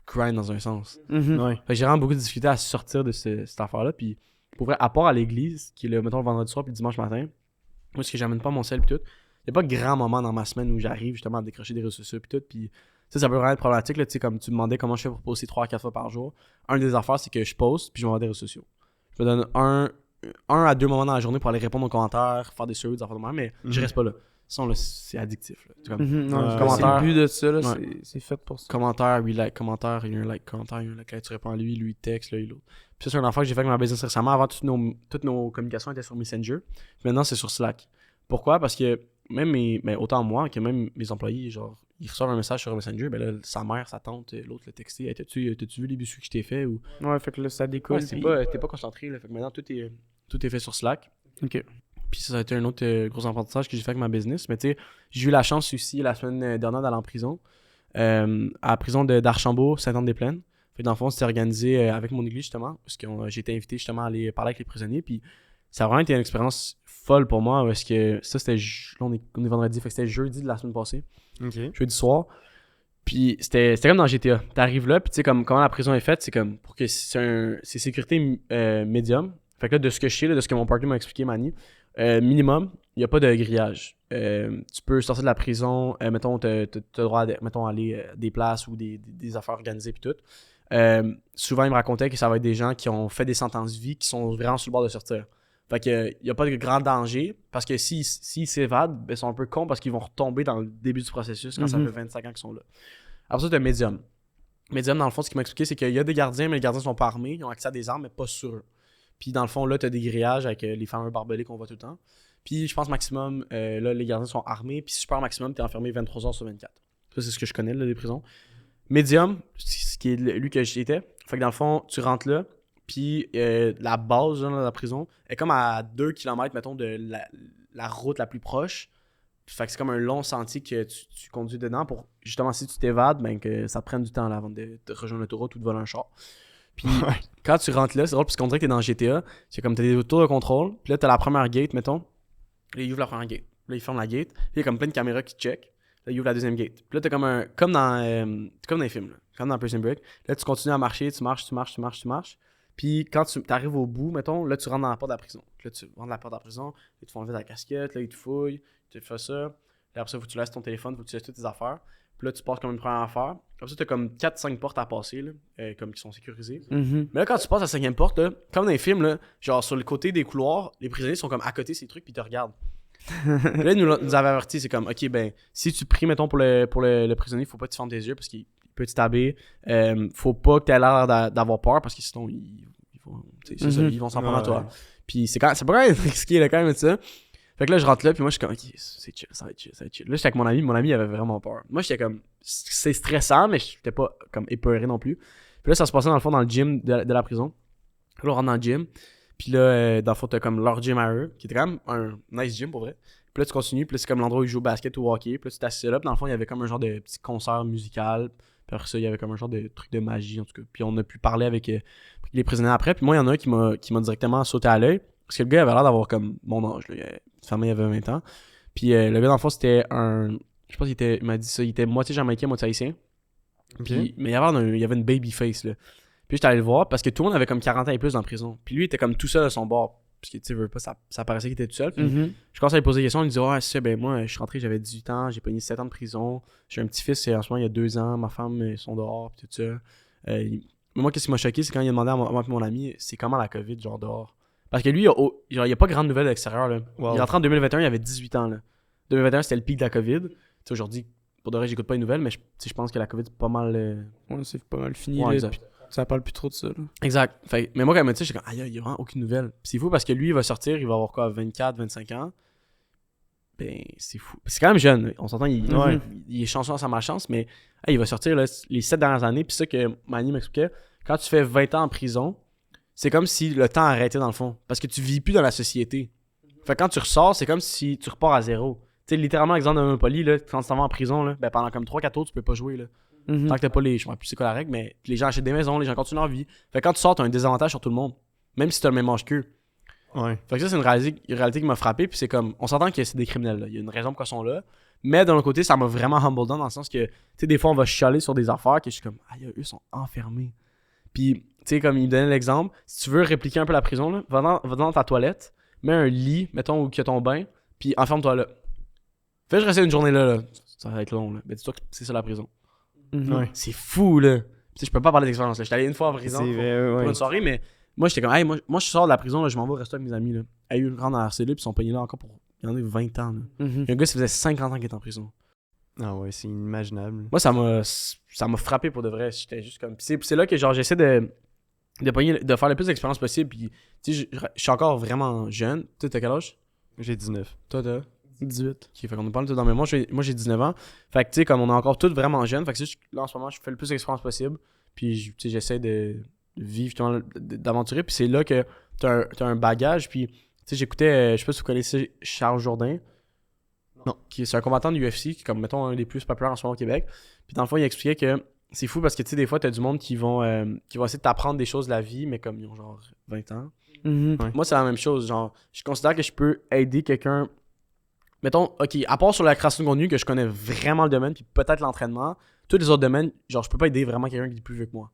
[SPEAKER 1] grind dans un sens.
[SPEAKER 2] Ouais.
[SPEAKER 1] Fait que j'ai vraiment beaucoup de difficulté à sortir de cette affaire-là. Puis pour vrai, à part à l'église, qui est le, mettons, le vendredi soir puis le dimanche matin, moi, ce que j'amène pas mon sel puis tout, il n'y a pas grand moment dans ma semaine où j'arrive justement à décrocher des réseaux sociaux puis tout. Puis ça peut vraiment être problématique. Là, tu sais, comme tu me demandais comment je fais pour poster 3 à 4 fois par jour. Un des affaires, c'est que je poste puis je m'envoie des réseaux sociaux. Je me donne un à 2 moments dans la journée pour aller répondre aux commentaires, faire des stories, des affaires de même, mais je reste pas là. Sinon, là, c'est addictif. Là. C'est comme,
[SPEAKER 3] C'est le but de ça, là,
[SPEAKER 1] Ouais.
[SPEAKER 3] c'est fait pour ça.
[SPEAKER 1] commentaire, il y a un like, là, tu réponds à lui il texte, là, et l'autre. Puis ça, c'est une affaire que j'ai fait avec ma business récemment. Avant, toutes nos communications étaient sur Messenger. Puis maintenant, c'est sur Slack. Pourquoi? Parce que même autant moi que même mes employés, genre, ils reçoivent un message sur Messenger, ben là, sa mère, sa tante, l'autre l'a texté. Hey, t'as-tu vu les biscuits que je t'ai fait? Ou...
[SPEAKER 3] Ouais, fait que là, ça découle.
[SPEAKER 1] Ouais, t'es pas concentré, là. Fait que maintenant, tout est fait sur Slack.
[SPEAKER 3] Ok.
[SPEAKER 1] Puis ça a été un autre gros apprentissage que j'ai fait avec ma business. Mais tu sais, j'ai eu la chance aussi la semaine dernière d'aller en prison. À la prison d'Archambault, Sainte-Anne-des-Plaines. Fait que dans le fond, c'était organisé avec mon église justement. Parce que j'ai été invité justement à aller parler avec les prisonniers. Puis ça a vraiment été une expérience folle pour moi. Parce que ça, c'était. Là, on est vendredi. Fait que c'était jeudi de la semaine passée.
[SPEAKER 2] Ok.
[SPEAKER 1] Jeudi soir. Puis c'était comme dans GTA. T'arrives là, puis tu sais, comme comment la prison est faite, c'est comme pour que c'est sécurité médium. Fait que là, de ce que je sais, là, de ce que mon partenaire m'a expliqué, Manny, minimum, il n'y a pas de grillage. Tu peux sortir de la prison, mettons, t'as droit à mettons, aller des places ou des affaires organisées puis tout. Souvent, il me racontait que ça va être des gens qui ont fait des sentences vie qui sont vraiment sur le bord de sortir. Fait que il n'y a pas de grand danger parce que s'ils s'évadent, ben, ils sont un peu cons parce qu'ils vont retomber dans le début du processus quand ça fait 25 ans qu'ils sont là. Après ça, t'as Medium. Medium, dans le fond, ce qu'il m'a expliqué, c'est qu'il y a des gardiens, mais les gardiens sont pas armés. Ils ont accès à des armes, mais pas sur eux. Puis dans le fond, là, t'as des grillages avec les fameux barbelés qu'on voit tout le temps. Puis je pense maximum, là, les gardiens sont armés. Puis super maximum, t'es enfermé 23 heures sur 24. Ça, c'est ce que je connais, là, des prisons. Medium, ce qui est lui que j'étais. Fait que dans le fond, tu rentres là. Puis la base genre, de la prison est comme à 2 km, mettons, de la route la plus proche. Fait que c'est comme un long sentier que tu conduis dedans pour, justement, si tu t'évades, ben que ça te prenne du temps là, avant de rejoindre l'autoroute ou de voler un char. Puis quand tu rentres là, c'est drôle parce qu'on dirait que t'es dans GTA. C'est comme t'as des tours de contrôle. Puis là, t'as la première gate, mettons. Là, il ouvre la première gate. Là, il ferme la gate. Puis il y a comme plein de caméras qui check. Là, il ouvre la deuxième gate. Puis là, t'as comme comme dans les films, là. Comme dans Prison Break. Là, tu continues à marcher, tu marches. Puis quand tu arrives au bout, mettons, là, tu rentres dans la porte de la prison. Puis là, tu rentres dans la porte de la prison. Là, ils te font enlever ta casquette. Là, ils te fouillent. Tu fais ça. Là, après ça, faut que tu laisses ton téléphone. Faut que tu laisses toutes tes affaires. Puis là, tu passes comme une première affaire. Comme ça, t'as comme 4-5 portes à passer, là, comme qui sont sécurisées. Mais là, quand tu passes à la 5e porte, là, comme dans les films, là, genre sur le côté des couloirs, les prisonniers sont comme à côté de ces trucs, puis ils te regardent. Là, ils nous avaient averti, c'est comme, ok, ben, si tu pries, mettons, pour le prisonnier, faut pas que tu fermes tes yeux parce qu'il peut te taber. Faut pas que tu aies l'air d'avoir peur parce que sinon, ils vont s'en prendre à toi. Puis c'est pas quand même risqué, là, quand même, ça. Fait que là, je rentre là, puis moi, je suis comme, ok, c'est chill, ça va être chill, ça va être chill. Là, j'étais avec mon ami avait vraiment peur. Moi, j'étais comme, c'est stressant, mais j'étais pas comme épeuré non plus. Puis là, ça se passait dans le fond dans le gym de la prison. Là, on rentre dans le gym, puis là, dans le fond, t'as comme leur gym à eux, qui était quand même un nice gym pour vrai. Puis là, tu continues, puis là, c'est comme l'endroit où ils jouent au basket ou au hockey. Puis là, tu t'assieds là, puis dans le fond, il y avait comme un genre de petit concert musical. Puis après ça, il y avait comme un genre de truc de magie, en tout cas. Puis on a pu parler avec les prisonniers après. Puis moi, il y en a un qui m'a directement sauté à l'œil. Parce que le gars avait l'air d'avoir comme mon âge. Là. Il avait 20 ans. Puis le gars, dans le fond, c'était un. Je pense il m'a dit ça. Il était moitié jamaïcain, moitié haïtien. Puis, mais il y avait une baby face. Là. Puis j'étais allé le voir parce que tout le monde avait comme 40 ans et plus dans la prison. Puis lui, il était comme tout seul à son bord. Parce que tu sais, veux pas, ça paraissait qu'il était tout seul. Puis je commençais à lui poser des questions. Il me disait, ouais, c'est ça, ben moi, je suis rentré, j'avais 18 ans, j'ai pogné 7 ans de prison. J'ai un petit-fils, en ce moment, il y a 2 ans. Ma femme, ils sont dehors, puis tout ça. Mais moi, qu'est-ce qui m'a choqué, c'est quand il a demandé à moi et mon ami, c'est comment la COVID, genre dehors. Parce que lui, il n'y a pas grande nouvelle à l'extérieur. Là.
[SPEAKER 2] Wow.
[SPEAKER 1] Il est rentré en 2021, il avait 18 ans. Là. 2021, c'était le pic de la COVID. Tu sais, aujourd'hui, pour de vrai, j'écoute pas les nouvelles, mais je pense que la COVID, c'est pas mal.
[SPEAKER 3] Ouais, c'est pas mal fini.
[SPEAKER 1] Ouais,
[SPEAKER 3] Là,
[SPEAKER 1] exact.
[SPEAKER 3] ça parle plus trop de ça. Là.
[SPEAKER 1] Exact. Fait, mais moi, quand il m'a dit ça, j'étais comme, aïe, il y a vraiment aucune nouvelle. Puis c'est fou parce que lui, il va sortir, il va avoir quoi, 24, 25 ans. Ben, c'est fou. C'est quand même jeune. On s'entend, il est chanceux à sa malchance, mais il va sortir là, les 7 dernières années. Puis ça que Manny m'expliquait, quand tu fais 20 ans en prison, c'est comme si le temps arrêtait dans le fond. Parce que tu vis plus dans la société. Fait que quand tu ressors, c'est comme si tu repars à zéro. Tu sais, littéralement, exemple de Monopoly, là, quand tu t'en vas en prison, là, ben, pendant comme 3-4 tours, tu peux pas jouer. Là. Tant que t'as pas les. Je sais plus c'est quoi la règle, mais les gens achètent des maisons, les gens continuent leur vie. Fait que quand tu sors, t'as un désavantage sur tout le monde. Même si t'as le même âge qu'eux.
[SPEAKER 2] Ouais.
[SPEAKER 1] Fait que ça, c'est une réalité qui m'a frappé. Puis c'est comme. On s'entend que c'est des criminels. Là. Il y a une raison pourquoi ils sont là. Mais d'un autre côté, ça m'a vraiment humble down dans le sens que, tu sais, des fois, on va chialer sur des affaires que je suis comme, aïe, eux sont enfermés. Puis, tu sais, comme il me donnait l'exemple, si tu veux répliquer un peu la prison, là, va dans ta toilette, mets un lit, mettons, où il y a ton bain, puis enferme-toi là. Fais juste rester une journée là. Ça va être long, là. Mais dis-toi que c'est ça la prison.
[SPEAKER 2] Ouais.
[SPEAKER 1] C'est fou, là. Tu sais, je peux pas parler d'expérience. J'étais allé une fois en prison
[SPEAKER 2] C'est vrai,
[SPEAKER 1] pour
[SPEAKER 2] ouais.
[SPEAKER 1] une soirée, mais moi, j'étais comme, hey, moi, je sors de la prison, là, je m'en vais au resto avec mes amis. Là. Hey, eux rentrent dans la RCD, puis ils sont pognés là encore pour. Il y en a 20 ans. Là. Il y a un gars, ça faisait 50 ans qu'il était en prison.
[SPEAKER 2] Ah ouais, c'est inimaginable.
[SPEAKER 1] Moi, ça m'a frappé pour de vrai. J'étais juste comme. C'est là que, genre, j'essaie de faire le plus d'expérience possible. Puis, tu sais, je suis encore vraiment jeune. Tu t'as quel âge?
[SPEAKER 2] J'ai 19.
[SPEAKER 1] Toi, t'as
[SPEAKER 3] 18.
[SPEAKER 1] Ok, fait qu'on nous parle tout dans mes mois. Moi, j'ai 19 ans. Fait que, tu sais, comme on est encore tous vraiment jeunes. Fait que, là, en ce moment, je fais le plus d'expérience possible. Puis, tu sais, j'essaie de vivre, justement, d'aventurer. Puis, c'est là que t'as un bagage. Puis, tu sais, j'écoutais, je sais pas si vous connaissez Charles Jourdain.
[SPEAKER 2] Non.
[SPEAKER 1] C'est un combattant du UFC, qui est comme, mettons, un des plus populaires en ce moment au Québec. Puis, dans le fond, il expliquait que c'est fou parce que, tu sais, des fois, t'as du monde qui vont essayer de t'apprendre des choses de la vie, mais comme ils ont genre 20 ans.
[SPEAKER 2] Ouais.
[SPEAKER 1] Moi, c'est la même chose. Genre, je considère que je peux aider quelqu'un. Mettons, ok, à part sur la création de contenu, que je connais vraiment le domaine, puis peut-être l'entraînement, tous les autres domaines, genre, je peux pas aider vraiment quelqu'un qui est plus vieux que moi.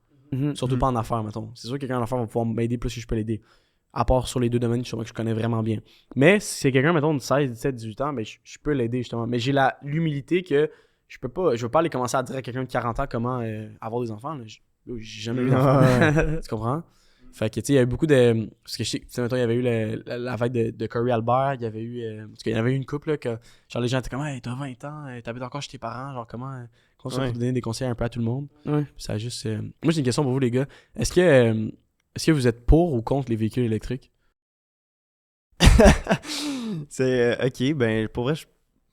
[SPEAKER 1] Surtout pas en affaires, mettons. C'est sûr que quelqu'un en affaires va pouvoir m'aider plus que je peux l'aider. À part sur les deux domaines que je connais vraiment bien. Mais si c'est quelqu'un, mettons, de 16, 17, 18 ans, ben, je peux l'aider, justement. Mais j'ai l'humilité que je veux pas aller commencer à dire à quelqu'un de 40 ans comment avoir des enfants. Là. J'ai jamais eu d'enfants. Tu comprends? Fait que, tu sais, il y avait beaucoup de. Parce que je sais, tu sais, mettons, il y avait eu la vague de Curry Albert, il y avait eu. Parce qu'il y en avait eu une couple, là, que genre les gens étaient comme, hey, t'as 20 ans, t'habites encore chez tes parents, genre comment ça pour donner des conseils un peu à tout le monde.
[SPEAKER 3] Ouais.
[SPEAKER 1] Puis ça a juste. Moi, j'ai une question pour vous, les gars. Est-ce que vous êtes pour ou contre les véhicules électriques?
[SPEAKER 2] C'est ok, ben pour vrai, je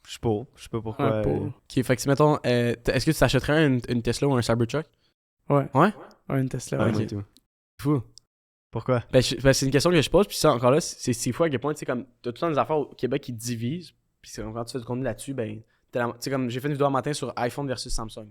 [SPEAKER 2] suis pour. Je sais pas pourquoi.
[SPEAKER 3] Ouais, pour.
[SPEAKER 1] Ok, fait que si, mettons, est-ce que tu t'achèterais une Tesla ou un Cybertruck?
[SPEAKER 3] Ouais.
[SPEAKER 1] Ouais?
[SPEAKER 3] Ouais, une Tesla.
[SPEAKER 2] Ouais,
[SPEAKER 3] Ouais.
[SPEAKER 2] moi
[SPEAKER 1] ok.
[SPEAKER 2] et tout.
[SPEAKER 1] Fou.
[SPEAKER 2] Pourquoi?
[SPEAKER 1] Ben, c'est une question que je pose, puis ça, encore là, c'est fou à quel point, tu sais, comme, t'as tout le temps des affaires au Québec qui divisent, puis c'est comme quand tu fais du contenu là-dessus, ben, tu sais, comme j'ai fait une vidéo un matin sur iPhone versus Samsung.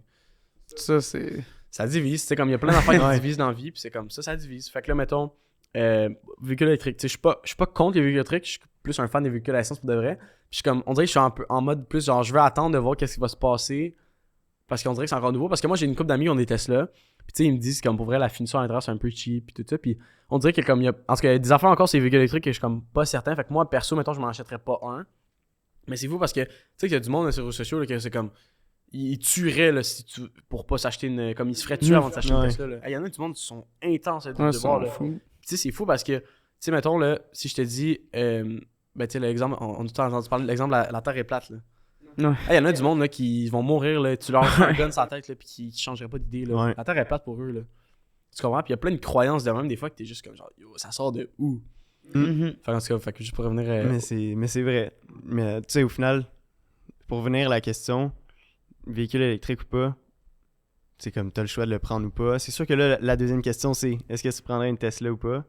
[SPEAKER 3] Ça, c'est.
[SPEAKER 1] Ça divise, tu sais, comme il y a plein d'affaires qui divisent dans la vie, puis c'est comme ça divise. Fait que là, mettons, véhicule électrique, tu sais, je suis pas contre les véhicules électriques, je suis plus un fan des véhicules à essence pour de vrai. Puis je suis comme, on dirait que je suis un peu en mode plus, genre, je veux attendre de voir qu'est-ce qui va se passer, parce qu'on dirait que c'est encore nouveau, parce que moi, j'ai une couple d'amis qui ont des Tesla, puis tu sais, ils me disent, comme, pour vrai, la finition à l'intérieur, c'est un peu cheap, puis tout ça, puis on dirait que comme, en tout cas, il y a des affaires encore sur les véhicules électriques que je suis comme pas certain, fait que moi, perso, mettons, je m'en achèterais pas un. Mais c'est fou parce que, tu sais, qu'il y a du monde sur les réseaux sociaux, là, que c'est comme, ils tueraient, là, pour pas s'acheter une, comme, ils se feraient tuer avant de s'acheter une Tesla, là. Il y en a du monde qui sont intenses à
[SPEAKER 3] Ouais,
[SPEAKER 1] de voir, là.
[SPEAKER 3] fou.
[SPEAKER 1] Puis tu sais, c'est fou parce que, tu sais, mettons, là, si je te dis, ben, tu sais, l'exemple, on a tout le temps entendu parler de l'exemple, la Terre est plate, là.
[SPEAKER 3] Ouais.
[SPEAKER 1] Il y en a du monde, là, qui vont mourir, là, tu leur mets un gun sur la tête, là, puis qui changeraient pas d'idée, là.
[SPEAKER 2] Ouais.
[SPEAKER 1] La Terre est plate pour eux, là. Tu comprends? Puis il y a plein de croyances de même, des fois, que t'es juste comme, genre, yo, ça sort de où? Fait, en tout cas, fait que juste pour revenir.
[SPEAKER 2] Mais c'est vrai. Mais tu sais, au final, pour revenir à la question, véhicule électrique ou pas, c'est comme t'as le choix de le prendre ou pas. C'est sûr que là, la deuxième question, c'est est-ce que tu prendrais une Tesla ou pas?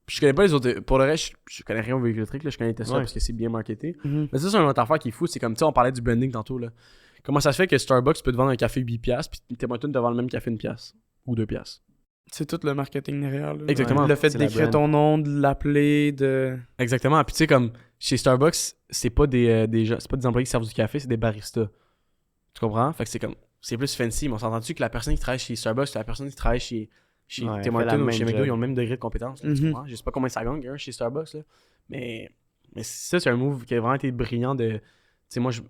[SPEAKER 1] Je connais pas les autres. Pour le reste, je connais rien au véhicule électrique. Là, je connais Tesla
[SPEAKER 2] Ouais.
[SPEAKER 1] parce que c'est bien marketé. Mais ça, c'est une autre affaire qui est fou. C'est comme, tu sais, on parlait du branding tantôt. Là. Comment ça se fait que Starbucks peut te vendre un café 8$, puis t'es moyen de vendre le même café 1$ ou 2$?
[SPEAKER 3] C'est tout le marketing derrière. Là.
[SPEAKER 1] Exactement.
[SPEAKER 3] Le fait
[SPEAKER 2] C'est la
[SPEAKER 3] d'écrire
[SPEAKER 2] brand.
[SPEAKER 3] ton nom, de l'appeler, de...
[SPEAKER 1] Exactement. Puis tu sais, comme chez Starbucks, c'est pas des gens, c'est pas des employés qui servent du café, c'est des baristas. Tu comprends? Fait que c'est comme, c'est plus fancy. Mais on s'entend-tu que la personne qui travaille chez Starbucks, la personne qui travaille chez
[SPEAKER 2] Ouais,
[SPEAKER 1] Tim
[SPEAKER 2] fait la
[SPEAKER 1] Hortons ou
[SPEAKER 2] même
[SPEAKER 1] chez McDo,
[SPEAKER 2] job.
[SPEAKER 1] ils ont le même degré de compétence. Là, tu
[SPEAKER 3] Mhm.
[SPEAKER 1] comprends? Je sais pas combien ça gagne chez Starbucks. Là. Mais ça, c'est un move qui a vraiment été brillant de. Tu sais, moi, je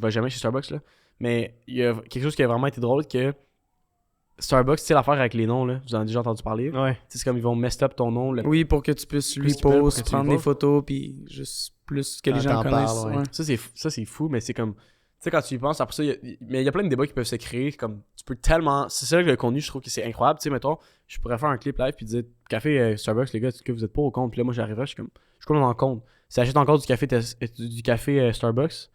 [SPEAKER 1] vais jamais chez Starbucks, là. Mais il y a quelque chose qui a vraiment été drôle que Starbucks, tu sais, l'affaire avec les noms, là. Vous en avez déjà entendu parler.
[SPEAKER 2] Ouais.
[SPEAKER 1] Tu sais, c'est comme ils vont mess up ton nom.
[SPEAKER 3] Oui, pour que tu puisses lui
[SPEAKER 1] Plus tu peux, pour
[SPEAKER 3] poser,
[SPEAKER 1] que tu
[SPEAKER 3] prendre
[SPEAKER 1] lui
[SPEAKER 3] des photos, puis juste plus que les
[SPEAKER 2] Quand
[SPEAKER 3] gens
[SPEAKER 2] t'en
[SPEAKER 3] connaissent.
[SPEAKER 2] parles, ouais.
[SPEAKER 3] ouais.
[SPEAKER 1] Ça, c'est fou, mais c'est comme. Tu sais, quand tu y penses, après ça, mais il y a plein de débats qui peuvent se créer. Comme, tu peux tellement. C'est ça que le contenu, je trouve que c'est incroyable. Tu sais, mettons, je pourrais faire un clip live puis dire café Starbucks, les gars, est-ce que vous êtes pas au compte? Puis là, moi, j'arriverais, je suis comme en compte. Si t'achètes encore du café Starbucks,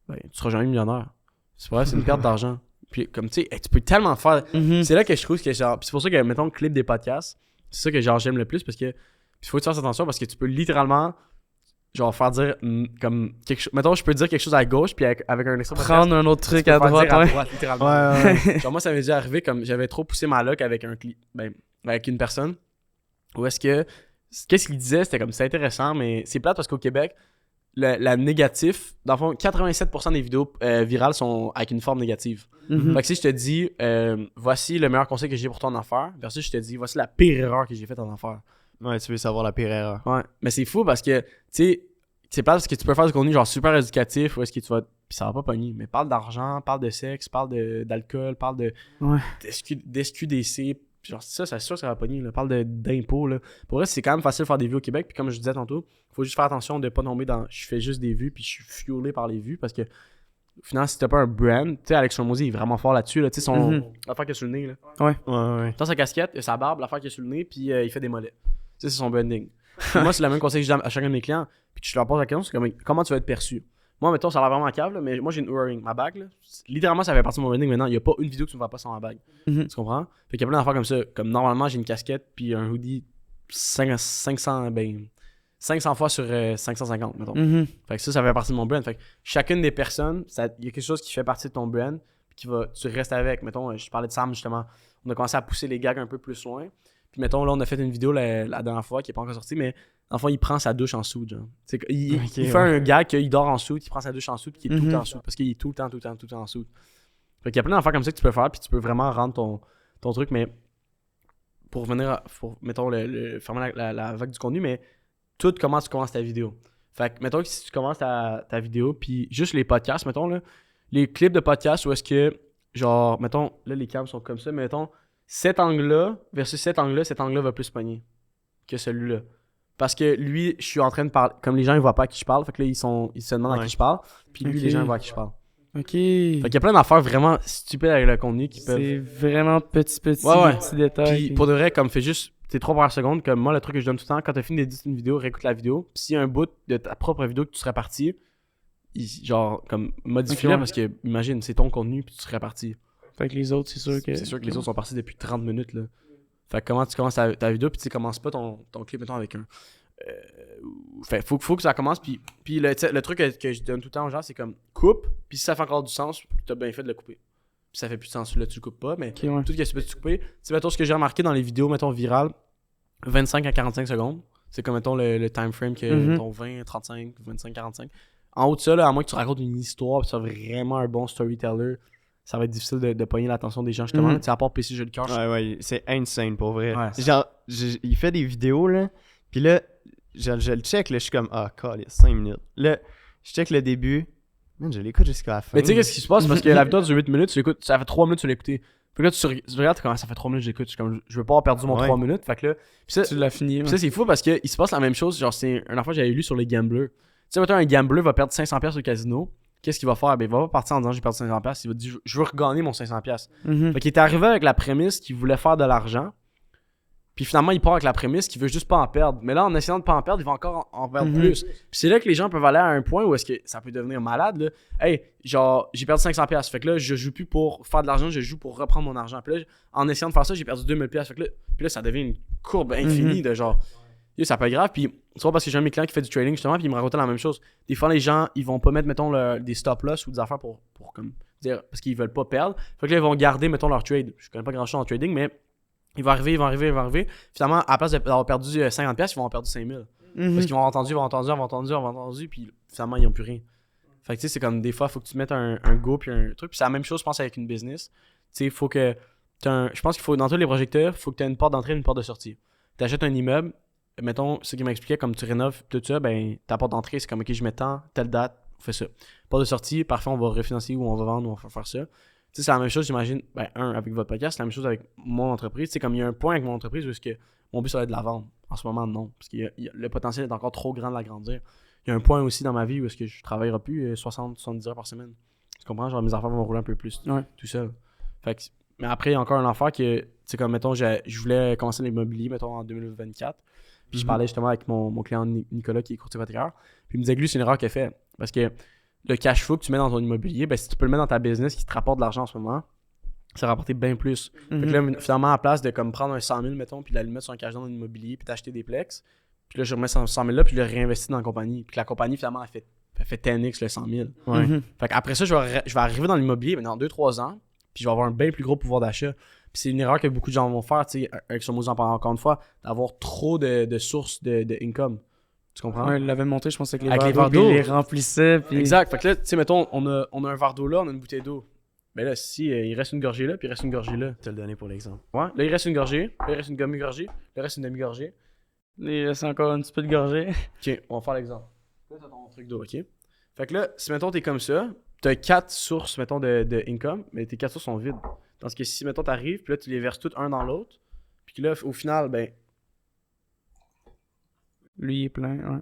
[SPEAKER 1] ben, tu seras jamais millionnaire. C'est vrai, c'est une perte d'argent. Puis, comme, tu sais, tu peux tellement faire.
[SPEAKER 3] Mhm.
[SPEAKER 1] C'est là que je trouve que genre. Puis c'est pour ça que, mettons, le clip des podcasts, c'est ça que genre j'aime le plus parce que. Il faut que tu fasses attention parce que tu peux littéralement. Genre faire dire comme quelque chose. Mettons, je peux dire quelque chose à gauche, puis avec un extra podcast,
[SPEAKER 3] Prendre un autre
[SPEAKER 1] tu
[SPEAKER 3] truc
[SPEAKER 1] peux
[SPEAKER 3] à
[SPEAKER 1] faire
[SPEAKER 3] droite,
[SPEAKER 1] dire
[SPEAKER 3] ouais.
[SPEAKER 1] littéralement.
[SPEAKER 2] Ouais.
[SPEAKER 1] Genre moi, ça m'est déjà arrivé comme j'avais trop poussé ma loc avec avec une personne. Où est-ce que. Qu'est-ce qu'il disait? C'était comme c'est intéressant, mais c'est plate parce qu'au Québec, la négatif, dans le fond, 87% des vidéos virales sont avec une forme négative.
[SPEAKER 3] Mhm.
[SPEAKER 1] Fait que si je te dis, voici le meilleur conseil que j'ai pour toi en affaires, versus je te dis, voici la pire erreur que j'ai faite en affaires.
[SPEAKER 2] Ouais, tu veux savoir la pire erreur.
[SPEAKER 1] Ouais, mais c'est fou parce que, tu sais, c'est pas parce que tu peux faire du contenu genre super éducatif ou est-ce que tu vas. Puis ça va pas pogner, mais parle d'argent, parle de sexe, parle d'alcool, parle de.
[SPEAKER 3] Ouais.
[SPEAKER 1] d'SQDC. Genre, ça, c'est sûr que ça va pogner. Là. Parle d'impôts. Là. Pour vrai, c'est quand même facile de faire des vues au Québec. Puis comme je disais tantôt, faut juste faire attention de pas tomber dans. Je fais juste des vues, puis je suis fuelé par les vues parce que. Au final, si t'as pas un brand, tu sais, Alex Hormozy, il est vraiment fort là-dessus. Là. Tu sais, l'affaire qu'il a sur le nez. Là.
[SPEAKER 2] Ouais.
[SPEAKER 1] Dans sa casquette, il a sa barbe, l'affaire qu'il a sur le nez, puis il fait des mollets. Ça, c'est son branding. Puis moi, c'est le même conseil que je donne à chacun de mes clients. Puis que je leur pose la question, c'est comme, comment tu vas être perçu? Moi, mettons, ça a l'air vraiment cave, là, mais moi, j'ai une Oura-Ring. Ma bague, là, littéralement, ça fait partie de mon branding maintenant. Il n'y a pas une vidéo que tu me vois pas sans ma bague.
[SPEAKER 3] Mhm.
[SPEAKER 1] Tu comprends? Fait qu'il y a plein d'affaires comme ça. Comme normalement, j'ai une casquette, puis un hoodie 500 fois sur 550, mettons.
[SPEAKER 3] Mhm.
[SPEAKER 1] Fait que ça fait partie de mon brand. Fait que chacune des personnes, il y a quelque chose qui fait partie de ton brand, puis tu restes avec. Mettons, je parlais de Sam, justement. On a commencé à pousser les gags un peu plus loin. Puis mettons, là, on a fait une vidéo la dernière fois qui n'est pas encore sortie, mais enfin, il prend sa douche en soude, genre. Il fait un gag qu'il dort en soude, il prend sa douche en soude, puis il est tout le temps en soude, parce qu'il est tout le temps en soude. Fait qu'il y a plein d'affaires comme ça que tu peux faire, puis tu peux vraiment rendre ton truc, mais pour venir, mettons, fermer la vague du contenu, mais tout comment tu commences ta vidéo. Fait que, mettons que si tu commences ta vidéo, puis juste les podcasts, mettons, là, les clips de podcasts où est-ce que, genre, mettons, là, les cams sont comme ça, mais mettons, cet angle-là versus cet angle-là va plus pogner que celui-là. Parce que lui, je suis en train de parler, comme les gens, ils voient pas à qui je parle, fait que là, ils se demandent à qui je parle, puis lui,
[SPEAKER 3] Ok.
[SPEAKER 1] les gens, ils voient à qui je parle.
[SPEAKER 3] Ok.
[SPEAKER 1] Fait qu'il y a plein d'affaires vraiment stupides avec le contenu qui peuvent...
[SPEAKER 3] C'est vraiment petits
[SPEAKER 1] Ouais.
[SPEAKER 3] détails.
[SPEAKER 1] Puis pour de vrai, comme fais juste tes 3 premières secondes, comme moi, le truc que je donne tout le temps, quand t'as fini d'éditer une vidéo, réécoute la vidéo. Puis s'il y a un bout de ta propre vidéo que tu serais parti, genre, comme, modifie-le
[SPEAKER 3] Ok, ouais.
[SPEAKER 1] parce que, imagine, c'est ton contenu, puis tu serais parti.
[SPEAKER 3] Fait que les autres, c'est sûr que...
[SPEAKER 1] C'est sûr que les autres sont partis depuis 30 minutes, là. Fait que comment tu commences ta vidéo, puis tu commences pas ton clip, mettons, avec un... Fait faut que ça commence, puis le truc que je donne tout le temps aux gens, c'est comme, coupe, puis si ça fait encore du sens, t'as bien fait de le couper. Puis ça fait plus de sens, là, tu le coupes pas, mais...
[SPEAKER 3] Ok, ouais.
[SPEAKER 1] Tout ce que tu peux te couper. Tu sais, mettons, ce que j'ai remarqué dans les vidéos, mettons, virales, 25 à 45 secondes. C'est comme, mettons, le time frame que, mettons, 20, 35, 25, 45. En haut de ça, là, à moins que tu racontes une histoire, puis tu sois vraiment un bon storyteller, ça va être difficile de pogner l'attention des gens, justement.
[SPEAKER 3] Mhm.
[SPEAKER 1] Tu sais, à part PC Jeu de cœur.
[SPEAKER 2] Ouais, c'est insane pour vrai.
[SPEAKER 1] Ouais,
[SPEAKER 2] Genre, il fait des vidéos, là, puis là, je le check, là, je suis comme, calme, 5 minutes. Là, je check le début, man, je l'écoute jusqu'à la fin.
[SPEAKER 1] Mais tu sais, qu'est-ce qui se passe? Parce que la vidéo dure 8 minutes, tu l'écoutes, ça fait 3 minutes, tu l'as écouté. Puis là, tu regardes comment ça fait 3 minutes, j'écoute. Je veux pas avoir perdu mon
[SPEAKER 2] Ouais.
[SPEAKER 1] 3 minutes. Fait que là, puis ça,
[SPEAKER 3] Tu l'as fini.
[SPEAKER 1] Puis ça, c'est fou parce qu'il se passe la même chose. Genre, c'est une fois que j'avais lu sur les gamblers. Tu sais, mettons, un gambler va perdre 500$ au casino. Qu'est-ce qu'il va faire? Ben, il va pas partir en disant j'ai perdu 500$. Il va dire je veux regagner mon 500$.
[SPEAKER 3] Mhm.
[SPEAKER 1] Fait qu'il est arrivé avec la prémisse qu'il voulait faire de l'argent Puis finalement, il part avec la prémisse qu'il veut juste pas en perdre. Mais là, en essayant de pas en perdre, il va encore en perdre plus. Puis c'est là que les gens peuvent aller à un point où est-ce que ça peut devenir malade, là. Hey, genre, j'ai perdu 500$. Fait que là, je joue plus pour faire de l'argent, je joue pour reprendre mon argent. Puis là, en essayant de faire ça, j'ai perdu 2000$. Fait que là, puis là, ça devient une courbe infinie de genre, yo, ça peut être grave. Puis tu vois, parce que j'ai un de mes clients qui fait du trading justement, puis il me racontait la même chose. Des fois, les gens, ils vont pas mettre, mettons, des stop-loss ou des affaires pour comme dire, parce qu'ils veulent pas perdre. Fait que là, ils vont garder, mettons, leur trade. Je connais pas grand-chose en trading, mais ils vont arriver. Finalement, à la place d'avoir perdu 50$, ils vont avoir perdu 5000$. Parce qu'ils vont avoir entendu, puis finalement, ils n'ont plus rien. Fait que tu sais, c'est comme des fois, il faut que tu mettes un go puis un truc. Puis c'est la même chose, je pense, avec une business. Tu sais, il faut que. Je pense qu'il faut, dans tous les projecteurs, il faut que tu aies une porte d'entrée et une porte de sortie. Tu achètes un immeuble, mettons, ce qui m'expliquait, comme tu rénoves tout ça, ben, ta porte d'entrée, c'est comme, ok, je mets tant, telle date, on fait ça. Porte de sortie, parfois, on va refinancer ou on va vendre ou on va faire ça. Tu sais, c'est la même chose, j'imagine, avec votre podcast, c'est la même chose avec mon entreprise. Tu sais, comme il y a un point avec mon entreprise où est-ce que mon but, ça va être de la vendre. En ce moment, non. Parce que le potentiel est encore trop grand de l'agrandir. Il y a un point aussi dans ma vie où est-ce que je ne travaillerai plus 60-70 heures par semaine. Tu comprends? Genre, mes affaires vont rouler un peu plus tout seul. Fait que, mais après, il y a encore un affaire que, tu sais, comme, mettons, je voulais commencer l'immobilier, mettons, en 2024. Puis je parlais justement avec mon client Nicolas, qui est courtier hypothécaire. Puis il me disait que lui, c'est une erreur qu'il a fait. Parce que le cash flow que tu mets dans ton immobilier, ben, si tu peux le mettre dans ta business qui te rapporte de l'argent en ce moment, ça va rapporter bien plus. Fait que là, finalement, à place de comme prendre un 100 000, mettons, puis le mettre sur un cash dans l'immobilier, puis t'acheter des plex, puis là, je remets 100 000 là, puis je le réinvestis dans la compagnie. Puis la compagnie, finalement, elle fait 10x le 100 000. Fait qu'après ça, je vais arriver dans l'immobilier dans 2-3 ans, puis je vais avoir un bien plus gros pouvoir d'achat. Puis c'est une erreur que beaucoup de gens vont faire, tu sais, avec son mot encore une fois, d'avoir trop de sources de income. Tu comprends?
[SPEAKER 3] Ouais, il l'avait monté, je pense, avec les
[SPEAKER 1] Avec
[SPEAKER 3] verres d'eau.
[SPEAKER 1] les verres d'eau.
[SPEAKER 3] Il les remplissait. Puis...
[SPEAKER 1] Exact. Fait que là, tu sais, mettons, on a un verre d'eau là, on a une bouteille d'eau. Mais là, si il reste une gorgée là, puis il reste une gorgée là.
[SPEAKER 2] te le donner pour l'exemple.
[SPEAKER 1] Ouais. Là, il reste une gorgée. Là, il reste une demi-gorgée. Là, il reste une demi-gorgée.
[SPEAKER 3] Il reste encore un petit peu de gorgée.
[SPEAKER 1] Ok, on va faire l'exemple. Là, t'as ton truc d'eau, ok? Fait que là, si mettons, t'es comme ça, t'as 4 sources, mettons, de income, mais tes 4 sources sont vides. Tandis que si, mettons, t'arrives, puis là, tu les verses toutes un dans l'autre, puis là, au final, ben.
[SPEAKER 3] Lui, il est plein, ouais.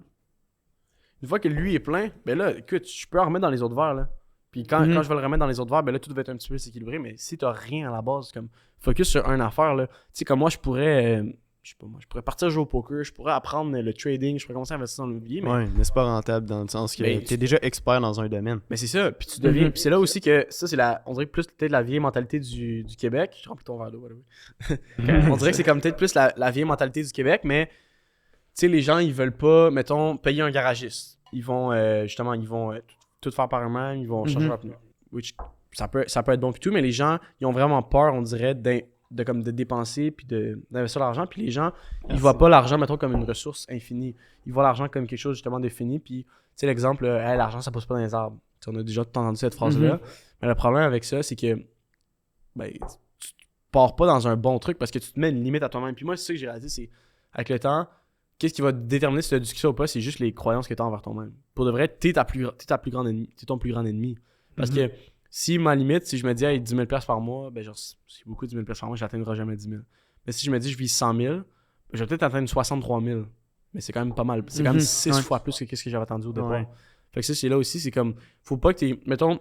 [SPEAKER 1] Une fois que lui est plein, ben là, écoute, je peux en remettre dans les autres verres, là. Puis quand je vais le remettre dans les autres verres, ben là, tout va être un petit peu équilibré. Mais si t'as rien à la base, comme focus sur une affaire, là. Tu sais, comme moi, je pourrais, je sais pas moi, je pourrais partir jouer au poker, je pourrais apprendre le trading, je pourrais commencer à investir dans l'immobilier. Mais...
[SPEAKER 2] mais c'est pas rentable dans le sens que t'es déjà expert dans un domaine.
[SPEAKER 1] Mais c'est ça, puis tu deviens. Puis c'est là aussi que ça, c'est on dirait plus peut-être la vieille mentalité du Québec. Je remplis ton verre d'eau, on dirait que c'est comme peut-être plus la vieille mentalité du Québec, mais tu sais, les gens, ils veulent pas, mettons, payer un garagiste. Ils vont, justement, tout faire par eux-mêmes, ils vont changer leur pneu. Which, ça peut être bon, puis tout, mais les gens, ils ont vraiment peur, on dirait, de dépenser, puis d'investir l'argent, puis les gens, ils voient pas l'argent, mettons, comme une ressource infinie. Ils voient l'argent comme quelque chose, justement, de fini, puis, tu sais, l'exemple, hey, l'argent, ça pousse pas dans les arbres. T'sais, on a déjà tout entendu cette phrase-là, mais le problème avec ça, c'est que, ben, tu pars pas dans un bon truc parce que tu te mets une limite à toi-même. Puis moi, c'est ça que j'ai réalisé, c'est, avec le temps, qu'est-ce qui va déterminer si tu as du succès ou pas, c'est juste les croyances que tu as envers toi-même. Pour de vrai, t'es ton plus grand ennemi. Parce que si ma limite, si je me dis hey, 10 000$ par mois, ben genre c'est beaucoup 10 000$ par mois, je n'atteindrai jamais 10 000. Mais si je me dis je vise 100 000, ben, je vais peut-être atteindre 63 000. Mais c'est quand même pas mal. C'est quand même 6 fois plus que ce que j'avais attendu au départ.
[SPEAKER 2] Ouais.
[SPEAKER 1] Fait que ça, c'est là aussi, c'est comme, faut pas que t'es, mettons,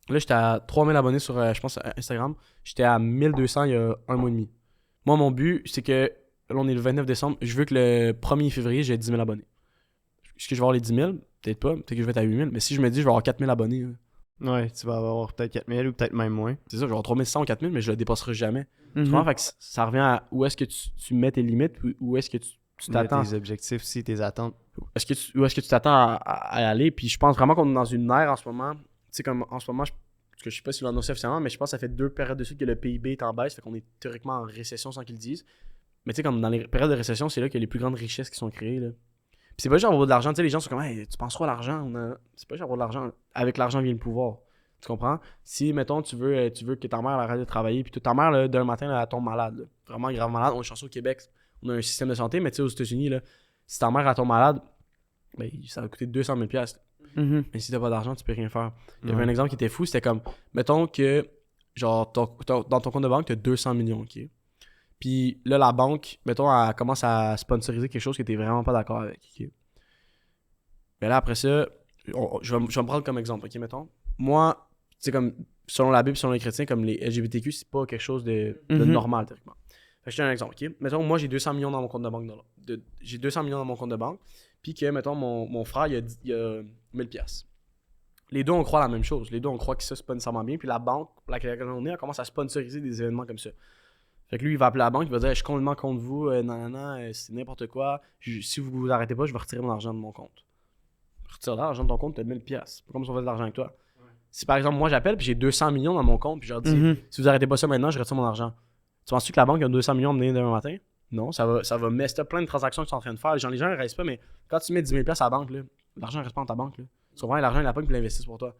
[SPEAKER 1] là j'étais à 3000 abonnés sur, je pense, Instagram. J'étais à 1200 il y a un mois et demi. Moi, mon but, c'est que, là on est le 29 décembre, je veux que le 1er février, j'ai 10 000 abonnés. Est-ce que je vais avoir les 10 000? Peut-être pas. Peut-être que je vais être à 8 000. Mais si je me dis je vais avoir 4 000 abonnés, là,
[SPEAKER 2] Ouais, tu vas avoir peut-être 4000 ou peut-être même moins.
[SPEAKER 1] c'est ça, je vais avoir 3100 ou 4000, mais je le dépasserai jamais. Tu
[SPEAKER 3] Mhm.
[SPEAKER 1] vois, fait que ça revient à où est-ce que tu mets tes limites, où est-ce que tu t'attends.
[SPEAKER 2] Tes objectifs aussi, tes attentes.
[SPEAKER 1] Où est-ce que tu t'attends à aller. Puis je pense vraiment qu'on est dans une ère en ce moment. Tu sais, comme en ce moment, parce que je sais pas s'ils l'ont annoncé officiellement, mais je pense que ça fait 2 périodes de suite que le PIB est en baisse, fait qu'on est théoriquement en récession sans qu'ils le disent. Mais tu sais, comme dans les périodes de récession, c'est là qu'il y a les plus grandes richesses qui sont créées, là. Puis c'est pas juste avoir de l'argent, tu sais, les gens sont comme hey, tu penses quoi à l'argent? C'est pas juste avoir de l'argent. Avec l'argent vient le pouvoir. Tu comprends? Si, mettons, tu veux que ta mère arrête de travailler, puis toute ta mère, là, d'un matin, là, elle tombe malade, là. Vraiment grave malade. On est chanceux au Québec, on a un système de santé, mais tu sais, aux États-Unis, là, si ta mère elle tombe malade, ben, ça va coûter 200 000 $.
[SPEAKER 3] Mhm.
[SPEAKER 1] Mais si t'as pas d'argent, tu peux rien faire. Il y avait un exemple qui était fou, c'était comme, mettons que, genre, dans ton compte de banque, t'as 200 millions, ok? Puis là, la banque, mettons, elle commence à sponsoriser quelque chose que t'es vraiment pas d'accord avec, ok? Mais là, après ça, je vais me prendre comme exemple, ok, mettons. Moi, tu sais, comme, selon la Bible, selon les chrétiens, comme les LGBTQ, c'est pas quelque chose de
[SPEAKER 3] Mhm.
[SPEAKER 1] normal, théoriquement. Fait que je te donne un exemple, ok? Mettons, moi, j'ai 200 millions dans mon compte de banque. J'ai 200 millions dans mon compte de banque, puis que, mettons, mon frère, il a 1000 piastres. Les deux, on croit la même chose. Les deux, on croit que ça, c'est pas nécessairement bien. Puis la banque, pour laquelle on est, elle commence à sponsoriser des événements comme ça. Fait que lui, il va appeler la banque, il va dire « Je suis complètement contre vous, c'est n'importe quoi. Si vous arrêtez pas, je vais retirer mon argent de mon compte. » Retire l'argent de ton compte, t'as 1000 piastres. C'est pas comme si on faisait de l'argent avec toi. Si par exemple, moi, j'appelle puis j'ai 200 millions dans mon compte, puis je leur dis Si vous arrêtez pas ça maintenant, je retire mon argent. » Tu penses-tu que la banque a 200 millions à me donner demain matin? Non, ça va mettre plein de transactions qu'ils sont en train de faire. Les gens ne restent pas, mais quand tu mets 10 000 piastres à la banque, là, l'argent ne reste pas dans ta banque. Là. Tu comprends? L'argent, il la banque puis l'investissent pour toi.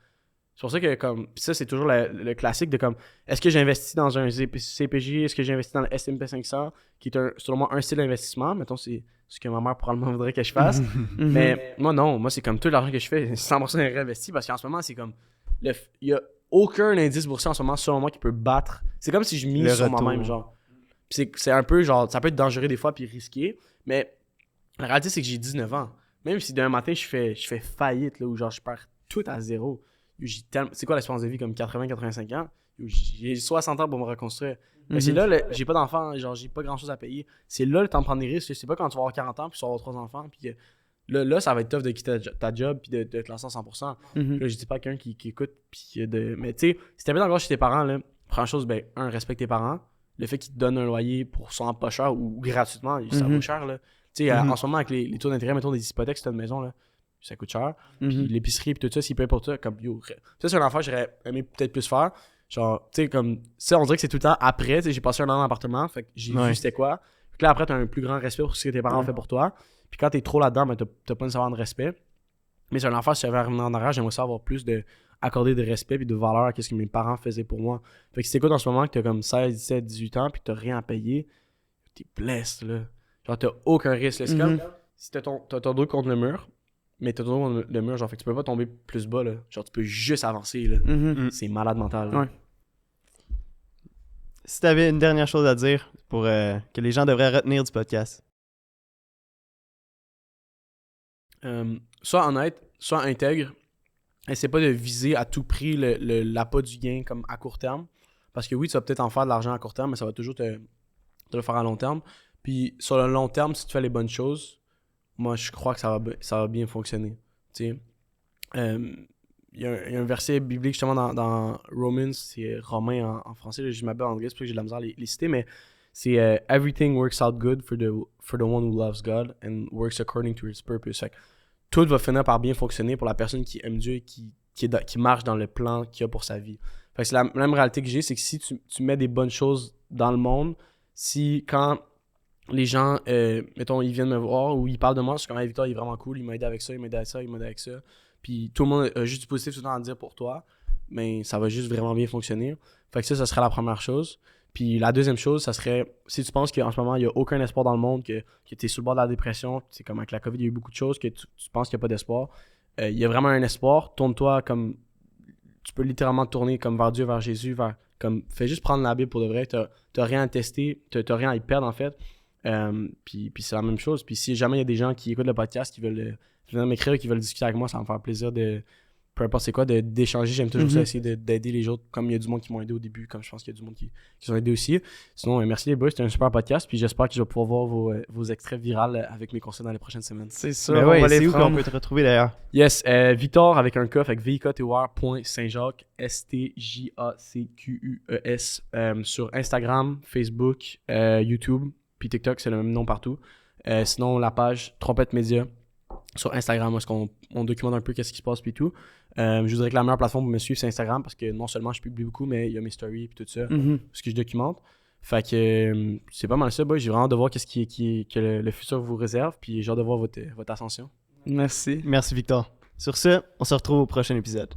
[SPEAKER 1] C'est pour ça que, comme, pis ça, c'est toujours le classique de comme, est-ce que j'investis dans un CPJ, est-ce que j'investis dans le S&P 500, qui est selon moi un style d'investissement, mettons, c'est ce que ma mère probablement voudrait que je fasse. Mais moi, non, moi, c'est comme tout l'argent que je fais, 100% réinvesti, parce qu'en ce moment, c'est comme, il y a aucun indice boursier en ce moment, selon moi, qui peut battre. C'est comme si je mise sur moi-même, genre. Pis c'est un peu, genre, ça peut être dangereux des fois, puis risqué, mais la réalité, c'est que j'ai 19 ans. Même si d'un matin, je fais faillite, là, ou genre, je perds tout à zéro. C'est quoi l'espérance de vie comme 80-85 ans? J'ai 60 ans pour me reconstruire. Mais c'est là, j'ai pas d'enfants, genre j'ai pas grand chose à payer. C'est là le temps de prendre des risques. C'est pas quand tu vas avoir 40 ans puis tu vas avoir 3 enfants. Puis là, ça va être tough de quitter ta job puis de te lancer à 100%. Là, je dis pas quelqu'un qui écoute. Puis mais tu sais, si t'habites encore chez tes parents, là, première chose, ben, respecte tes parents. Le fait qu'ils te donnent un loyer pour souvent pas cher ou gratuitement, ça vaut cher. Là. Tu sais, en ce moment, avec les taux d'intérêt, mettons des hypothèques, si t'as une maison, là. Ça coûte cher. Puis l'épicerie, puis tout ça, s'ils payent pour toi, comme yo. Ça, c'est un affaire que j'aurais aimé peut-être plus faire. Genre, tu sais, comme ça, on dirait que c'est tout le temps après. Tu sais, j'ai passé un an dans l'appartement, fait que j'ai vu c'était quoi. Fait que là, après, t'as un plus grand respect pour ce que tes parents ont fait pour toi. Puis quand t'es trop là-dedans, ben, t'as pas nécessairement de respect. Mais c'est un affaire, si j'avais à revenir en arrière, j'aimerais ça avoir plus accorder de respect puis de valeur à ce que mes parents faisaient pour moi. Fait que si t'écoutes en ce moment que t'as comme 16, 17, 18 ans puis que t'as rien à payer, t'es blessé, là. Genre, t'as aucun risque. Là. C'est comme si t'as ton dos contre le mur. Mais t'as toujours le mur, genre, fait que tu peux pas tomber plus bas, là. Genre, tu peux juste avancer, là. C'est malade mental, là.
[SPEAKER 3] Ouais.
[SPEAKER 2] Si t'avais une dernière chose à dire pour que les gens devraient retenir du podcast.
[SPEAKER 1] Sois honnête, sois intègre. Essaie pas de viser à tout prix l'appât du gain comme à court terme. Parce que oui, tu vas peut-être en faire de l'argent à court terme, mais ça va toujours te le faire à long terme. Puis sur le long terme, si tu fais les bonnes choses, moi, je crois que ça va bien fonctionner. Tu sais, il y a un verset biblique justement dans Romans, c'est Romain en français, là, je m'appelle en anglais, c'est pour ça que j'ai de la misère à les citer, mais c'est Everything works out good for the one who loves God and works according to his purpose. Fait que tout va finir par bien fonctionner pour la personne qui aime Dieu et qui marche dans le plan qu'il a pour sa vie. Fait que c'est la même réalité que j'ai, c'est que si tu mets des bonnes choses dans le monde, si quand les gens, mettons, ils viennent me voir ou ils parlent de moi, je suis comme hey, Victor, il est vraiment cool, il m'a aidé avec ça, il m'a aidé avec ça, il m'a aidé avec ça. Puis tout le monde a juste du positif tout le temps à dire pour toi, mais ça va juste vraiment bien fonctionner. Fait que ça serait la première chose. Puis la deuxième chose, ça serait, si tu penses qu'en ce moment, il n'y a aucun espoir dans le monde, que tu es sur le bord de la dépression, c'est comme avec la COVID, il y a eu beaucoup de choses, que tu penses qu'il n'y a pas d'espoir, il y a vraiment un espoir, tourne-toi comme, tu peux littéralement te tourner comme vers Dieu, vers Jésus, fais juste prendre la Bible pour de vrai, t'as rien à tester, t'as rien à y perdre en fait. Puis c'est la même chose. Puis si jamais il y a des gens qui écoutent le podcast, qui veulent venir m'écrire, qui veulent discuter avec moi, ça va me faire plaisir peu importe c'est quoi, d'échanger. J'aime toujours ça, essayer d'aider les autres, comme il y a du monde qui m'ont aidé au début, comme je pense qu'il y a du monde qui sont aidés aussi. Sinon, merci les boys, c'était un super podcast, puis j'espère que je vais pouvoir voir vos extraits viraux avec mes conseils dans les prochaines semaines.
[SPEAKER 3] C'est sûr,
[SPEAKER 2] Mais
[SPEAKER 3] on va
[SPEAKER 2] c'est
[SPEAKER 3] les
[SPEAKER 2] où qu'on
[SPEAKER 3] prendre.
[SPEAKER 2] peut te retrouver d'ailleurs?
[SPEAKER 1] Yes, Victor avec un K, avec VIKTOR.Saint-Jacques, STJACQUES, sur Instagram, Facebook, YouTube, puis TikTok, c'est le même nom partout. Sinon, la page Trompette Média sur Instagram, où est-ce qu'on documente un peu qu'est-ce qui se passe puis tout. Je vous dirais que la meilleure plateforme pour me suivre, c'est Instagram, parce que non seulement je publie beaucoup, mais il y a mes stories et tout ça, ce que je documente. Fait que c'est pas mal ça, boy. J'ai vraiment hâte de voir qu'est-ce que le futur vous réserve, puis j'ai hâte de voir votre ascension.
[SPEAKER 3] Merci.
[SPEAKER 2] Merci Victor. Sur ce, on se retrouve au prochain épisode.